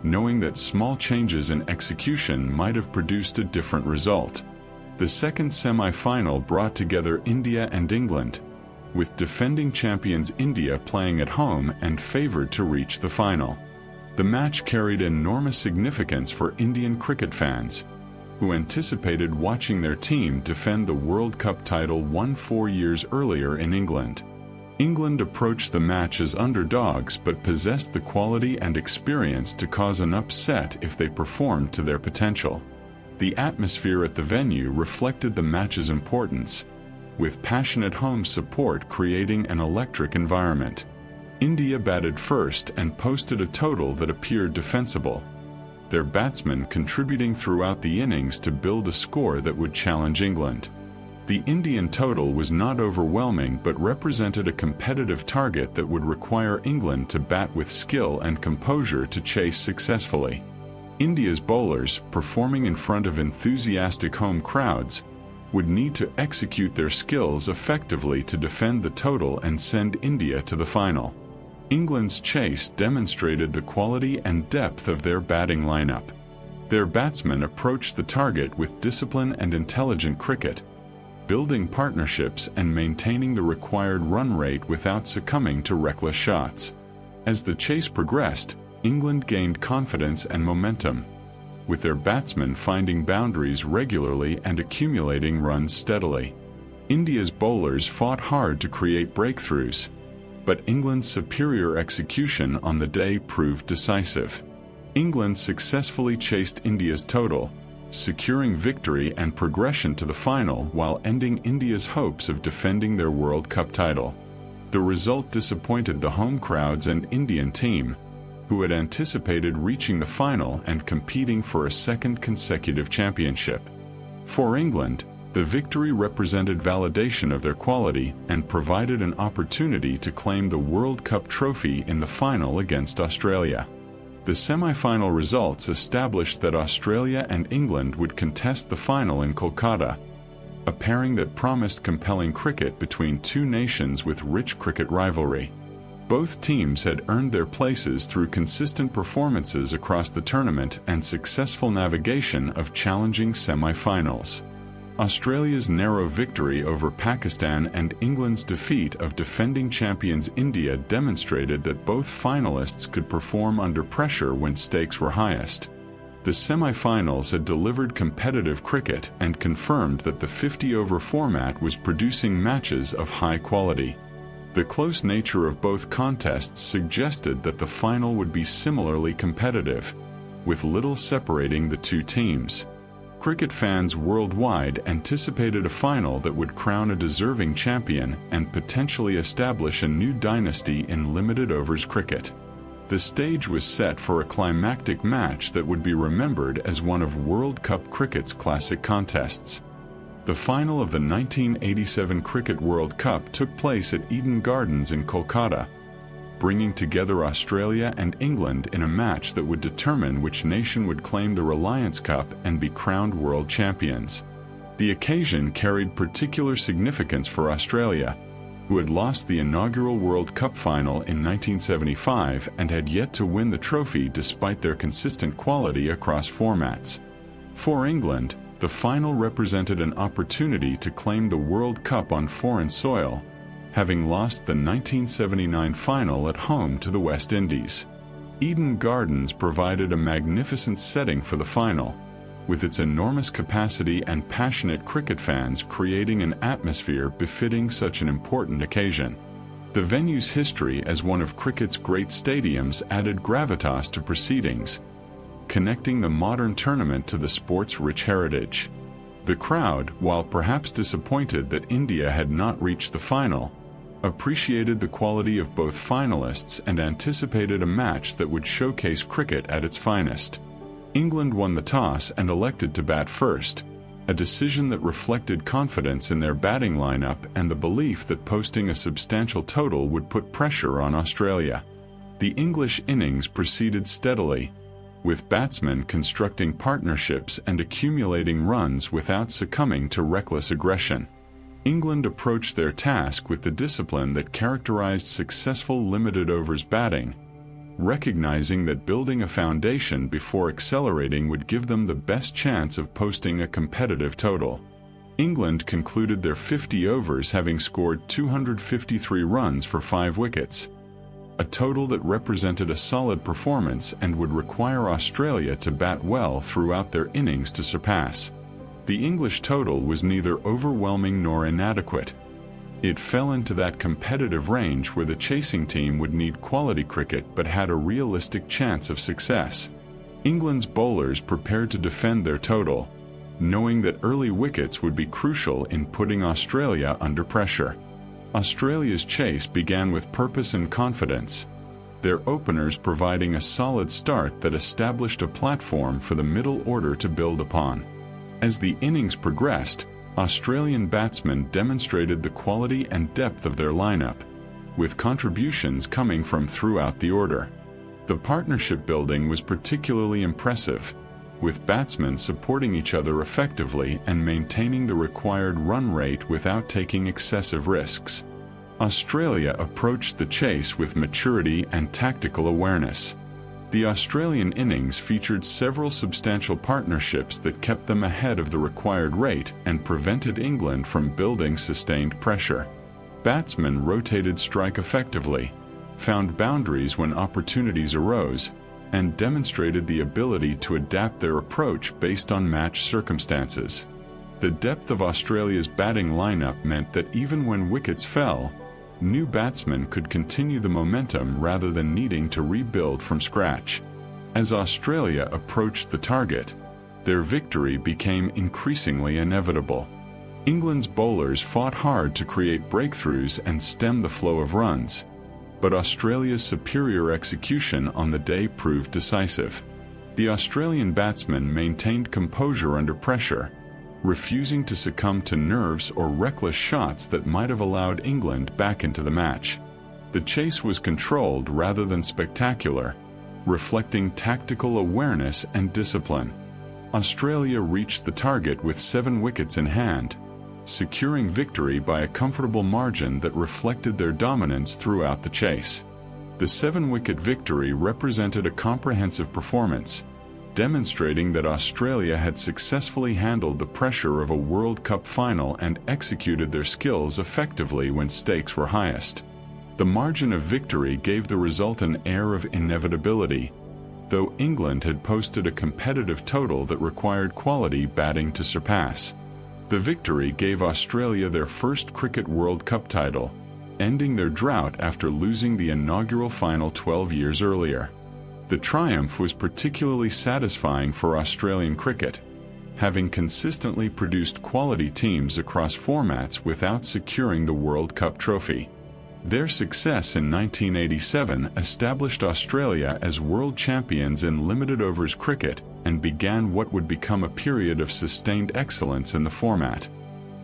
knowing that small changes in execution might have produced a different result. The second semi-final brought together India and England, with defending champions India playing at home and favored to reach the final. The match carried enormous significance for Indian cricket fans, who anticipated watching their team defend the World Cup title won 4 years earlier in England. England approached the match as underdogs but possessed the quality and experience to cause an upset if they performed to their potential. The atmosphere at the venue reflected the match's importance, with passionate home support creating an electric environment. India batted first and posted a total that appeared defensible, their batsmen contributing throughout the innings to build a score that would challenge England. The Indian total was not overwhelming but represented a competitive target that would require England to bat with skill and composure to chase successfully. India's bowlers, performing in front of enthusiastic home crowds, would need to execute their skills effectively to defend the total and send India to the final. England's chase demonstrated the quality and depth of their batting lineup. Their batsmen approached the target with discipline and intelligent cricket, building partnerships and maintaining the required run rate without succumbing to reckless shots. As the chase progressed, England gained confidence and momentum, with their batsmen finding boundaries regularly and accumulating runs steadily. India's bowlers fought hard to create breakthroughs, but England's superior execution on the day proved decisive. England successfully chased India's total, securing victory and progression to the final while ending India's hopes of defending their World Cup title. The result disappointed the home crowds and Indian team, who had anticipated reaching the final and competing for a second consecutive championship. For England, the victory represented validation of their quality and provided an opportunity to claim the World Cup trophy in the final against Australia. The semi-final results established that Australia and England would contest the final in Kolkata, a pairing that promised compelling cricket between two nations with rich cricket rivalry. Both teams had earned their places through consistent performances across the tournament and successful navigation of challenging semi-finals. Australia's narrow victory over Pakistan and England's defeat of defending champions India demonstrated that both finalists could perform under pressure when stakes were highest. The semi-finals had delivered competitive cricket and confirmed that the 50-over format was producing matches of high quality. The close nature of both contests suggested that the final would be similarly competitive, with little separating the two teams. Cricket fans worldwide anticipated a final that would crown a deserving champion and potentially establish a new dynasty in limited overs cricket. The stage was set for a climactic match that would be remembered as one of World Cup cricket's classic contests. The final of the 1987 Cricket World Cup took place at Eden Gardens in Kolkata, bringing together Australia and England in a match that would determine which nation would claim the Reliance Cup and be crowned world champions. The occasion carried particular significance for Australia, who had lost the inaugural World Cup final in 1975 and had yet to win the trophy despite their consistent quality across formats. For England, the final represented an opportunity to claim the World Cup on foreign soil, having lost the 1979 final at home to the West Indies. Eden Gardens provided a magnificent setting for the final, with its enormous capacity and passionate cricket fans creating an atmosphere befitting such an important occasion. The venue's history as one of cricket's great stadiums added gravitas to proceedings, connecting the modern tournament to the sport's rich heritage. The crowd, while perhaps disappointed that India had not reached the final, appreciated the quality of both finalists and anticipated a match that would showcase cricket at its finest. England won the toss and elected to bat first, a decision that reflected confidence in their batting lineup and the belief that posting a substantial total would put pressure on Australia. The English innings proceeded steadily, with batsmen constructing partnerships and accumulating runs without succumbing to reckless aggression. England approached their task with the discipline that characterized successful limited overs batting, recognizing that building a foundation before accelerating would give them the best chance of posting a competitive total. England concluded their 50 overs having scored 253 runs for 5 wickets, a total that represented a solid performance and would require Australia to bat well throughout their innings to surpass. The English total was neither overwhelming nor inadequate. It fell into that competitive range where the chasing team would need quality cricket but had a realistic chance of success. England's bowlers prepared to defend their total, knowing that early wickets would be crucial in putting Australia under pressure. Australia's chase began with purpose and confidence, their openers providing a solid start that established a platform for the middle order to build upon. As the innings progressed, Australian batsmen demonstrated the quality and depth of their lineup, with contributions coming from throughout the order. The partnership building was particularly impressive, with batsmen supporting each other effectively and maintaining the required run rate without taking excessive risks. Australia approached the chase with maturity and tactical awareness. The Australian innings featured several substantial partnerships that kept them ahead of the required rate and prevented England from building sustained pressure. Batsmen rotated strike effectively, found boundaries when opportunities arose, and demonstrated the ability to adapt their approach based on match circumstances. The depth of Australia's batting lineup meant that even when wickets fell, new batsmen could continue the momentum rather than needing to rebuild from scratch. As Australia approached the target, their victory became increasingly inevitable. England's bowlers fought hard to create breakthroughs and stem the flow of runs, but Australia's superior execution on the day proved decisive. The Australian batsmen maintained composure under pressure, refusing to succumb to nerves or reckless shots that might have allowed England back into the match. The chase was controlled rather than spectacular, reflecting tactical awareness and discipline. Australia reached the target with 7 wickets in hand, securing victory by a comfortable margin that reflected their dominance throughout the chase. The 7-wicket victory represented a comprehensive performance, demonstrating that Australia had successfully handled the pressure of a World Cup final and executed their skills effectively when stakes were highest. The margin of victory gave the result an air of inevitability, though England had posted a competitive total that required quality batting to surpass. The victory gave Australia their first Cricket World Cup title, ending their drought after losing the inaugural final 12 years earlier. The triumph was particularly satisfying for Australian cricket, having consistently produced quality teams across formats without securing the World Cup trophy. Their success in 1987 established Australia as world champions in limited overs cricket and began what would become a period of sustained excellence in the format.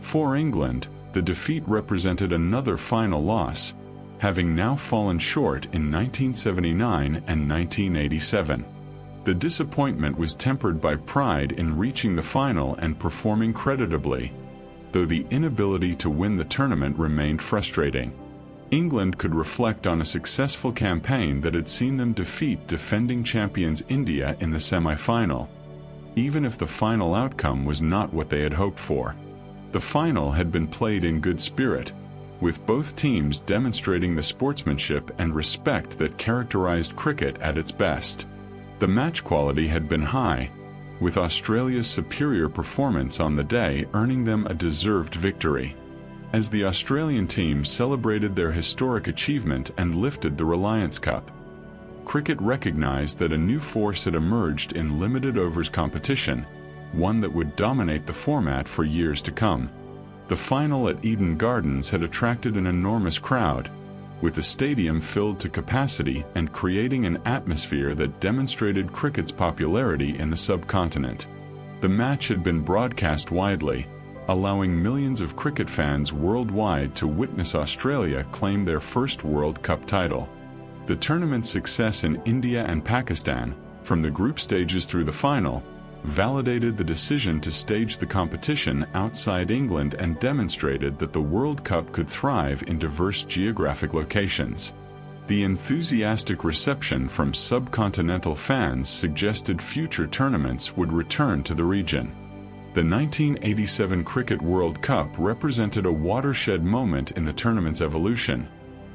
For England, the defeat represented another final loss, having now fallen short in 1979 and 1987. The disappointment was tempered by pride in reaching the final and performing creditably, though the inability to win the tournament remained frustrating. England could reflect on a successful campaign that had seen them defeat defending champions India in the semi-final, even if the final outcome was not what they had hoped for. The final had been played in good spirit, with both teams demonstrating the sportsmanship and respect that characterized cricket at its best. The match quality had been high, with Australia's superior performance on the day earning them a deserved victory. As the Australian team celebrated their historic achievement and lifted the Reliance Cup, cricket recognized that a new force had emerged in limited overs competition, one that would dominate the format for years to come. The final at Eden Gardens had attracted an enormous crowd, with the stadium filled to capacity and creating an atmosphere that demonstrated cricket's popularity in the subcontinent. The match had been broadcast widely, allowing millions of cricket fans worldwide to witness Australia claim their first World Cup title. The tournament's success in India and Pakistan, from the group stages through the final, validated the decision to stage the competition outside England and demonstrated that the World Cup could thrive in diverse geographic locations. The enthusiastic reception from subcontinental fans suggested future tournaments would return to the region. The 1987 Cricket World Cup represented a watershed moment in the tournament's evolution,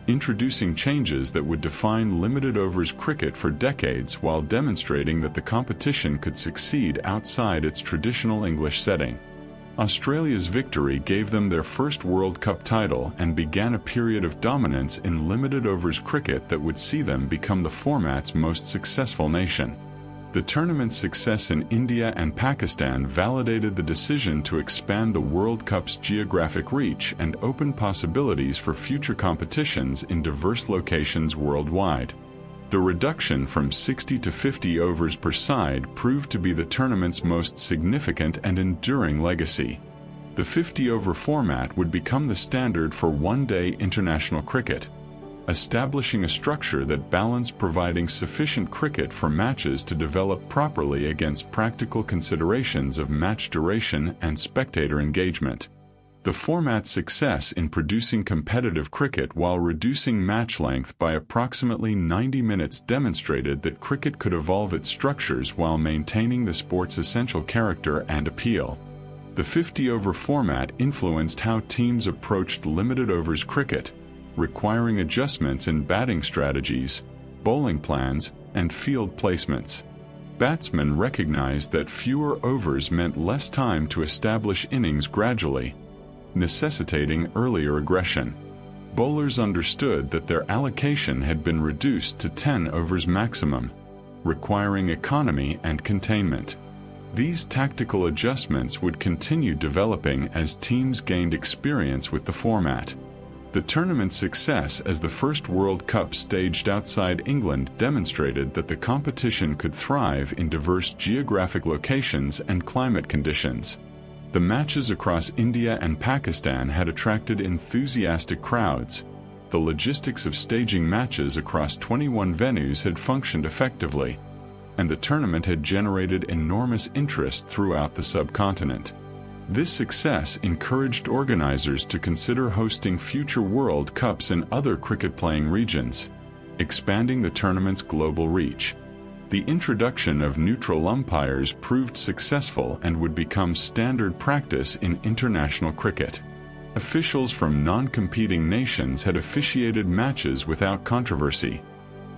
introducing changes that would define limited overs cricket for decades while demonstrating that the competition could succeed outside its traditional English setting. Australia's victory gave them their first World Cup title and began a period of dominance in limited overs cricket that would see them become the format's most successful nation. The tournament's success in India and Pakistan validated the decision to expand the World Cup's geographic reach and open possibilities for future competitions in diverse locations worldwide. The reduction from 60 to 50 overs per side proved to be the tournament's most significant and enduring legacy. The 50-over format would become the standard for one-day international cricket, establishing a structure that balanced providing sufficient cricket for matches to develop properly against practical considerations of match duration and spectator engagement. The format's success in producing competitive cricket while reducing match length by approximately 90 minutes demonstrated that cricket could evolve its structures while maintaining the sport's essential character and appeal. The 50-over format influenced how teams approached limited overs cricket, requiring adjustments in batting strategies, bowling plans, and field placements. Batsmen recognized that fewer overs meant less time to establish innings gradually, necessitating earlier aggression. Bowlers understood that their allocation had been reduced to 10 overs maximum, requiring economy and containment. These tactical adjustments would continue developing as teams gained experience with the format. The tournament's success as the first World Cup staged outside England demonstrated that the competition could thrive in diverse geographic locations and climate conditions. The matches across India and Pakistan had attracted enthusiastic crowds. The logistics of staging matches across 21 venues had functioned effectively, and the tournament had generated enormous interest throughout the subcontinent. This success encouraged organizers to consider hosting future World Cups in other cricket-playing regions, expanding the tournament's global reach. The introduction of neutral umpires proved successful and would become standard practice in international cricket. Officials from non-competing nations had officiated matches without controversy,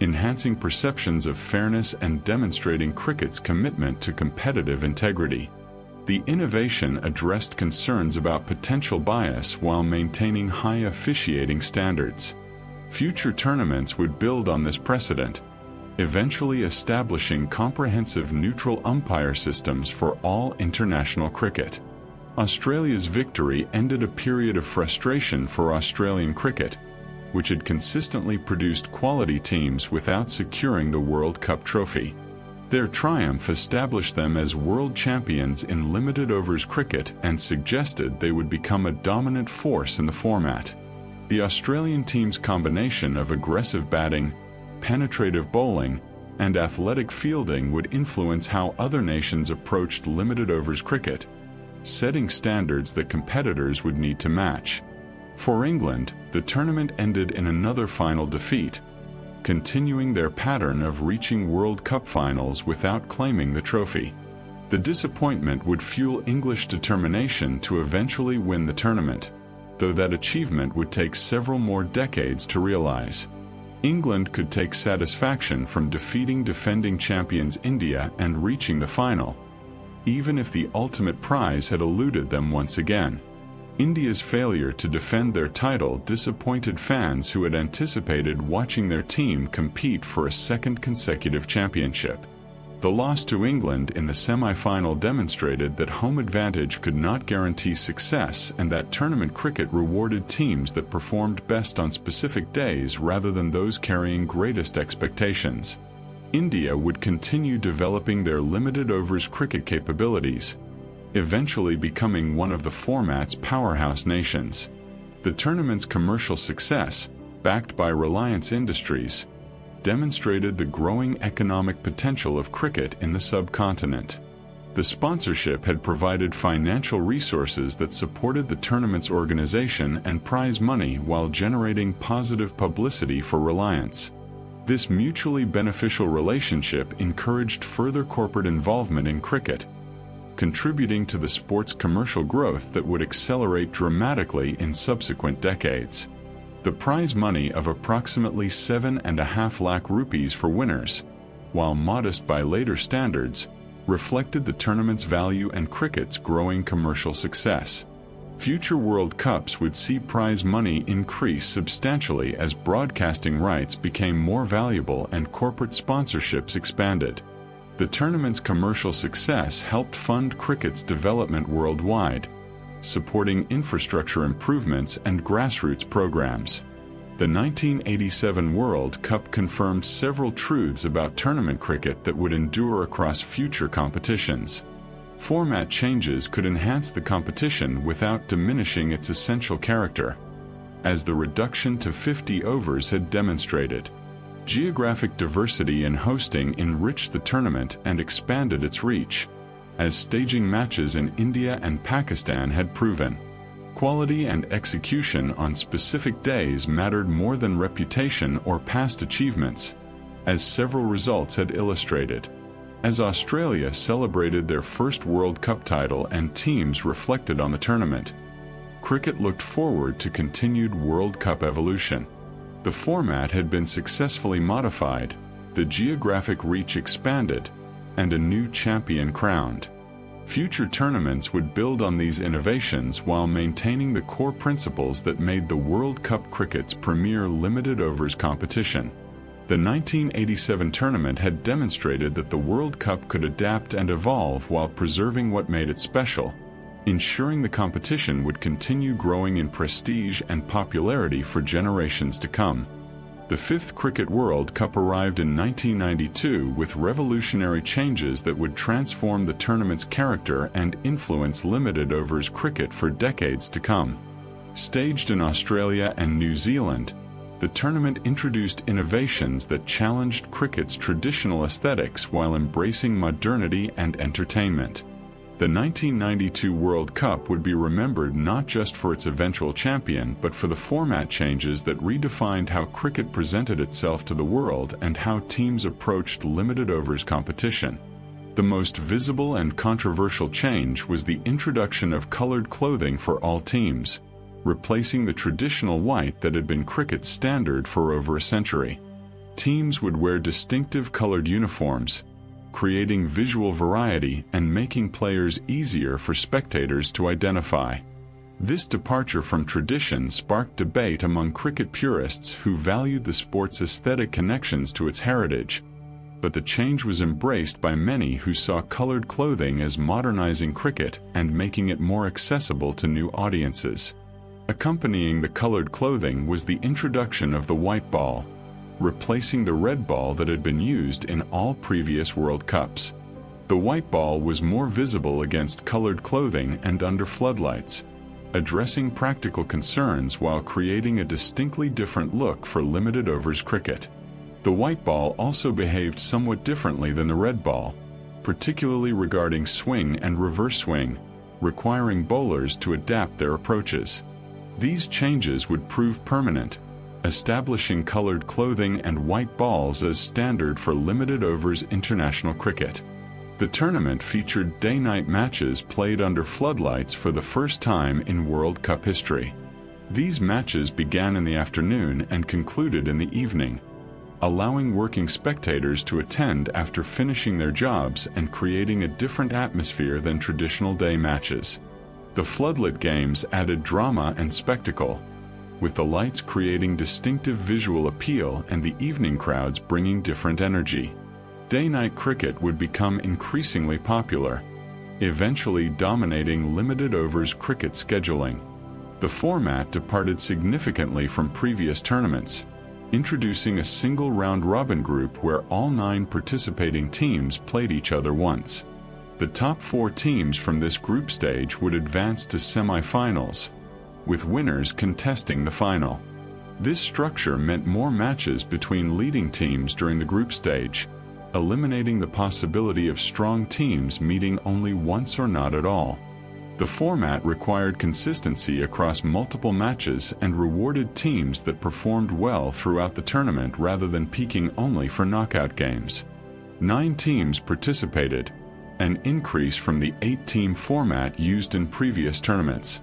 enhancing perceptions of fairness and demonstrating cricket's commitment to competitive integrity. The innovation addressed concerns about potential bias while maintaining high officiating standards. Future tournaments would build on this precedent, eventually establishing comprehensive neutral umpire systems for all international cricket. Australia's victory ended a period of frustration for Australian cricket, which had consistently produced quality teams without securing the World Cup trophy. Their triumph established them as world champions in limited overs cricket and suggested they would become a dominant force in the format. The Australian team's combination of aggressive batting, penetrative bowling, and athletic fielding would influence how other nations approached limited overs cricket, setting standards that competitors would need to match. For England, the tournament ended in another final defeat, continuing their pattern of reaching World Cup finals without claiming the trophy. The disappointment would fuel English determination to eventually win the tournament, though that achievement would take several more decades to realize. England could take satisfaction from defeating defending champions India and reaching the final, even if the ultimate prize had eluded them once again. India's failure to defend their title disappointed fans who had anticipated watching their team compete for a second consecutive championship. The loss to England in the semi-final demonstrated that home advantage could not guarantee success and that tournament cricket rewarded teams that performed best on specific days rather than those carrying greatest expectations. India would continue developing their limited overs cricket capabilities, eventually becoming one of the format's powerhouse nations. The tournament's commercial success, backed by Reliance Industries, demonstrated the growing economic potential of cricket in the subcontinent. The sponsorship had provided financial resources that supported the tournament's organization and prize money while generating positive publicity for Reliance. This mutually beneficial relationship encouraged further corporate involvement in cricket, contributing to the sport's commercial growth that would accelerate dramatically in subsequent decades. The prize money of approximately 7.5 lakh rupees for winners, while modest by later standards, reflected the tournament's value and cricket's growing commercial success. Future World Cups would see prize money increase substantially as broadcasting rights became more valuable and corporate sponsorships expanded. The tournament's commercial success helped fund cricket's development worldwide, supporting infrastructure improvements and grassroots programs. The 1987 World Cup confirmed several truths about tournament cricket that would endure across future competitions. Format changes could enhance the competition without diminishing its essential character, as the reduction to 50 overs had demonstrated. Geographic diversity in hosting enriched the tournament and expanded its reach, as staging matches in India and Pakistan had proven. Quality and execution on specific days mattered more than reputation or past achievements, as several results had illustrated. As Australia celebrated their first World Cup title and teams reflected on the tournament, cricket looked forward to continued World Cup evolution. The format had been successfully modified, the geographic reach expanded, and a new champion crowned. Future tournaments would build on these innovations while maintaining the core principles that made the World Cup cricket's premier limited overs competition. The 1987 tournament had demonstrated that the World Cup could adapt and evolve while preserving what made it special, ensuring the competition would continue growing in prestige and popularity for generations to come. The fifth Cricket World Cup arrived in 1992 with revolutionary changes that would transform the tournament's character and influence limited overs cricket for decades to come. Staged in Australia and New Zealand, the tournament introduced innovations that challenged cricket's traditional aesthetics while embracing modernity and entertainment. The 1992 World Cup would be remembered not just for its eventual champion but for the format changes that redefined how cricket presented itself to the world and how teams approached limited overs competition. The most visible and controversial change was the introduction of colored clothing for all teams, replacing the traditional white that had been cricket's standard for over a century. Teams would wear distinctive colored uniforms, creating visual variety and making players easier for spectators to identify. This departure from tradition sparked debate among cricket purists who valued the sport's aesthetic connections to its heritage, but the change was embraced by many who saw colored clothing as modernizing cricket and making it more accessible to new audiences. Accompanying the colored clothing was the introduction of the white ball, replacing the red ball that had been used in all previous World Cups. The white ball was more visible against colored clothing and under floodlights, addressing practical concerns while creating a distinctly different look for limited overs cricket. The white ball also behaved somewhat differently than the red ball, particularly regarding swing and reverse swing, requiring bowlers to adapt their approaches. These changes would prove permanent, establishing colored clothing and white balls as standard for limited overs international cricket. The tournament featured day-night matches played under floodlights for the first time in World Cup history. These matches began in the afternoon and concluded in the evening, allowing working spectators to attend after finishing their jobs and creating a different atmosphere than traditional day matches. The floodlit games added drama and spectacle, with the lights creating distinctive visual appeal and the evening crowds bringing different energy. Day-night cricket would become increasingly popular, eventually dominating limited overs cricket scheduling. The format departed significantly from previous tournaments, introducing a single round-robin group where all 9 participating teams played each other once. The top 4 teams from this group stage would advance to semi-finals, with winners contesting the final. This structure meant more matches between leading teams during the group stage, eliminating the possibility of strong teams meeting only once or not at all. The format required consistency across multiple matches and rewarded teams that performed well throughout the tournament rather than peaking only for knockout games. 9 teams participated, an increase from the 8-team format used in previous tournaments.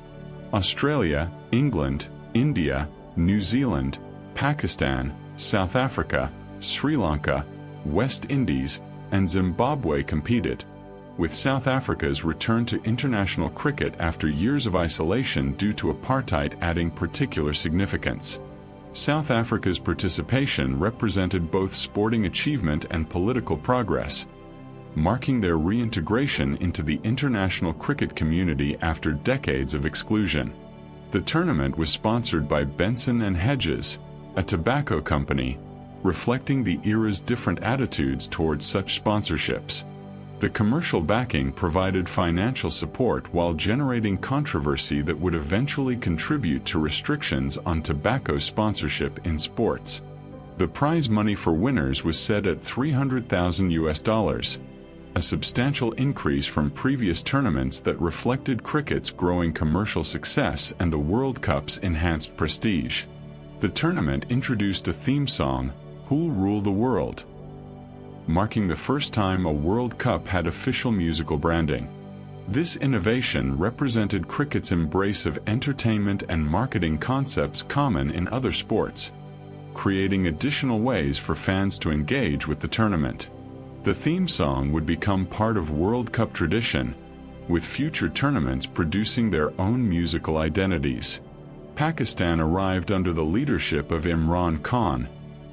Australia, England, India, New Zealand, Pakistan, South Africa, Sri Lanka, West Indies, and Zimbabwe competed, with South Africa's return to international cricket after years of isolation due to apartheid adding particular significance. South Africa's participation represented both sporting achievement and political progress, marking their reintegration into the international cricket community after decades of exclusion. The tournament was sponsored by Benson and Hedges, a tobacco company, reflecting the era's different attitudes towards such sponsorships. The commercial backing provided financial support while generating controversy that would eventually contribute to restrictions on tobacco sponsorship in sports. The prize money for winners was set at $300,000, a substantial increase from previous tournaments that reflected cricket's growing commercial success and the World Cup's enhanced prestige. The tournament introduced a theme song, "Who'll Rule the World?", marking the first time a World Cup had official musical branding. This innovation represented cricket's embrace of entertainment and marketing concepts common in other sports, creating additional ways for fans to engage with the tournament. The theme song would become part of World Cup tradition, with future tournaments producing their own musical identities. Pakistan arrived under the leadership of Imran Khan,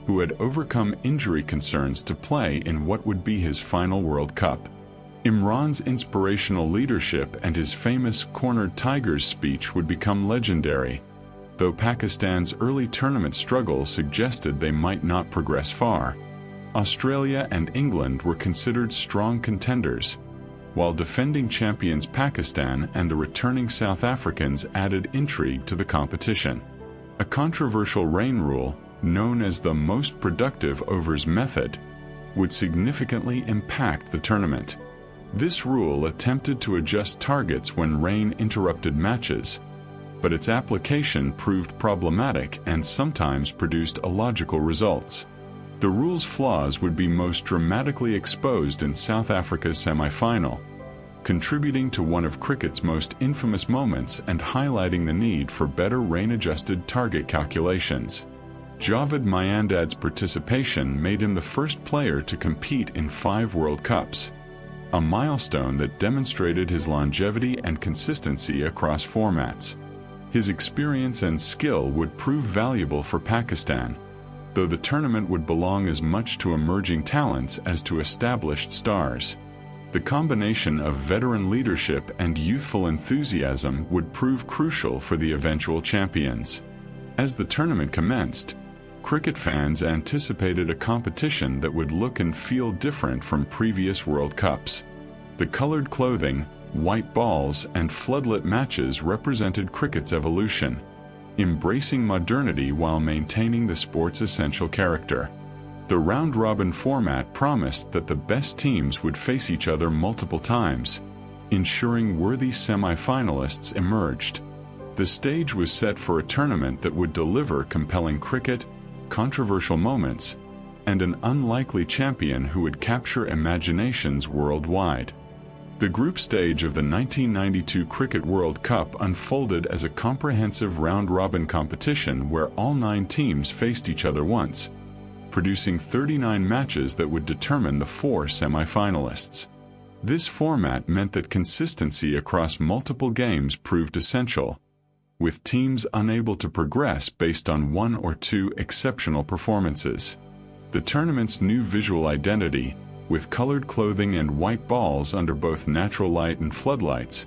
who had overcome injury concerns to play in what would be his final World Cup. Imran's inspirational leadership and his famous "Cornered Tigers" speech would become legendary, though Pakistan's early tournament struggles suggested they might not progress far. Australia and England were considered strong contenders, while defending champions Pakistan and the returning South Africans added intrigue to the competition. A controversial rain rule, known as the most productive overs method, would significantly impact the tournament. This rule attempted to adjust targets when rain interrupted matches, but its application proved problematic and sometimes produced illogical results. The rule's flaws would be most dramatically exposed in South Africa's semi-final, contributing to one of cricket's most infamous moments and highlighting the need for better rain-adjusted target calculations. Javed Miandad's participation made him the first player to compete in 5 World Cups, a milestone that demonstrated his longevity and consistency across formats. His experience and skill would prove valuable for Pakistan, though the tournament would belong as much to emerging talents as to established stars. The combination of veteran leadership and youthful enthusiasm would prove crucial for the eventual champions. As the tournament commenced, cricket fans anticipated a competition that would look and feel different from previous World Cups. The colored clothing, white balls, and floodlit matches represented cricket's evolution, embracing modernity while maintaining the sport's essential character. The round-robin format promised that the best teams would face each other multiple times, ensuring worthy semi-finalists emerged. The stage was set for a tournament that would deliver compelling cricket, controversial moments, and an unlikely champion who would capture imaginations worldwide. The group stage of the 1992 Cricket World Cup unfolded as a comprehensive round-robin competition where all 9 teams faced each other once, producing 39 matches that would determine the 4 semi-finalists. This format meant that consistency across multiple games proved essential, with teams unable to progress based on 1 or 2 exceptional performances. The tournament's new visual identity, with colored clothing and white balls under both natural light and floodlights,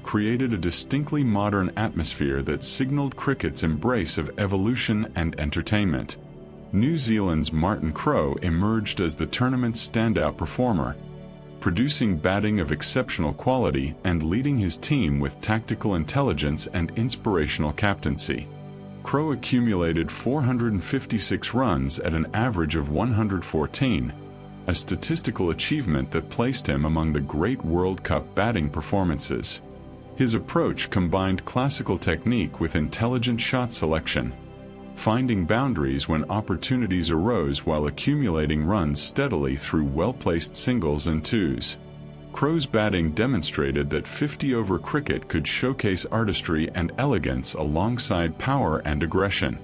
created a distinctly modern atmosphere that signaled cricket's embrace of evolution and entertainment. New Zealand's Martin Crowe emerged as the tournament's standout performer, producing batting of exceptional quality and leading his team with tactical intelligence and inspirational captaincy. Crowe accumulated 456 runs at an average of 114, a statistical achievement that placed him among the great World Cup batting performances. His approach combined classical technique with intelligent shot selection, finding boundaries when opportunities arose while accumulating runs steadily through well-placed singles and twos. Crowe's batting demonstrated that 50-over cricket could showcase artistry and elegance alongside power and aggression.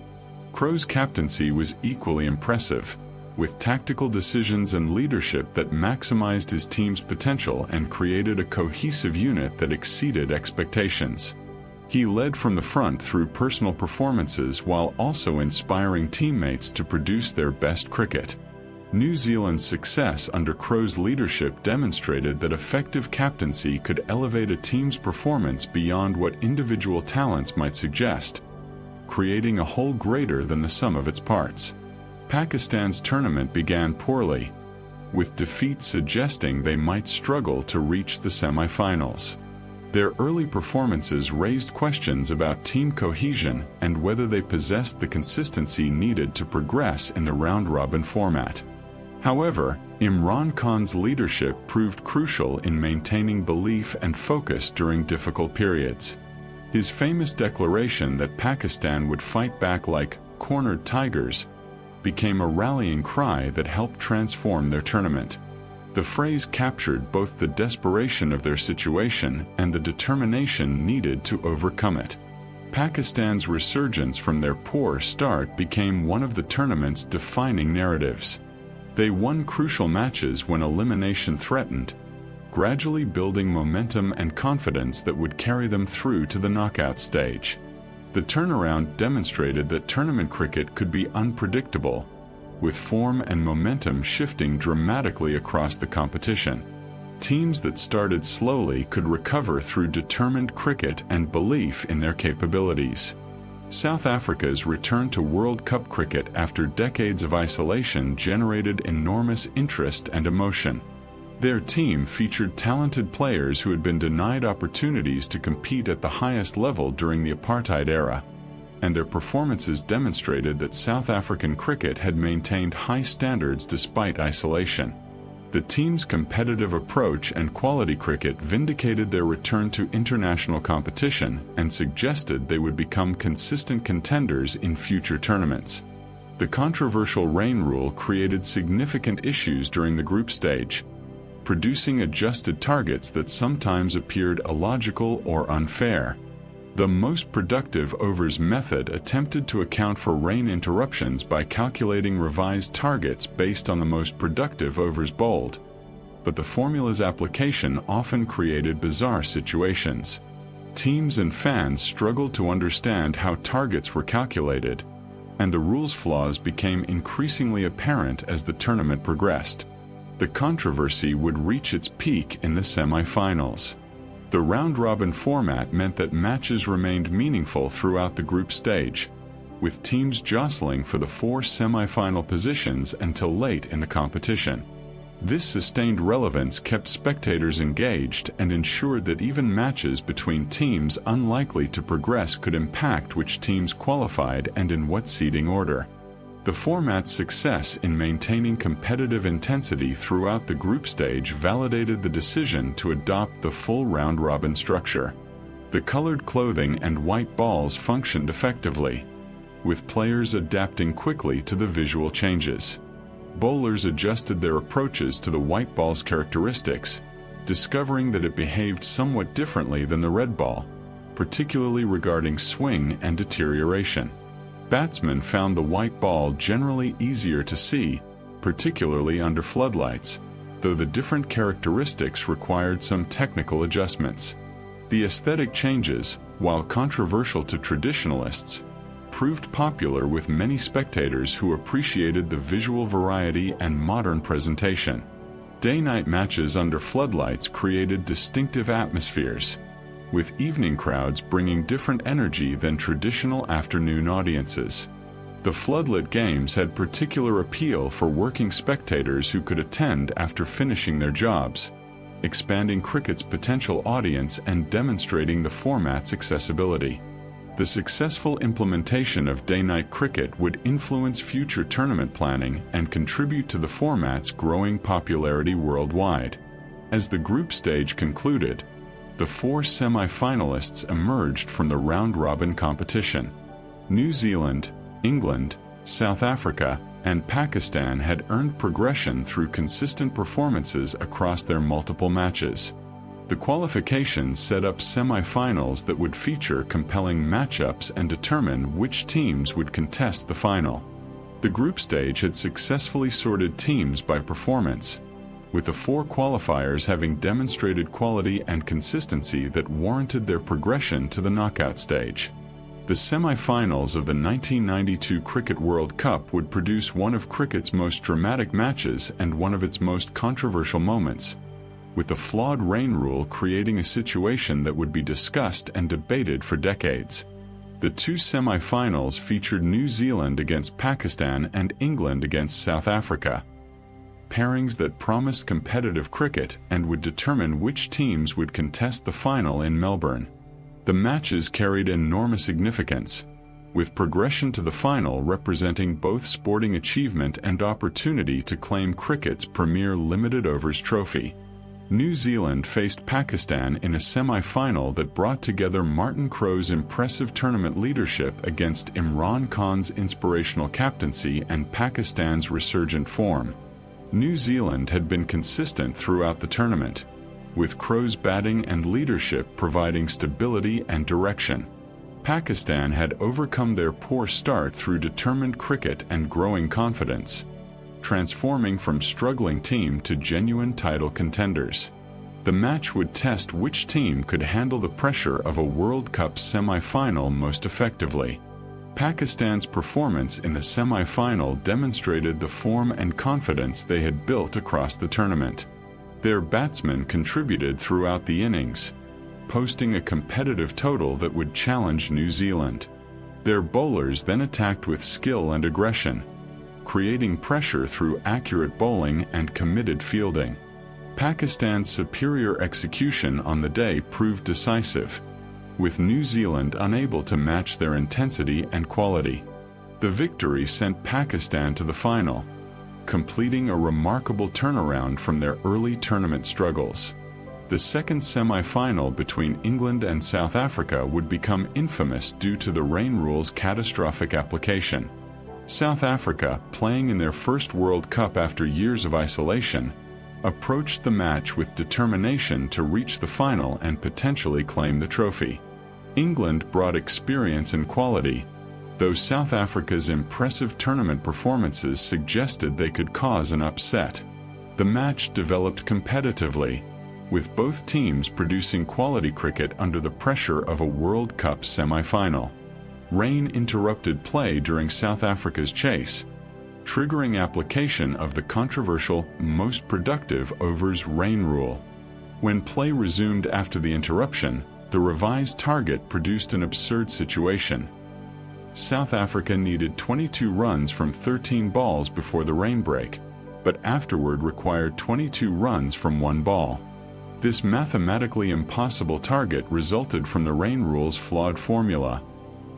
Crowe's captaincy was equally impressive, with tactical decisions and leadership that maximized his team's potential and created a cohesive unit that exceeded expectations. He led from the front through personal performances while also inspiring teammates to produce their best cricket. New Zealand's success under Crowe's leadership demonstrated that effective captaincy could elevate a team's performance beyond what individual talents might suggest, creating a whole greater than the sum of its parts. Pakistan's tournament began poorly, with defeats suggesting they might struggle to reach the semi-finals. Their early performances raised questions about team cohesion and whether they possessed the consistency needed to progress in the round-robin format. However, Imran Khan's leadership proved crucial in maintaining belief and focus during difficult periods. His famous declaration that Pakistan would fight back like cornered tigers became a rallying cry that helped transform their tournament. The phrase captured both the desperation of their situation and the determination needed to overcome it. Pakistan's resurgence from their poor start became one of the tournament's defining narratives. They won crucial matches when elimination threatened, gradually building momentum and confidence that would carry them through to the knockout stage. The turnaround demonstrated that tournament cricket could be unpredictable, with form and momentum shifting dramatically across the competition. Teams that started slowly could recover through determined cricket and belief in their capabilities. South Africa's return to World Cup cricket after decades of isolation generated enormous interest and emotion. Their team featured talented players who had been denied opportunities to compete at the highest level during the apartheid era, and their performances demonstrated that South African cricket had maintained high standards despite isolation. The team's competitive approach and quality cricket vindicated their return to international competition and suggested they would become consistent contenders in future tournaments. The controversial rain rule created significant issues during the group stage, producing adjusted targets that sometimes appeared illogical or unfair. The most productive overs method attempted to account for rain interruptions by calculating revised targets based on the most productive overs bowled, but the formula's application often created bizarre situations. Teams and fans struggled to understand how targets were calculated, and the rules flaws became increasingly apparent as the tournament progressed. The controversy would reach its peak in the semi-finals. The round-robin format meant that matches remained meaningful throughout the group stage, with teams jostling for the 4 semi-final positions until late in the competition. This sustained relevance kept spectators engaged and ensured that even matches between teams unlikely to progress could impact which teams qualified and in what seeding order. The format's success in maintaining competitive intensity throughout the group stage validated the decision to adopt the full round-robin structure. The colored clothing and white balls functioned effectively, with players adapting quickly to the visual changes. Bowlers adjusted their approaches to the white ball's characteristics, discovering that it behaved somewhat differently than the red ball, particularly regarding swing and deterioration. Batsmen found the white ball generally easier to see, particularly under floodlights, though the different characteristics required some technical adjustments. The aesthetic changes, while controversial to traditionalists, proved popular with many spectators who appreciated the visual variety and modern presentation. Day-night matches under floodlights created distinctive atmospheres, with evening crowds bringing different energy than traditional afternoon audiences. The floodlit games had particular appeal for working spectators who could attend after finishing their jobs, expanding cricket's potential audience and demonstrating the format's accessibility. The successful implementation of day-night cricket would influence future tournament planning and contribute to the format's growing popularity worldwide. As the group stage concluded, the 4 semi-finalists emerged from the round-robin competition. New Zealand, England, South Africa, and Pakistan had earned progression through consistent performances across their multiple matches. The qualifications set up semi-finals that would feature compelling matchups and determine which teams would contest the final. The group stage had successfully sorted teams by performance, with the 4 qualifiers having demonstrated quality and consistency that warranted their progression to the knockout stage. The semi-finals of the 1992 Cricket World Cup would produce one of cricket's most dramatic matches and one of its most controversial moments, with the flawed rain rule creating a situation that would be discussed and debated for decades. The 2 semi-finals featured New Zealand against Pakistan and England against South Africa. pairings that promised competitive cricket and would determine which teams would contest the final in Melbourne. The matches carried enormous significance, with progression to the final representing both sporting achievement and opportunity to claim cricket's premier limited overs trophy. New Zealand faced Pakistan in a semi-final that brought together Martin Crowe's impressive tournament leadership against Imran Khan's inspirational captaincy and Pakistan's resurgent form. New Zealand had been consistent throughout the tournament, with Crowe's batting and leadership providing stability and direction. Pakistan had overcome their poor start through determined cricket and growing confidence, transforming from struggling team to genuine title contenders. The match would test which team could handle the pressure of a World Cup semi-final most effectively. Pakistan's performance in the semi-final demonstrated the form and confidence they had built across the tournament. Their batsmen contributed throughout the innings, posting a competitive total that would challenge New Zealand. Their bowlers then attacked with skill and aggression, creating pressure through accurate bowling and committed fielding. Pakistan's superior execution on the day proved decisive, with New Zealand unable to match their intensity and quality. The victory sent Pakistan to the final, completing a remarkable turnaround from their early tournament struggles. The second semi-final between England and South Africa would become infamous due to the rain rule's catastrophic application. South Africa, playing in their first World Cup after years of isolation, approached the match with determination to reach the final and potentially claim the trophy. England brought experience and quality, though South Africa's impressive tournament performances suggested they could cause an upset. The match developed competitively, with both teams producing quality cricket under the pressure of a World Cup semi-final. Rain interrupted play during South Africa's chase, triggering application of the controversial most productive overs rain rule. When play resumed after the interruption, the revised target produced an absurd situation. South Africa needed 22 runs from 13 balls before the rain break, but afterward required 22 runs from one ball. This mathematically impossible target resulted from the rain rule's flawed formula,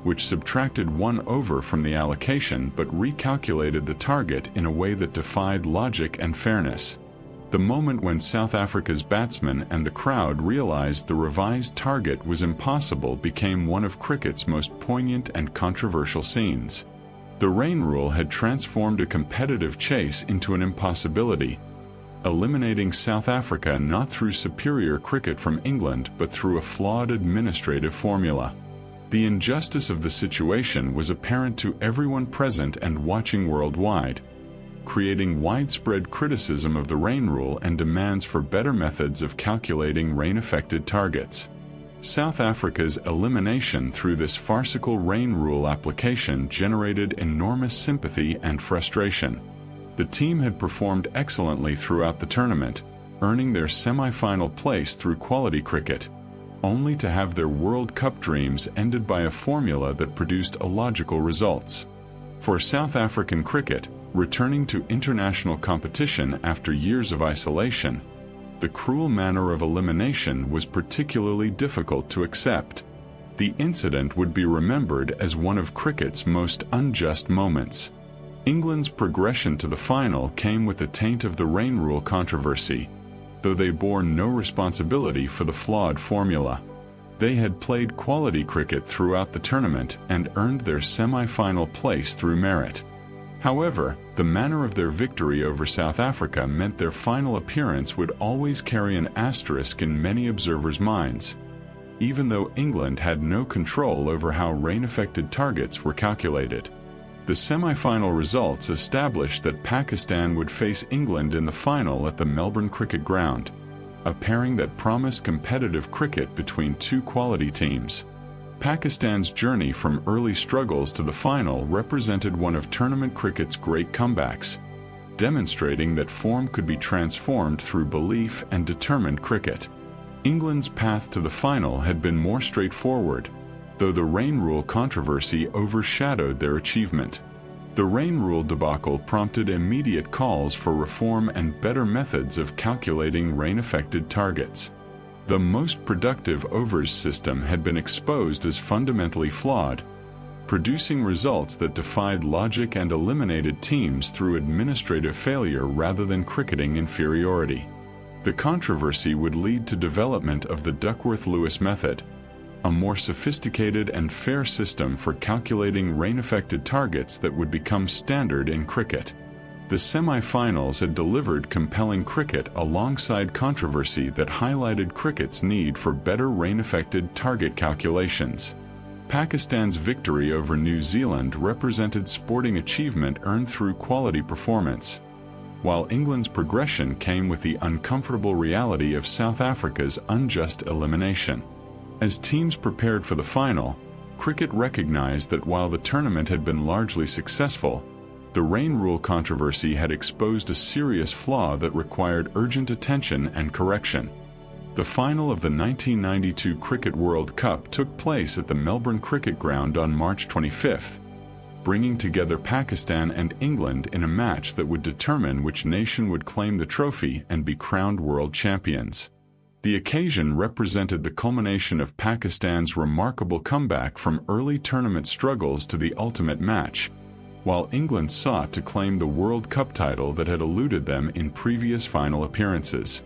which subtracted one over from the allocation but recalculated the target in a way that defied logic and fairness. The moment when South Africa's batsmen and the crowd realized the revised target was impossible became one of cricket's most poignant and controversial scenes. The rain rule had transformed a competitive chase into an impossibility, eliminating South Africa not through superior cricket from England but through a flawed administrative formula. The injustice of the situation was apparent to everyone present and watching worldwide, creating widespread criticism of the rain rule and demands for better methods of calculating rain-affected targets. South Africa's elimination through this farcical rain rule application generated enormous sympathy and frustration. The team had performed excellently throughout the tournament, earning their semi-final place through quality cricket, only to have their World Cup dreams ended by a formula that produced illogical results. For South African cricket, returning to international competition after years of isolation, the cruel manner of elimination was particularly difficult to accept. The incident would be remembered as one of cricket's most unjust moments. England's progression to the final came with the taint of the rain rule controversy, though they bore no responsibility for the flawed formula. They had played quality cricket throughout the tournament and earned their semi-final place through merit. However, the manner of their victory over South Africa meant their final appearance would always carry an asterisk in many observers' minds, even though England had no control over how rain-affected targets were calculated. The semi-final results established that Pakistan would face England in the final at the Melbourne Cricket Ground, a pairing that promised competitive cricket between two quality teams. Pakistan's journey from early struggles to the final represented one of tournament cricket's great comebacks, demonstrating that form could be transformed through belief and determined cricket. England's path to the final had been more straightforward, though the rain rule controversy overshadowed their achievement. The rain rule debacle prompted immediate calls for reform and better methods of calculating rain-affected targets. The most productive overs system had been exposed as fundamentally flawed, producing results that defied logic and eliminated teams through administrative failure rather than cricketing inferiority. The controversy would lead to development of the Duckworth-Lewis method, a more sophisticated and fair system for calculating rain-affected targets that would become standard in cricket. The semi-finals had delivered compelling cricket alongside controversy that highlighted cricket's need for better rain-affected target calculations. Pakistan's victory over New Zealand represented sporting achievement earned through quality performance, while England's progression came with the uncomfortable reality of South Africa's unjust elimination. As teams prepared for the final, cricket recognized that while the tournament had been largely successful, the rain rule controversy had exposed a serious flaw that required urgent attention and correction. The final of the 1992 Cricket World Cup took place at the Melbourne Cricket Ground on March 25, bringing together Pakistan and England in a match that would determine which nation would claim the trophy and be crowned world champions. The occasion represented the culmination of Pakistan's remarkable comeback from early tournament struggles to the ultimate match, while England sought to claim the World Cup title that had eluded them in previous final appearances.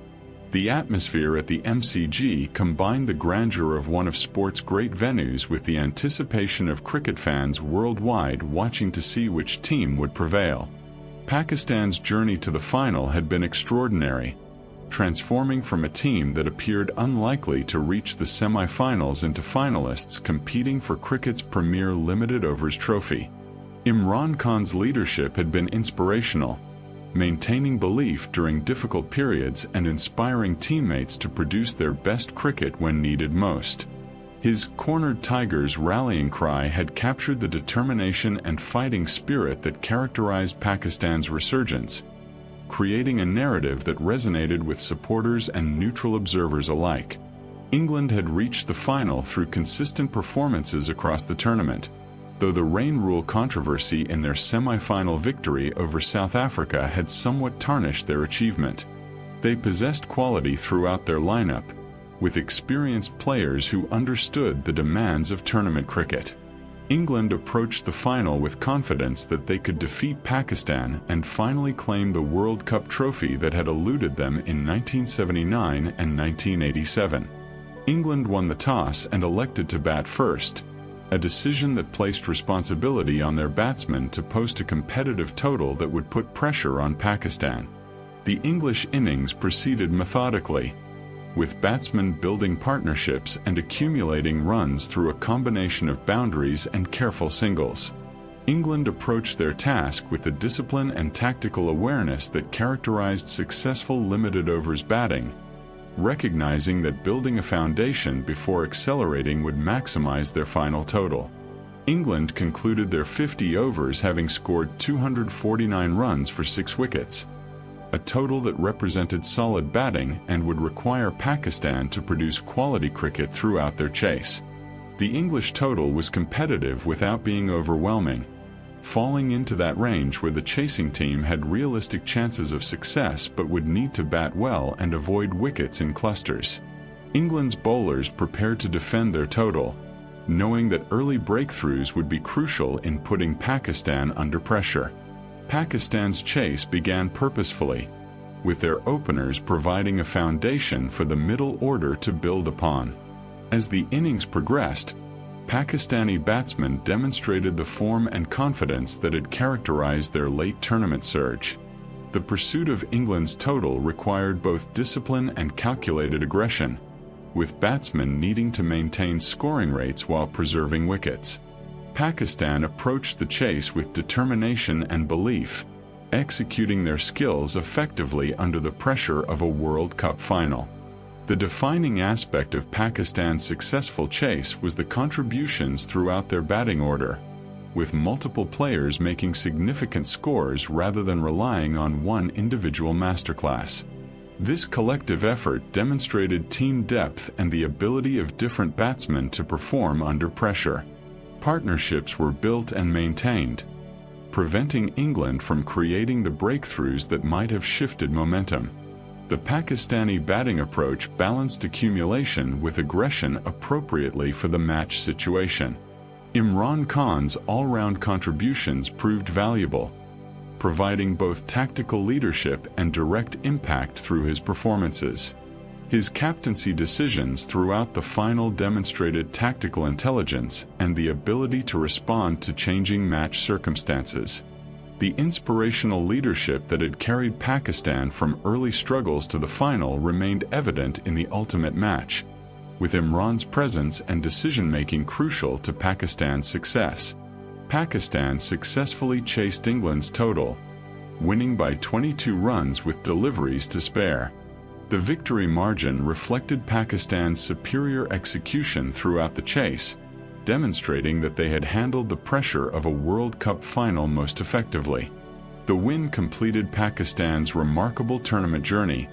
The atmosphere at the MCG combined the grandeur of one of sport's great venues with the anticipation of cricket fans worldwide watching to see which team would prevail. Pakistan's journey to the final had been extraordinary, transforming from a team that appeared unlikely to reach the semi-finals into finalists competing for cricket's premier limited overs trophy. Imran Khan's leadership had been inspirational, maintaining belief during difficult periods and inspiring teammates to produce their best cricket when needed most. His "Cornered Tigers" rallying cry had captured the determination and fighting spirit that characterized Pakistan's resurgence, creating a narrative that resonated with supporters and neutral observers alike. England had reached the final through consistent performances across the tournament, though the rain rule controversy in their semi-final victory over South Africa had somewhat tarnished their achievement. They possessed quality throughout their lineup, with experienced players who understood the demands of tournament cricket. England approached the final with confidence that they could defeat Pakistan and finally claim the World Cup trophy that had eluded them in 1979 and 1987. England won the toss and elected to bat first, a decision that placed responsibility on their batsmen to post a competitive total that would put pressure on Pakistan. The English innings proceeded methodically, with batsmen building partnerships and accumulating runs through a combination of boundaries and careful singles. England approached their task with the discipline and tactical awareness that characterized successful limited overs batting, recognizing that building a foundation before accelerating would maximize their final total. England concluded their 50 overs having scored 249 runs for 6 wickets, a total that represented solid batting and would require Pakistan to produce quality cricket throughout their chase. The English total was competitive without being overwhelming, falling into that range where the chasing team had realistic chances of success but would need to bat well and avoid wickets in clusters. England's bowlers prepared to defend their total, knowing that early breakthroughs would be crucial in putting Pakistan under pressure. Pakistan's chase began purposefully, with their openers providing a foundation for the middle order to build upon. As the innings progressed, Pakistani batsmen demonstrated the form and confidence that had characterized their late tournament surge. The pursuit of England's total required both discipline and calculated aggression, with batsmen needing to maintain scoring rates while preserving wickets. Pakistan approached the chase with determination and belief, executing their skills effectively under the pressure of a World Cup final. The defining aspect of Pakistan's successful chase was the contributions throughout their batting order, with multiple players making significant scores rather than relying on one individual masterclass. This collective effort demonstrated team depth and the ability of different batsmen to perform under pressure. Partnerships were built and maintained, preventing England from creating the breakthroughs that might have shifted momentum. The Pakistani batting approach balanced accumulation with aggression appropriately for the match situation. Imran Khan's all-round contributions proved valuable, providing both tactical leadership and direct impact through his performances. His captaincy decisions throughout the final demonstrated tactical intelligence and the ability to respond to changing match circumstances. The inspirational leadership that had carried Pakistan from early struggles to the final remained evident in the ultimate match, with Imran's presence and decision-making crucial to Pakistan's success. Pakistan successfully chased England's total, winning by 22 runs with deliveries to spare. The victory margin reflected Pakistan's superior execution throughout the chase, demonstrating that they had handled the pressure of a World Cup final most effectively. The win completed Pakistan's remarkable tournament journey,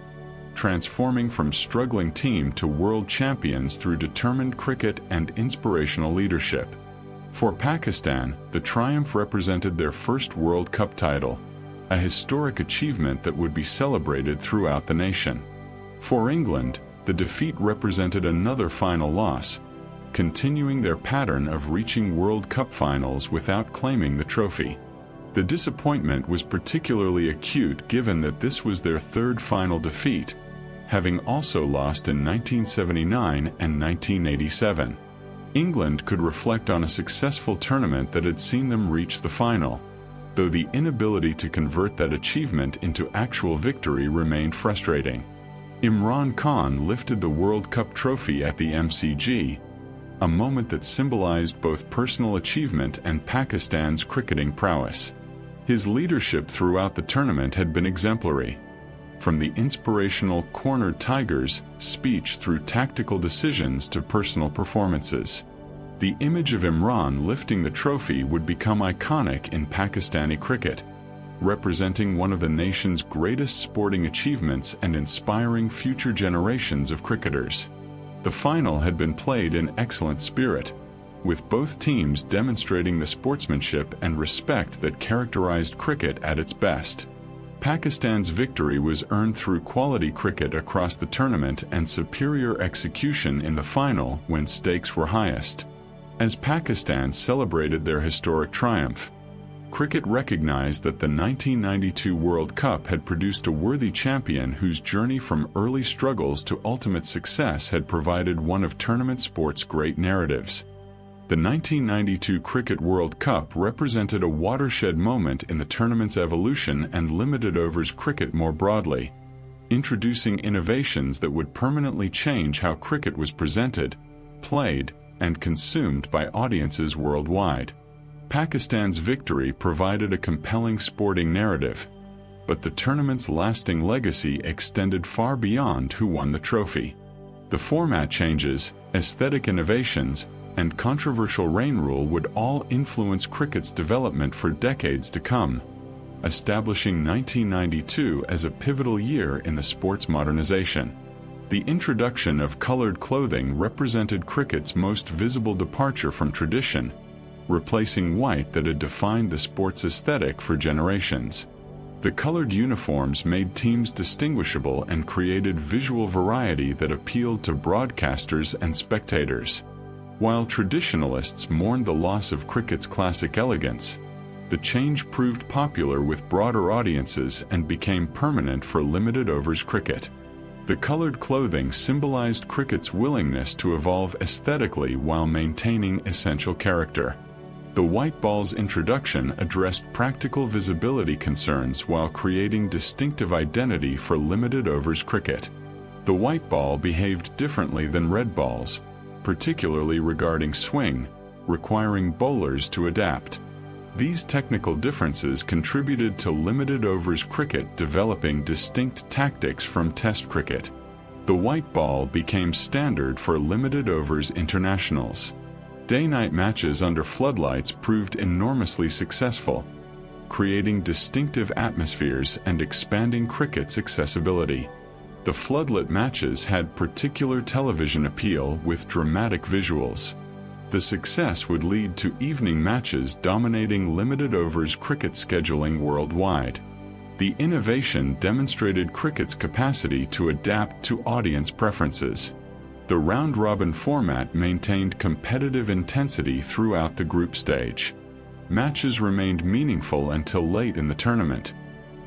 transforming from struggling team to world champions through determined cricket and inspirational leadership. For Pakistan, the triumph represented their first World Cup title, a historic achievement that would be celebrated throughout the nation. For England, the defeat represented another final loss, continuing their pattern of reaching World Cup finals without claiming the trophy. The disappointment was particularly acute given that this was their third final defeat, having also lost in 1979 and 1987. England could reflect on a successful tournament that had seen them reach the final, though the inability to convert that achievement into actual victory remained frustrating. Imran Khan lifted the World Cup trophy at the MCG, a moment that symbolized both personal achievement and Pakistan's cricketing prowess. His leadership throughout the tournament had been exemplary, from the inspirational "Cornered Tigers" speech through tactical decisions to personal performances. The image of Imran lifting the trophy would become iconic in Pakistani cricket, representing one of the nation's greatest sporting achievements and inspiring future generations of cricketers. The final had been played in excellent spirit, with both teams demonstrating the sportsmanship and respect that characterized cricket at its best. Pakistan's victory was earned through quality cricket across the tournament and superior execution in the final when stakes were highest. As Pakistan celebrated their historic triumph, cricket recognized that the 1992 World Cup had produced a worthy champion whose journey from early struggles to ultimate success had provided one of tournament sport's great narratives. The 1992 Cricket World Cup represented a watershed moment in the tournament's evolution and limited overs cricket more broadly, introducing innovations that would permanently change how cricket was presented, played, and consumed by audiences worldwide. Pakistan's victory provided a compelling sporting narrative, but the tournament's lasting legacy extended far beyond who won the trophy. The format changes, aesthetic innovations, and controversial rain rule would all influence cricket's development for decades to come, establishing 1992 as a pivotal year in the sport's modernization. The introduction of colored clothing represented cricket's most visible departure from tradition, replacing white that had defined the sport's aesthetic for generations. The colored uniforms made teams distinguishable and created visual variety that appealed to broadcasters and spectators. While traditionalists mourned the loss of cricket's classic elegance, the change proved popular with broader audiences and became permanent for limited overs cricket. The colored clothing symbolized cricket's willingness to evolve aesthetically while maintaining essential character. The white ball's introduction addressed practical visibility concerns while creating distinctive identity for limited overs cricket. The white ball behaved differently than red balls, particularly regarding swing, requiring bowlers to adapt. These technical differences contributed to limited overs cricket developing distinct tactics from Test cricket. The white ball became standard for limited overs internationals. Day-night matches under floodlights proved enormously successful, creating distinctive atmospheres and expanding cricket's accessibility. The floodlit matches had particular television appeal with dramatic visuals. The success would lead to evening matches dominating limited overs cricket scheduling worldwide. The innovation demonstrated cricket's capacity to adapt to audience preferences. The round-robin format maintained competitive intensity throughout the group stage. Matches remained meaningful until late in the tournament,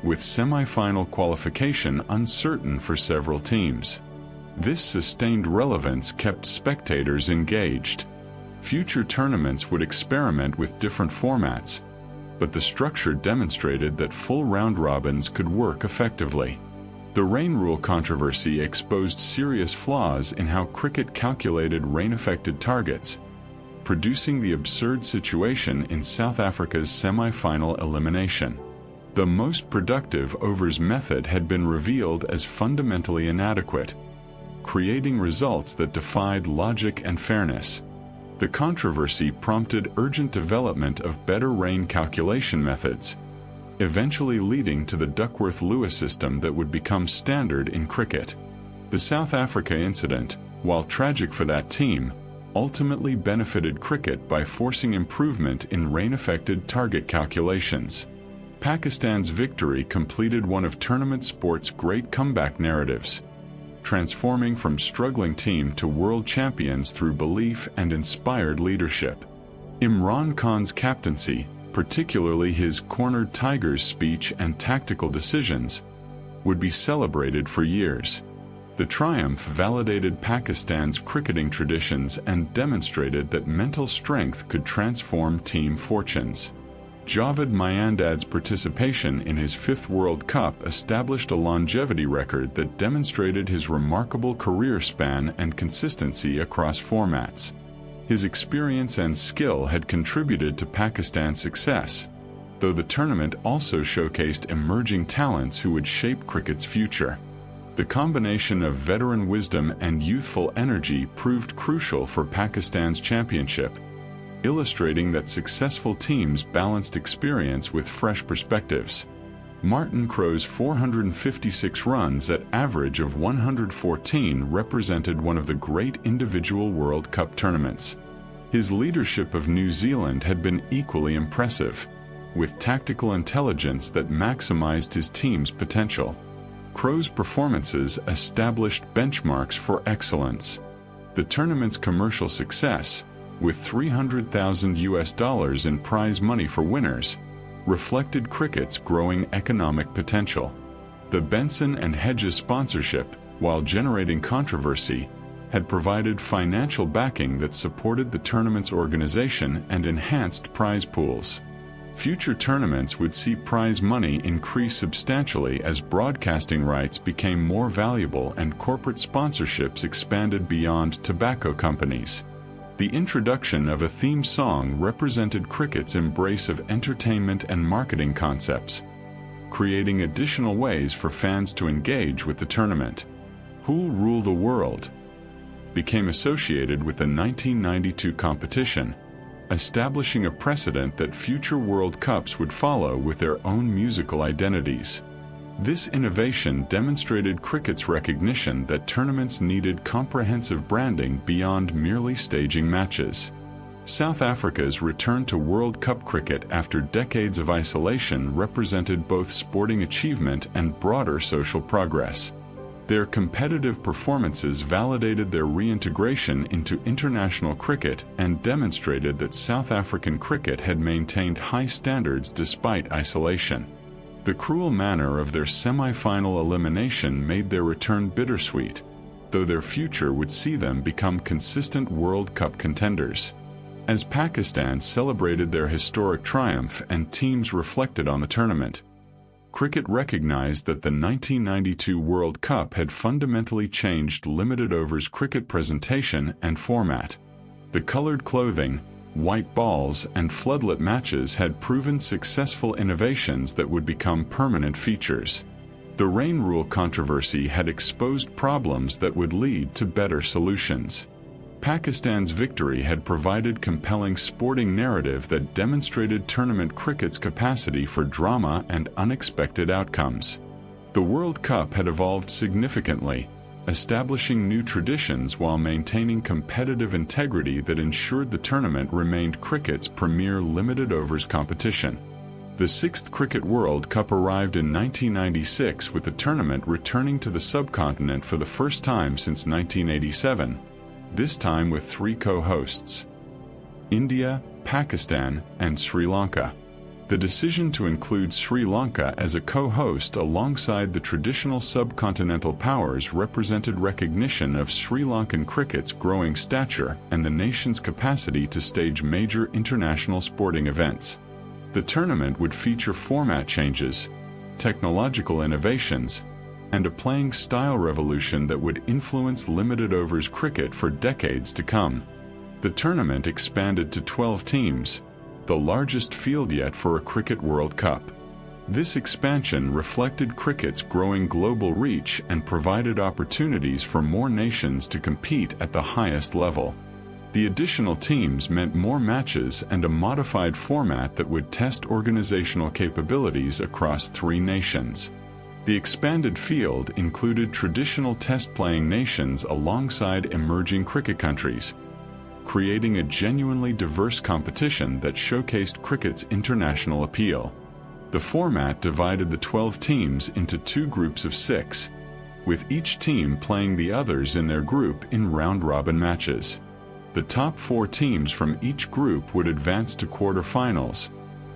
with semi-final qualification uncertain for several teams. This sustained relevance kept spectators engaged. Future tournaments would experiment with different formats, but the structure demonstrated that full round-robins could work effectively. The rain rule controversy exposed serious flaws in how cricket calculated rain-affected targets, producing the absurd situation in South Africa's semi-final elimination. The most productive overs method had been revealed as fundamentally inadequate, creating results that defied logic and fairness. The controversy prompted urgent development of better rain calculation methods, eventually leading to the Duckworth-Lewis system that would become standard in cricket. The South Africa incident, while tragic for that team, ultimately benefited cricket by forcing improvement in rain-affected target calculations. Pakistan's victory completed one of tournament sport's great comeback narratives, transforming from struggling team to world champions through belief and inspired leadership. Imran Khan's captaincy, particularly his cornered Tigers speech and tactical decisions, would be celebrated for years. The triumph validated Pakistan's cricketing traditions and demonstrated that mental strength could transform team fortunes. Javed Miandad's participation in his fifth World Cup established a longevity record that demonstrated his remarkable career span and consistency across formats. His experience and skill had contributed to Pakistan's success, though the tournament also showcased emerging talents who would shape cricket's future. The combination of veteran wisdom and youthful energy proved crucial for Pakistan's championship, illustrating that successful teams balanced experience with fresh perspectives. Martin Crowe's 456 runs at average of 114 represented one of the great individual World Cup tournaments. His leadership of New Zealand had been equally impressive, with tactical intelligence that maximized his team's potential. Crowe's performances established benchmarks for excellence. The tournament's commercial success, with $300,000 in prize money for winners, reflected cricket's growing economic potential. The Benson and Hedges sponsorship, while generating controversy, had provided financial backing that supported the tournament's organization and enhanced prize pools. Future tournaments would see prize money increase substantially as broadcasting rights became more valuable and corporate sponsorships expanded beyond tobacco companies. The introduction of a theme song represented cricket's embrace of entertainment and marketing concepts, creating additional ways for fans to engage with the tournament. Who'll Rule the World became associated with the 1992 competition, establishing a precedent that future World Cups would follow with their own musical identities. This innovation demonstrated cricket's recognition that tournaments needed comprehensive branding beyond merely staging matches. South Africa's return to World Cup cricket after decades of isolation represented both sporting achievement and broader social progress. Their competitive performances validated their reintegration into international cricket and demonstrated that South African cricket had maintained high standards despite isolation. The cruel manner of their semi-final elimination made their return bittersweet, though their future would see them become consistent World Cup contenders. As Pakistan celebrated their historic triumph and teams reflected on the tournament, cricket recognized that the 1992 World Cup had fundamentally changed limited overs cricket presentation and format. The colored clothing, white balls, and floodlit matches had proven successful innovations that would become permanent features. The rain rule controversy had exposed problems that would lead to better solutions. Pakistan's victory had provided compelling sporting narrative that demonstrated tournament cricket's capacity for drama and unexpected outcomes. The World Cup had evolved significantly, establishing new traditions while maintaining competitive integrity that ensured the tournament remained cricket's premier limited overs competition. The 6th Cricket World Cup arrived in 1996, with the tournament returning to the subcontinent for the first time since 1987, this time with 3 co-hosts: India, Pakistan, and Sri Lanka. The decision to include Sri Lanka as a co-host alongside the traditional subcontinental powers represented recognition of Sri Lankan cricket's growing stature and the nation's capacity to stage major international sporting events. The tournament would feature format changes, technological innovations, and a playing style revolution that would influence limited overs cricket for decades to come. The tournament expanded to 12 teams, the largest field yet for a Cricket World Cup. This expansion reflected cricket's growing global reach and provided opportunities for more nations to compete at the highest level. The additional teams meant more matches and a modified format that would test organizational capabilities across 3 nations. The expanded field included traditional test-playing nations alongside emerging cricket countries, creating a genuinely diverse competition that showcased cricket's international appeal. The format divided the 12 teams into 2 groups of 6, with each team playing the others in their group in round-robin matches. The top 4 teams from each group would advance to quarter-finals,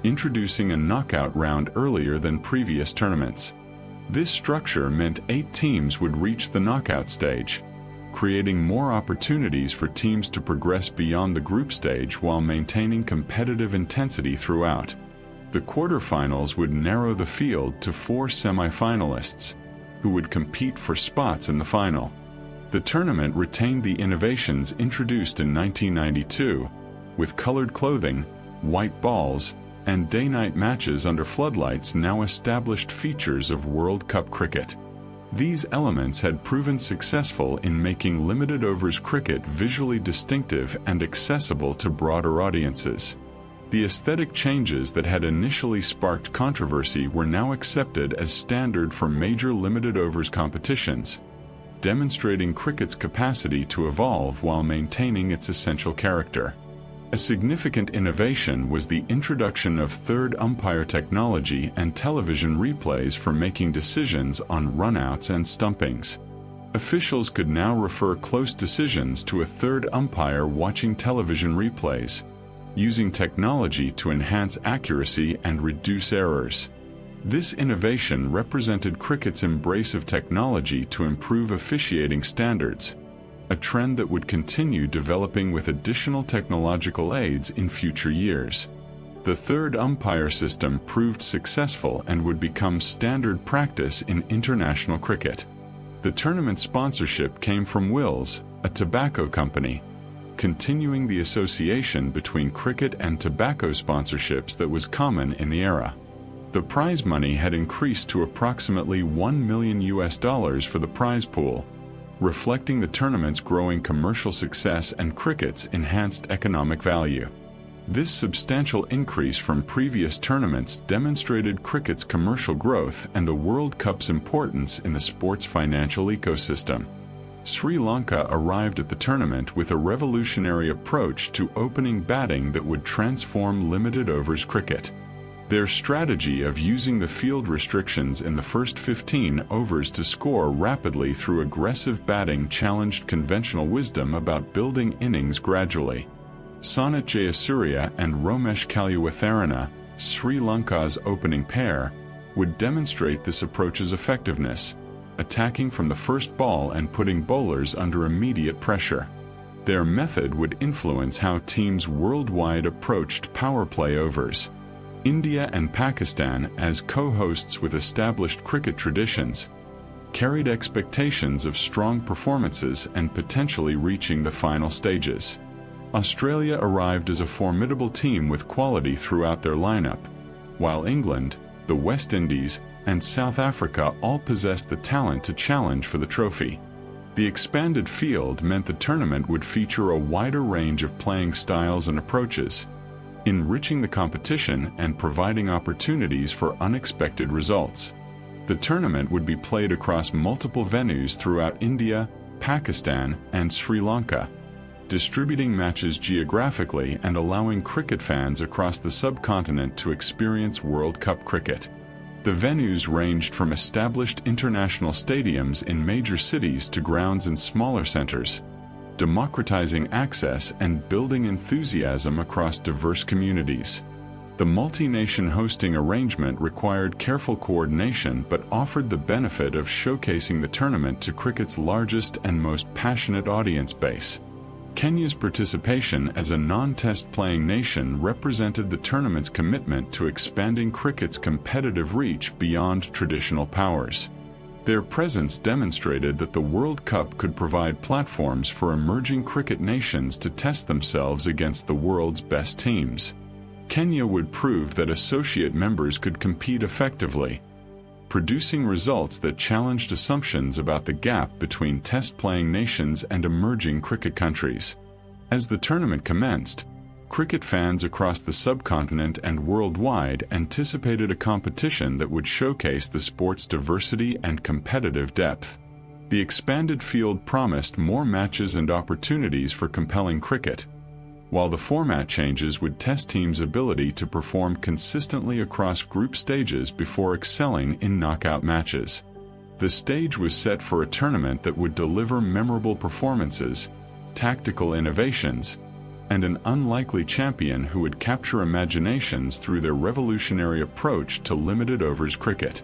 introducing a knockout round earlier than previous tournaments. This structure meant 8 teams would reach the knockout stage, creating more opportunities for teams to progress beyond the group stage while maintaining competitive intensity throughout. The quarterfinals would narrow the field to 4 semi-finalists, who would compete for spots in the final. The tournament retained the innovations introduced in 1992, with colored clothing, white balls, and day-night matches under floodlights now established features of World Cup cricket. These elements had proven successful in making limited overs cricket visually distinctive and accessible to broader audiences. The aesthetic changes that had initially sparked controversy were now accepted as standard for major limited overs competitions, demonstrating cricket's capacity to evolve while maintaining its essential character. A significant innovation was the introduction of third umpire technology and television replays for making decisions on runouts and stumpings. Officials could now refer close decisions to a third umpire watching television replays, using technology to enhance accuracy and reduce errors. This innovation represented cricket's embrace of technology to improve officiating standards, a trend that would continue developing with additional technological aids in future years. The third umpire system proved successful and would become standard practice in international cricket. The tournament sponsorship came from Wills, a tobacco company, continuing the association between cricket and tobacco sponsorships that was common in the era. The prize money had increased to approximately $1 million for the prize pool, reflecting the tournament's growing commercial success and cricket's enhanced economic value. This substantial increase from previous tournaments demonstrated cricket's commercial growth and the World Cup's importance in the sport's financial ecosystem. Sri Lanka arrived at the tournament with a revolutionary approach to opening batting that would transform limited overs cricket. Their strategy of using the field restrictions in the first 15 overs to score rapidly through aggressive batting challenged conventional wisdom about building innings gradually. Sanat Jayasuriya and Romesh Kalyawatharana, Sri Lanka's opening pair, would demonstrate this approach's effectiveness, attacking from the first ball and putting bowlers under immediate pressure. Their method would influence how teams worldwide approached power play overs. India and Pakistan, as co-hosts with established cricket traditions, carried expectations of strong performances and potentially reaching the final stages. Australia arrived as a formidable team with quality throughout their lineup, while England, the West Indies, and South Africa all possessed the talent to challenge for the trophy. The expanded field meant the tournament would feature a wider range of playing styles and approaches, enriching the competition and providing opportunities for unexpected results. The tournament would be played across multiple venues throughout India, Pakistan, and Sri Lanka, distributing matches geographically and allowing cricket fans across the subcontinent to experience World Cup cricket. The venues ranged from established international stadiums in major cities to grounds in smaller centers, democratizing access and building enthusiasm across diverse communities. The multi-nation hosting arrangement required careful coordination but offered the benefit of showcasing the tournament to cricket's largest and most passionate audience base. Kenya's participation as a non-test playing nation represented the tournament's commitment to expanding cricket's competitive reach beyond traditional powers. Their presence demonstrated that the World Cup could provide platforms for emerging cricket nations to test themselves against the world's best teams. Kenya would prove that associate members could compete effectively, producing results that challenged assumptions about the gap between test-playing nations and emerging cricket countries. As the tournament commenced, cricket fans across the subcontinent and worldwide anticipated a competition that would showcase the sport's diversity and competitive depth. The expanded field promised more matches and opportunities for compelling cricket, while the format changes would test teams' ability to perform consistently across group stages before excelling in knockout matches. The stage was set for a tournament that would deliver memorable performances, tactical innovations, and an unlikely champion who would capture imaginations through their revolutionary approach to limited overs cricket.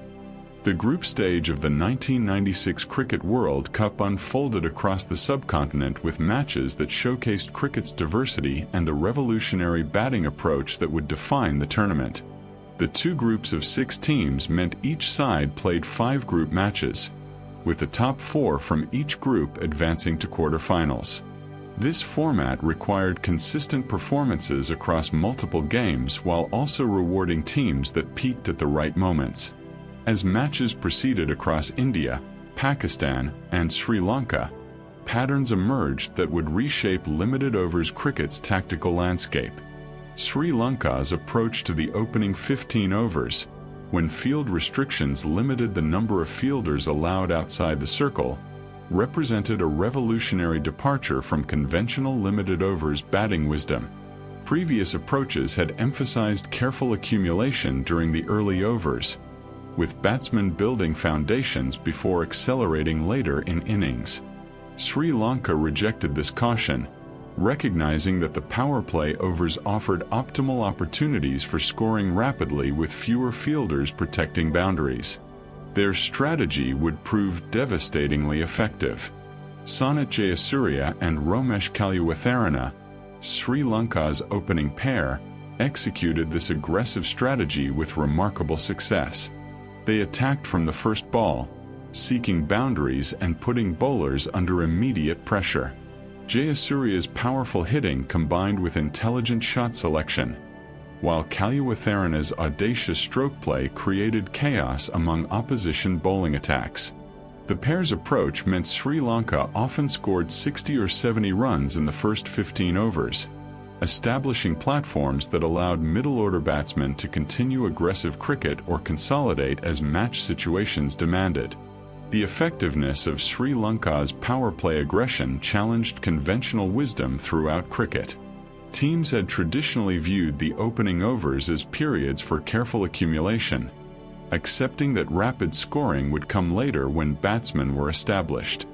The group stage of the 1996 Cricket World Cup unfolded across the subcontinent with matches that showcased cricket's diversity and the revolutionary batting approach that would define the tournament. The two groups of 6 teams meant each side played 5 group matches, with the top 4 from each group advancing to quarterfinals. This format required consistent performances across multiple games while also rewarding teams that peaked at the right moments. As matches proceeded across India, Pakistan, and Sri Lanka, patterns emerged that would reshape limited overs cricket's tactical landscape. Sri Lanka's approach to the opening 15 overs, when field restrictions limited the number of fielders allowed outside the circle, represented a revolutionary departure from conventional limited overs batting wisdom. Previous approaches had emphasized careful accumulation during the early overs, with batsmen building foundations before accelerating later in innings. Sri Lanka rejected this caution, recognizing that the power play overs offered optimal opportunities for scoring rapidly with fewer fielders protecting boundaries. Their strategy would prove devastatingly effective. Sanat Jayasuriya and Romesh Kalyawatharana, Sri Lanka's opening pair, executed this aggressive strategy with remarkable success. They attacked from the first ball, seeking boundaries and putting bowlers under immediate pressure. Jayasuriya's powerful hitting combined with intelligent shot selection, while Kalyawatharana's audacious stroke play created chaos among opposition bowling attacks. The pair's approach meant Sri Lanka often scored 60 or 70 runs in the first 15 overs, establishing platforms that allowed middle-order batsmen to continue aggressive cricket or consolidate as match situations demanded. The effectiveness of Sri Lanka's power play aggression challenged conventional wisdom throughout cricket. Teams had traditionally viewed the opening overs as periods for careful accumulation, accepting that rapid scoring would come later when batsmen were established.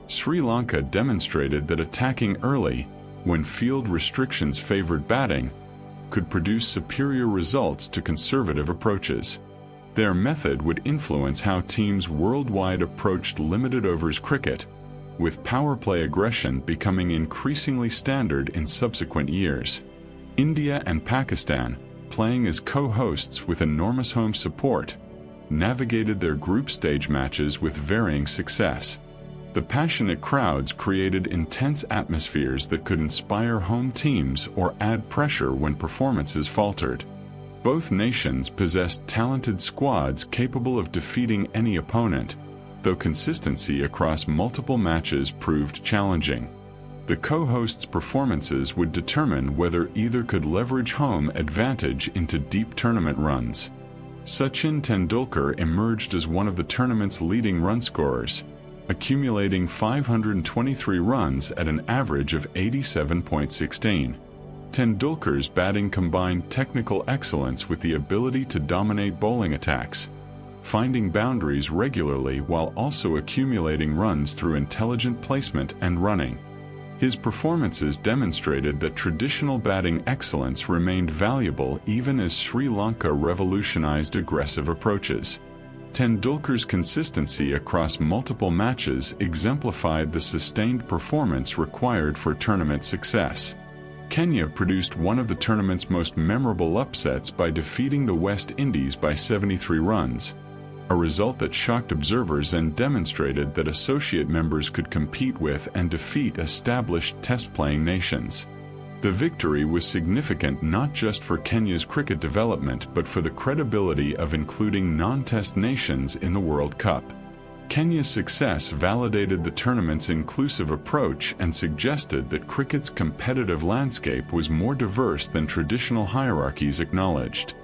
Sri Lanka demonstrated that attacking early, when field restrictions favored batting, could produce superior results to conservative approaches. Their method would influence how teams worldwide approached limited overs cricket, with power play aggression becoming increasingly standard in subsequent years. India and Pakistan, playing as co-hosts with enormous home support, navigated their group stage matches with varying success. The passionate crowds created intense atmospheres that could inspire home teams or add pressure when performances faltered. Both nations possessed talented squads capable of defeating any opponent, though consistency across multiple matches proved challenging. The co-hosts' performances would determine whether either could leverage home advantage into deep tournament runs. Sachin Tendulkar emerged as one of the tournament's leading run scorers, accumulating 523 runs at an average of 87.16. Tendulkar's batting combined technical excellence with the ability to dominate bowling attacks, finding boundaries regularly while also accumulating runs through intelligent placement and running. His performances demonstrated that traditional batting excellence remained valuable even as Sri Lanka revolutionized aggressive approaches. Tendulkar's consistency across multiple matches exemplified the sustained performance required for tournament success. Kenya produced one of the tournament's most memorable upsets by defeating the West Indies by 73 runs, a result that shocked observers and demonstrated that associate members could compete with and defeat established test-playing nations. The victory was significant not just for Kenya's cricket development but for the credibility of including non-test nations in the World Cup. Kenya's success validated the tournament's inclusive approach and suggested that cricket's competitive landscape was more diverse than traditional hierarchies acknowledged.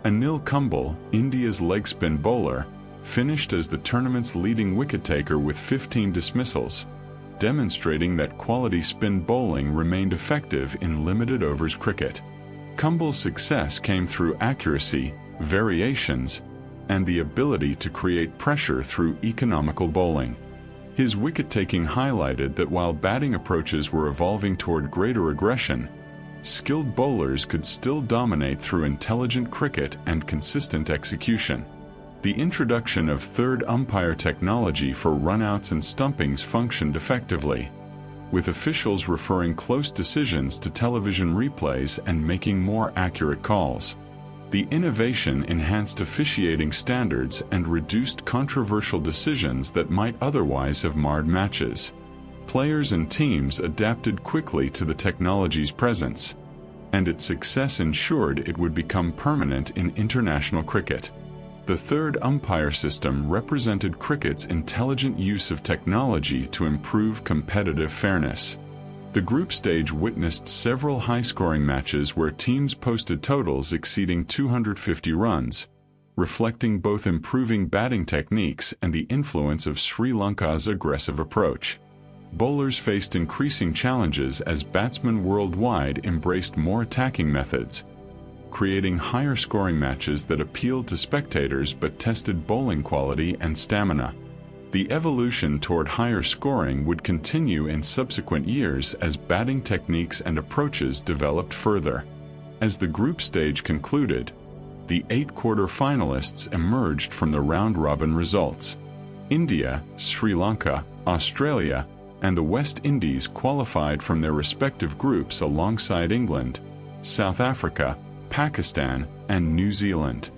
Anil Kumble, India's leg spin bowler, finished as the tournament's leading wicket-taker with 15 dismissals, demonstrating that quality spin bowling remained effective in limited overs cricket. Kumble's success came through accuracy, variations, and the ability to create pressure through economical bowling. His wicket-taking highlighted that while batting approaches were evolving toward greater aggression, skilled bowlers could still dominate through intelligent cricket and consistent execution. The introduction of third umpire technology for runouts and stumpings functioned effectively, with officials referring close decisions to television replays and making more accurate calls. The innovation enhanced officiating standards and reduced controversial decisions that might otherwise have marred matches. Players and teams adapted quickly to the technology's presence, and its success ensured it would become permanent in international cricket. The third umpire system represented cricket's intelligent use of technology to improve competitive fairness. The group stage witnessed several high-scoring matches where teams posted totals exceeding 250 runs, reflecting both improving batting techniques and the influence of Sri Lanka's aggressive approach. Bowlers faced increasing challenges as batsmen worldwide embraced more attacking methods, creating higher-scoring matches that appealed to spectators but tested bowling quality and stamina. The evolution toward higher scoring would continue in subsequent years as batting techniques and approaches developed further. As the group stage concluded, the 8 quarter-finalists emerged from the round-robin results. India, Sri Lanka, Australia, and the West Indies qualified from their respective groups alongside England, South Africa, Pakistan, and New Zealand.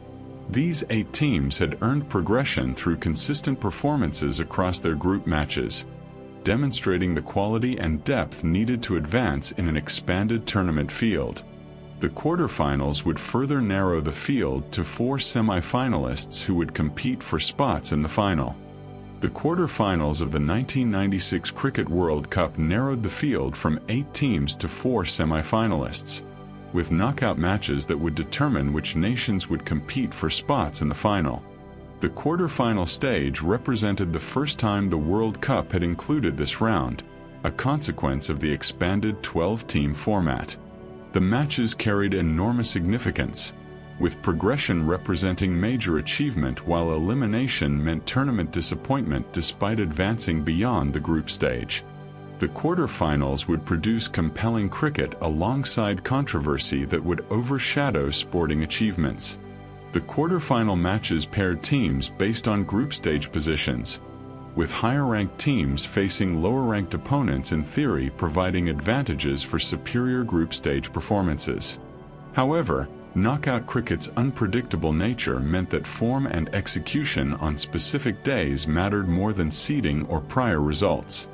These 8 teams had earned progression through consistent performances across their group matches, demonstrating the quality and depth needed to advance in an expanded tournament field. The quarterfinals would further narrow the field to 4 semi-finalists who would compete for spots in the final. The quarterfinals of the 1996 Cricket World Cup narrowed the field from 8 teams to 4 semi-finalists, with knockout matches that would determine which nations would compete for spots in the final. The quarterfinal stage represented the first time the World Cup had included this round, a consequence of the expanded 12-team format. The matches carried enormous significance, with progression representing major achievement while elimination meant tournament disappointment despite advancing beyond the group stage. The quarterfinals would produce compelling cricket alongside controversy that would overshadow sporting achievements. The quarterfinal matches paired teams based on group stage positions, with higher-ranked teams facing lower-ranked opponents in theory providing advantages for superior group stage performances. However, knockout cricket's unpredictable nature meant that form and execution on specific days mattered more than seeding or prior results.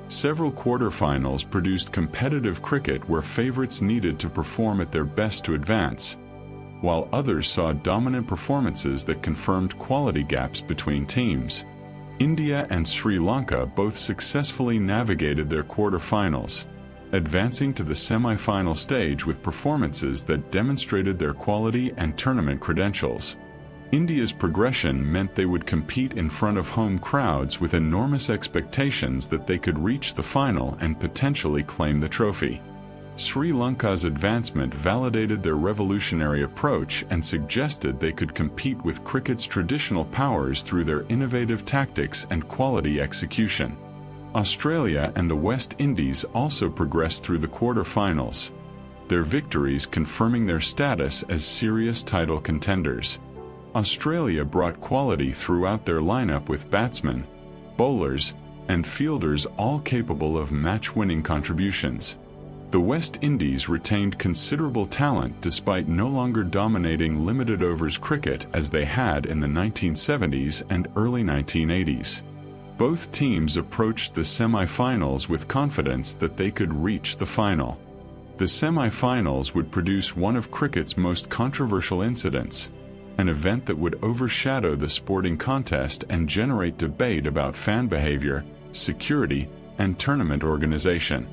Several quarterfinals produced competitive cricket where favorites needed to perform at their best to advance, while others saw dominant performances that confirmed quality gaps between teams. India and Sri Lanka both successfully navigated their quarterfinals, advancing to the semi-final stage with performances that demonstrated their quality and tournament credentials. India's progression meant they would compete in front of home crowds with enormous expectations that they could reach the final and potentially claim the trophy. Sri Lanka's advancement validated their revolutionary approach and suggested they could compete with cricket's traditional powers through their innovative tactics and quality execution. Australia and the West Indies also progressed through the quarter-finals, their victories confirming their status as serious title contenders. Australia brought quality throughout their lineup with batsmen, bowlers, and fielders all capable of match-winning contributions. The West Indies retained considerable talent despite no longer dominating limited overs cricket as they had in the 1970s and early 1980s. Both teams approached the semi-finals with confidence that they could reach the final. The semi-finals would produce one of cricket's most controversial incidents, an event that would overshadow the sporting contest and generate debate about fan behavior, security, and tournament organization.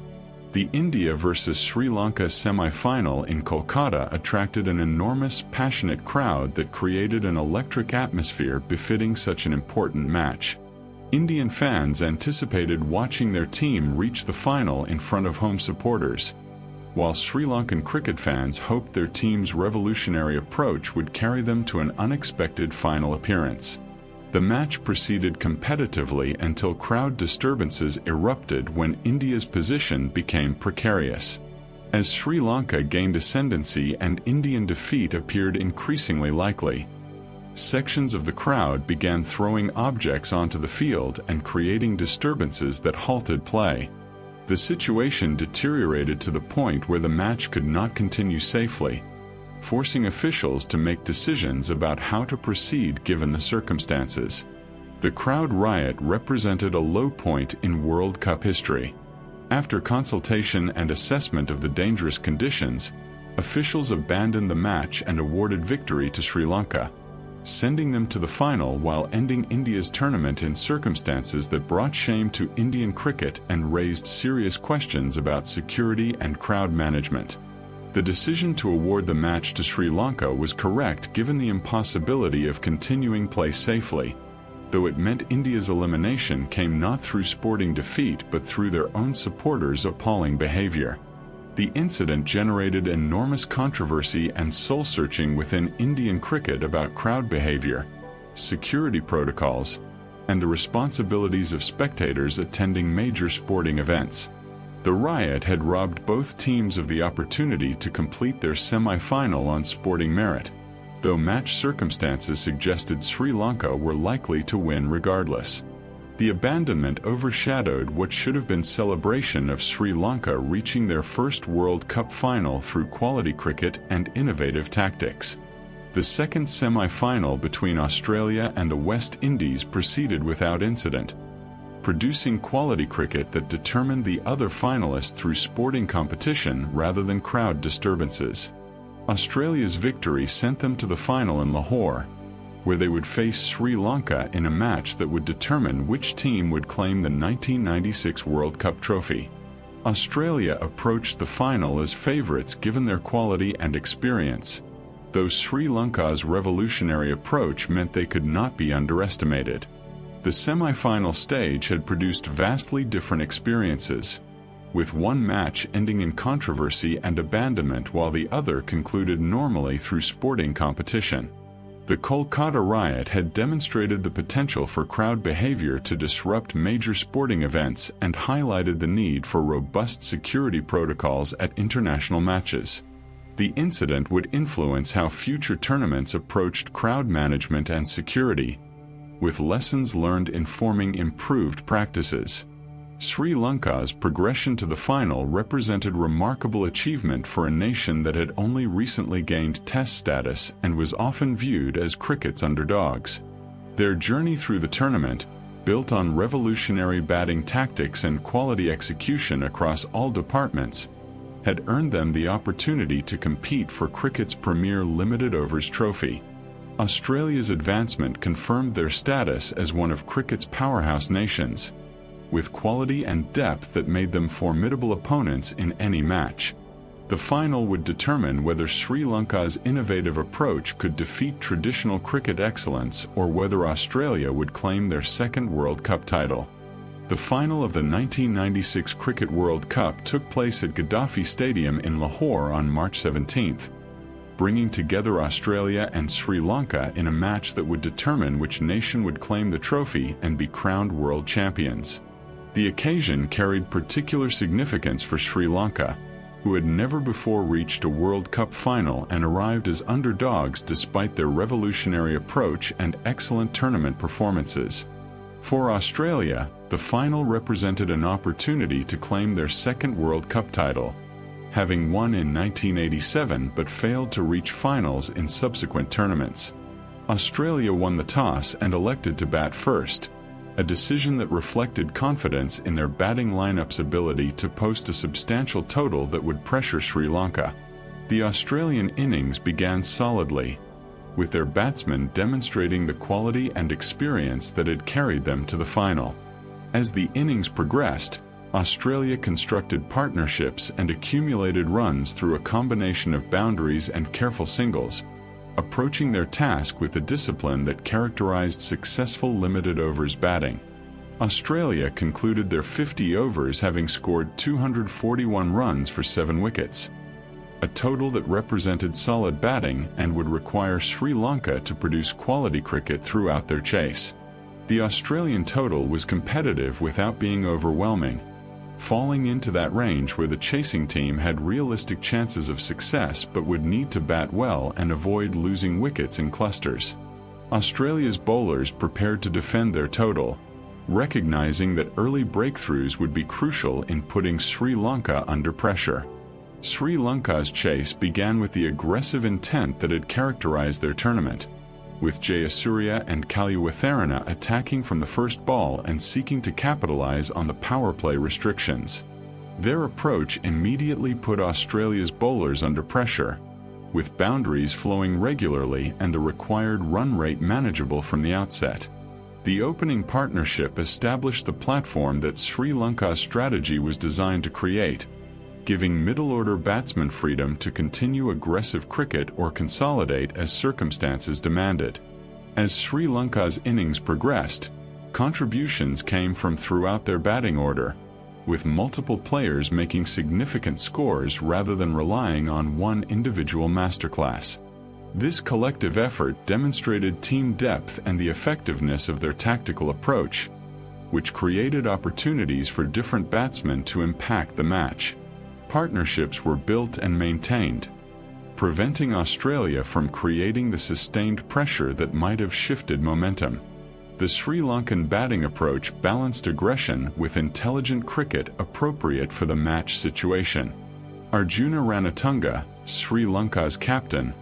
The India versus Sri Lanka semi-final in Kolkata attracted an enormous, passionate crowd that created an electric atmosphere befitting such an important match. Indian fans anticipated watching their team reach the final in front of home supporters, while Sri Lankan cricket fans hoped their team's revolutionary approach would carry them to an unexpected final appearance. The match proceeded competitively until crowd disturbances erupted when India's position became precarious. As Sri Lanka gained ascendancy and Indian defeat appeared increasingly likely, sections of the crowd began throwing objects onto the field and creating disturbances that halted play. The situation deteriorated to the point where the match could not continue safely, forcing officials to make decisions about how to proceed given the circumstances. The crowd riot represented a low point in World Cup history. After consultation and assessment of the dangerous conditions, officials abandoned the match and awarded victory to Sri Lanka, sending them to the final while ending India's tournament in circumstances that brought shame to Indian cricket and raised serious questions about security and crowd management. The decision to award the match to Sri Lanka was correct given the impossibility of continuing play safely, though it meant India's elimination came not through sporting defeat but through their own supporters' appalling behavior. The incident generated enormous controversy and soul-searching within Indian cricket about crowd behavior, security protocols, and the responsibilities of spectators attending major sporting events. The riot had robbed both teams of the opportunity to complete their semi-final on sporting merit, though match circumstances suggested Sri Lanka were likely to win regardless. The abandonment overshadowed what should have been celebration of Sri Lanka reaching their first World Cup final through quality cricket and innovative tactics. The second semi-final between Australia and the West Indies proceeded without incident, producing quality cricket that determined the other finalists through sporting competition rather than crowd disturbances. Australia's victory sent them to the final in Lahore, where they would face Sri Lanka in a match that would determine which team would claim the 1996 World Cup trophy. Australia approached the final as favourites given their quality and experience, though Sri Lanka's revolutionary approach meant they could not be underestimated. The semi-final stage had produced vastly different experiences, with one match ending in controversy and abandonment while the other concluded normally through sporting competition. The Kolkata riot had demonstrated the potential for crowd behavior to disrupt major sporting events and highlighted the need for robust security protocols at international matches. The incident would influence how future tournaments approached crowd management and security, with lessons learned informing improved practices. Sri Lanka's progression to the final represented remarkable achievement for a nation that had only recently gained Test status and was often viewed as cricket's underdogs. Their journey through the tournament, built on revolutionary batting tactics and quality execution across all departments, had earned them the opportunity to compete for cricket's premier limited overs trophy. Australia's advancement confirmed their status as one of cricket's powerhouse nations, with quality and depth that made them formidable opponents in any match. The final would determine whether Sri Lanka's innovative approach could defeat traditional cricket excellence or whether Australia would claim their second World Cup title. The final of the 1996 Cricket World Cup took place at Gaddafi Stadium in Lahore on March 17, bringing together Australia and Sri Lanka in a match that would determine which nation would claim the trophy and be crowned world champions. The occasion carried particular significance for Sri Lanka, who had never before reached a World Cup final and arrived as underdogs despite their revolutionary approach and excellent tournament performances. For Australia, the final represented an opportunity to claim their second World Cup title, having won in 1987 but failed to reach finals in subsequent tournaments. Australia won the toss and elected to bat first, a decision that reflected confidence in their batting lineup's ability to post a substantial total that would pressure Sri Lanka. The Australian innings began solidly, with their batsmen demonstrating the quality and experience that had carried them to the final. As the innings progressed, Australia constructed partnerships and accumulated runs through a combination of boundaries and careful singles, approaching their task with the discipline that characterized successful limited overs batting. Australia concluded their 50 overs having scored 241 runs for 7 wickets, a total that represented solid batting and would require Sri Lanka to produce quality cricket throughout their chase. The Australian total was competitive without being overwhelming, falling into that range where the chasing team had realistic chances of success but would need to bat well and avoid losing wickets in clusters. Australia's bowlers prepared to defend their total, recognizing that early breakthroughs would be crucial in putting Sri Lanka under pressure. Sri Lanka's chase began with the aggressive intent that had characterized their tournament, with Jayasuriya and Kalyawatharana attacking from the first ball and seeking to capitalize on the power play restrictions. Their approach immediately put Australia's bowlers under pressure, with boundaries flowing regularly and the required run rate manageable from the outset. The opening partnership established the platform that Sri Lanka's strategy was designed to create, giving middle-order batsmen freedom to continue aggressive cricket or consolidate as circumstances demanded. As Sri Lanka's innings progressed, contributions came from throughout their batting order, with multiple players making significant scores rather than relying on one individual masterclass. This collective effort demonstrated team depth and the effectiveness of their tactical approach, which created opportunities for different batsmen to impact the match. Partnerships were built and maintained, preventing Australia from creating the sustained pressure that might have shifted momentum. The Sri Lankan batting approach balanced aggression with intelligent cricket appropriate for the match situation. Arjuna Ranatunga, Sri Lanka's captain,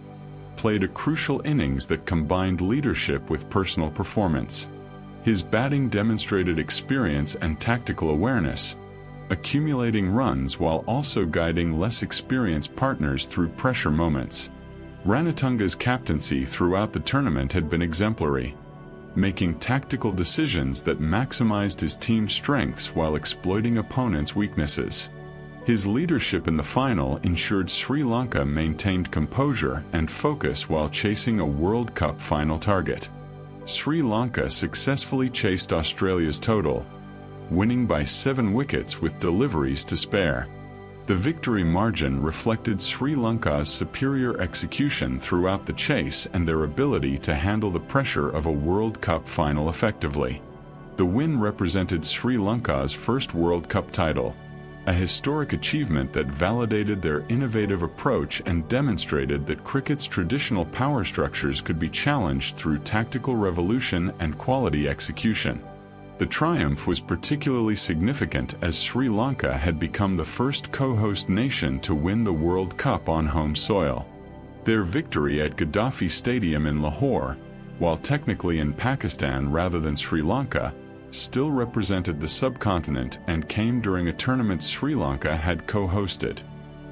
played a crucial innings that combined leadership with personal performance. His batting demonstrated experience and tactical awareness, accumulating runs while also guiding less experienced partners through pressure moments. Ranatunga's captaincy throughout the tournament had been exemplary, making tactical decisions that maximized his team's strengths while exploiting opponents' weaknesses. His leadership in the final ensured Sri Lanka maintained composure and focus while chasing a World Cup final target. Sri Lanka successfully chased Australia's total, winning by 7 wickets with deliveries to spare. The victory margin reflected Sri Lanka's superior execution throughout the chase and their ability to handle the pressure of a World Cup final effectively. The win represented Sri Lanka's first World Cup title, a historic achievement that validated their innovative approach and demonstrated that cricket's traditional power structures could be challenged through tactical revolution and quality execution. The triumph was particularly significant as Sri Lanka had become the first co-host nation to win the World Cup on home soil. Their victory at Gaddafi Stadium in Lahore, while technically in Pakistan rather than Sri Lanka, still represented the subcontinent and came during a tournament Sri Lanka had co-hosted.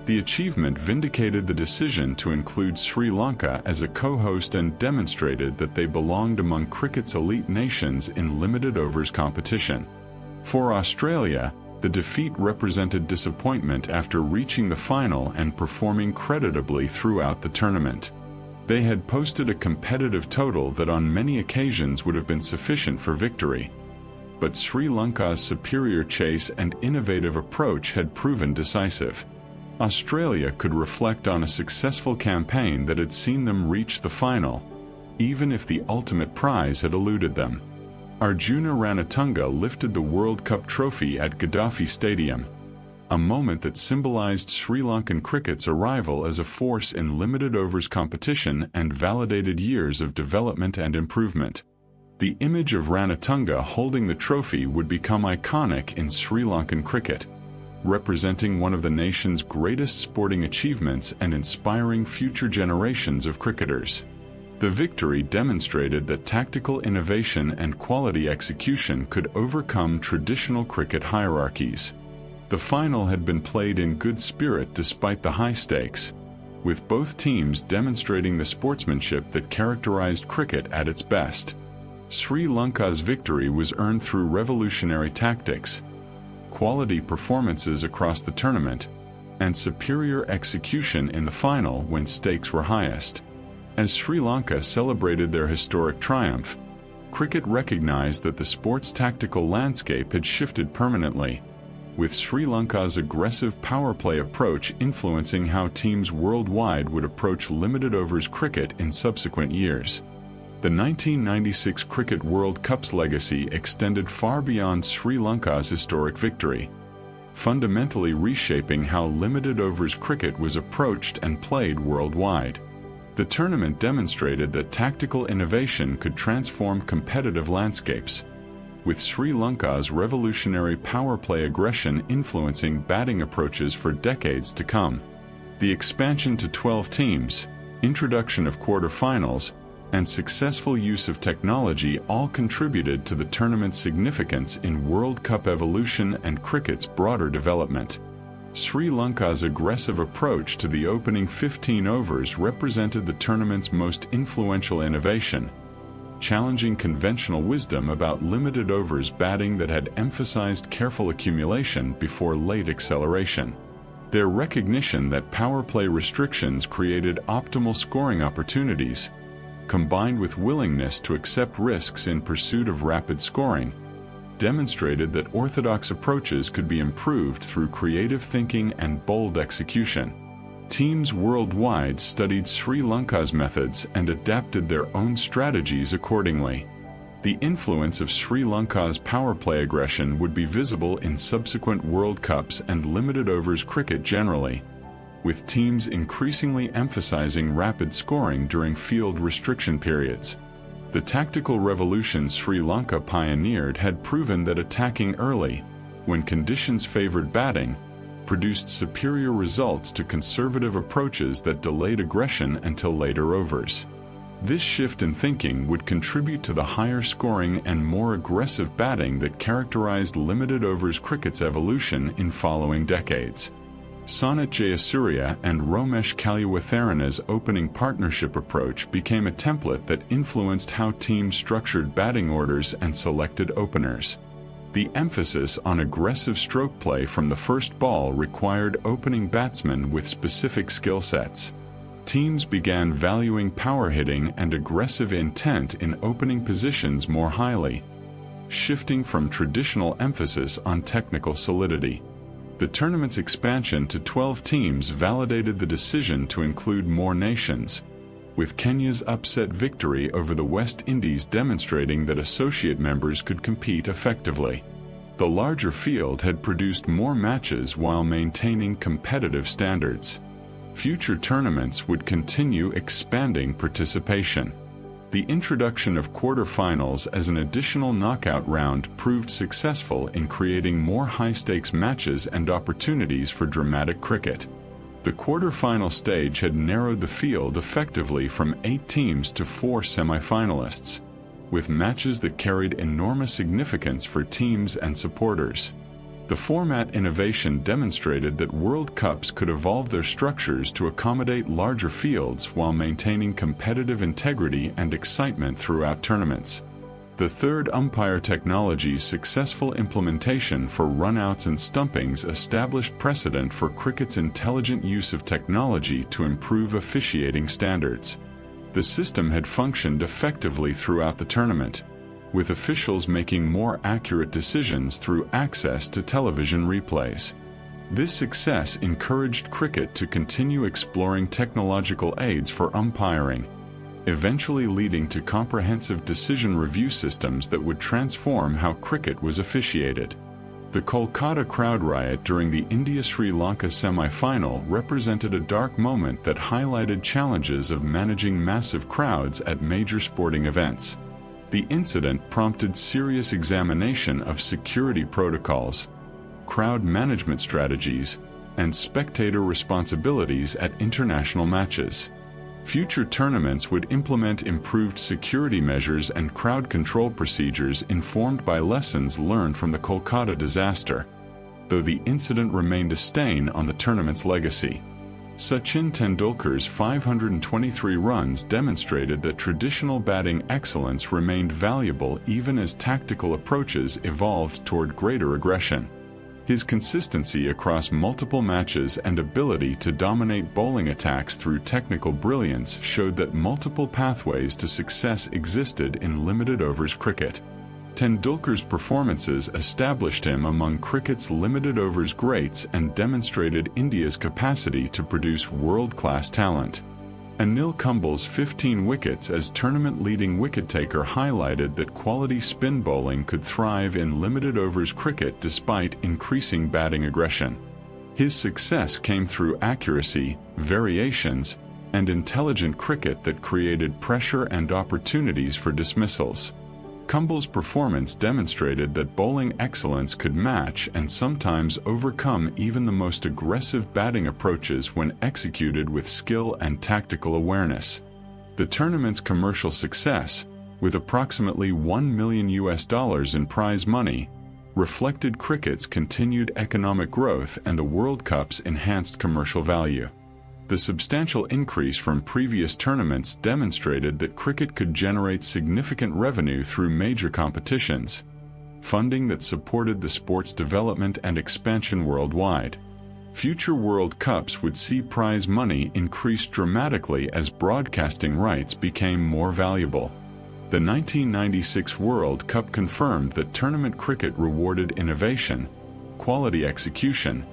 The achievement vindicated the decision to include Sri Lanka as a co-host and demonstrated that they belonged among cricket's elite nations in limited overs competition. For Australia, The defeat represented disappointment after reaching the final and performing creditably throughout the tournament. They had posted a competitive total that on many occasions would have been sufficient for victory. But Sri Lanka's superior chase and innovative approach had proven decisive. Australia could reflect on a successful campaign that had seen them reach the final, even if the ultimate prize had eluded them. Arjuna Ranatunga lifted the World Cup trophy at Gaddafi Stadium, a moment that symbolized Sri Lankan cricket's arrival as a force in limited overs competition and validated years of development and improvement. The image of Ranatunga holding the trophy would become iconic in Sri Lankan cricket, representing one of the nation's greatest sporting achievements and inspiring future generations of cricketers. The victory demonstrated that tactical innovation and quality execution could overcome traditional cricket hierarchies. The final had been played in good spirit despite the high stakes, with both teams demonstrating the sportsmanship that characterized cricket at its best. Sri Lanka's victory was earned through revolutionary tactics, quality performances across the tournament, and superior execution in the final when stakes were highest. As Sri Lanka celebrated their historic triumph, cricket recognized that the sport's tactical landscape had shifted permanently, with Sri Lanka's aggressive power play approach influencing how teams worldwide would approach limited overs cricket in subsequent years. The 1996 Cricket World Cup's legacy extended far beyond Sri Lanka's historic victory, fundamentally reshaping how limited overs cricket was approached and played worldwide. The tournament demonstrated that tactical innovation could transform competitive landscapes, with Sri Lanka's revolutionary power play aggression influencing batting approaches for decades to come. The expansion to 12 teams, introduction of quarter-finals, and successful use of technology all contributed to the tournament's significance in World Cup evolution and cricket's broader development. Sri Lanka's aggressive approach to the opening 15 overs represented the tournament's most influential innovation, challenging conventional wisdom about limited overs batting that had emphasized careful accumulation before late acceleration. Their recognition that power play restrictions created optimal scoring opportunities, combined with willingness to accept risks in pursuit of rapid scoring, demonstrated that orthodox approaches could be improved through creative thinking and bold execution. Teams worldwide studied Sri Lanka's methods and adapted their own strategies accordingly. The influence of Sri Lanka's power play aggression would be visible in subsequent World Cups and limited overs cricket generally, with teams increasingly emphasizing rapid scoring during field restriction periods. The tactical revolution Sri Lanka pioneered had proven that attacking early, when conditions favored batting, produced superior results to conservative approaches that delayed aggression until later overs. This shift in thinking would contribute to the higher scoring and more aggressive batting that characterized limited overs cricket's evolution in following decades. Sanat Jayasuriya and Romesh Kalyawatharana's opening partnership approach became a template that influenced how teams structured batting orders and selected openers. The emphasis on aggressive stroke play from the first ball required opening batsmen with specific skill sets. Teams began valuing power hitting and aggressive intent in opening positions more highly, shifting from traditional emphasis on technical solidity. The tournament's expansion to 12 teams validated the decision to include more nations, with Kenya's upset victory over the West Indies demonstrating that associate members could compete effectively. The larger field had produced more matches while maintaining competitive standards. Future tournaments would continue expanding participation. The introduction of quarterfinals as an additional knockout round proved successful in creating more high-stakes matches and opportunities for dramatic cricket. The quarterfinal stage had narrowed the field effectively from 8 teams to 4 semi-finalists, with matches that carried enormous significance for teams and supporters. The format innovation demonstrated that World Cups could evolve their structures to accommodate larger fields while maintaining competitive integrity and excitement throughout tournaments. The third umpire technology's successful implementation for runouts and stumpings established precedent for cricket's intelligent use of technology to improve officiating standards. The system had functioned effectively throughout the tournament, with officials making more accurate decisions through access to television replays. This success encouraged cricket to continue exploring technological aids for umpiring, eventually leading to comprehensive decision review systems that would transform how cricket was officiated. The Kolkata crowd riot during the India-Sri Lanka semi-final represented a dark moment that highlighted challenges of managing massive crowds at major sporting events. The incident prompted serious examination of security protocols, crowd management strategies, and spectator responsibilities at international matches. Future tournaments would implement improved security measures and crowd control procedures informed by lessons learned from the Kolkata disaster, though the incident remained a stain on the tournament's legacy. Sachin Tendulkar's 523 runs demonstrated that traditional batting excellence remained valuable even as tactical approaches evolved toward greater aggression. His consistency across multiple matches and ability to dominate bowling attacks through technical brilliance showed that multiple pathways to success existed in limited overs cricket. Tendulkar's performances established him among cricket's limited overs greats and demonstrated India's capacity to produce world-class talent. Anil Kumble's 15 wickets as tournament-leading wicket-taker highlighted that quality spin bowling could thrive in limited overs cricket despite increasing batting aggression. His success came through accuracy, variations, and intelligent cricket that created pressure and opportunities for dismissals. Kumble's performance demonstrated that bowling excellence could match and sometimes overcome even the most aggressive batting approaches when executed with skill and tactical awareness. The tournament's commercial success, with approximately $1 million in prize money, reflected cricket's continued economic growth and the World Cup's enhanced commercial value. The substantial increase from previous tournaments demonstrated that cricket could generate significant revenue through major competitions, funding that supported the sport's development and expansion worldwide. Future World Cups would see prize money increase dramatically as broadcasting rights became more valuable. The 1996 World Cup confirmed that tournament cricket rewarded innovation, quality execution,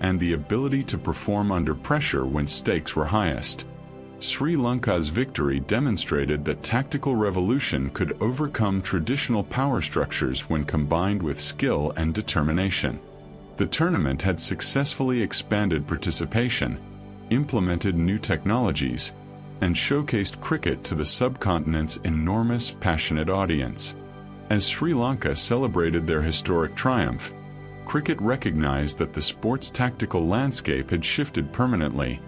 and the ability to perform under pressure when stakes were highest. Sri Lanka's victory demonstrated that tactical revolution could overcome traditional power structures when combined with skill and determination. The tournament had successfully expanded participation, implemented new technologies, and showcased cricket to the subcontinent's enormous, passionate audience. As Sri Lanka celebrated their historic triumph, cricket recognized that the sport's tactical landscape had shifted permanently,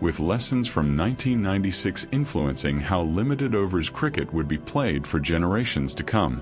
with lessons from 1996 influencing how limited overs cricket would be played for generations to come.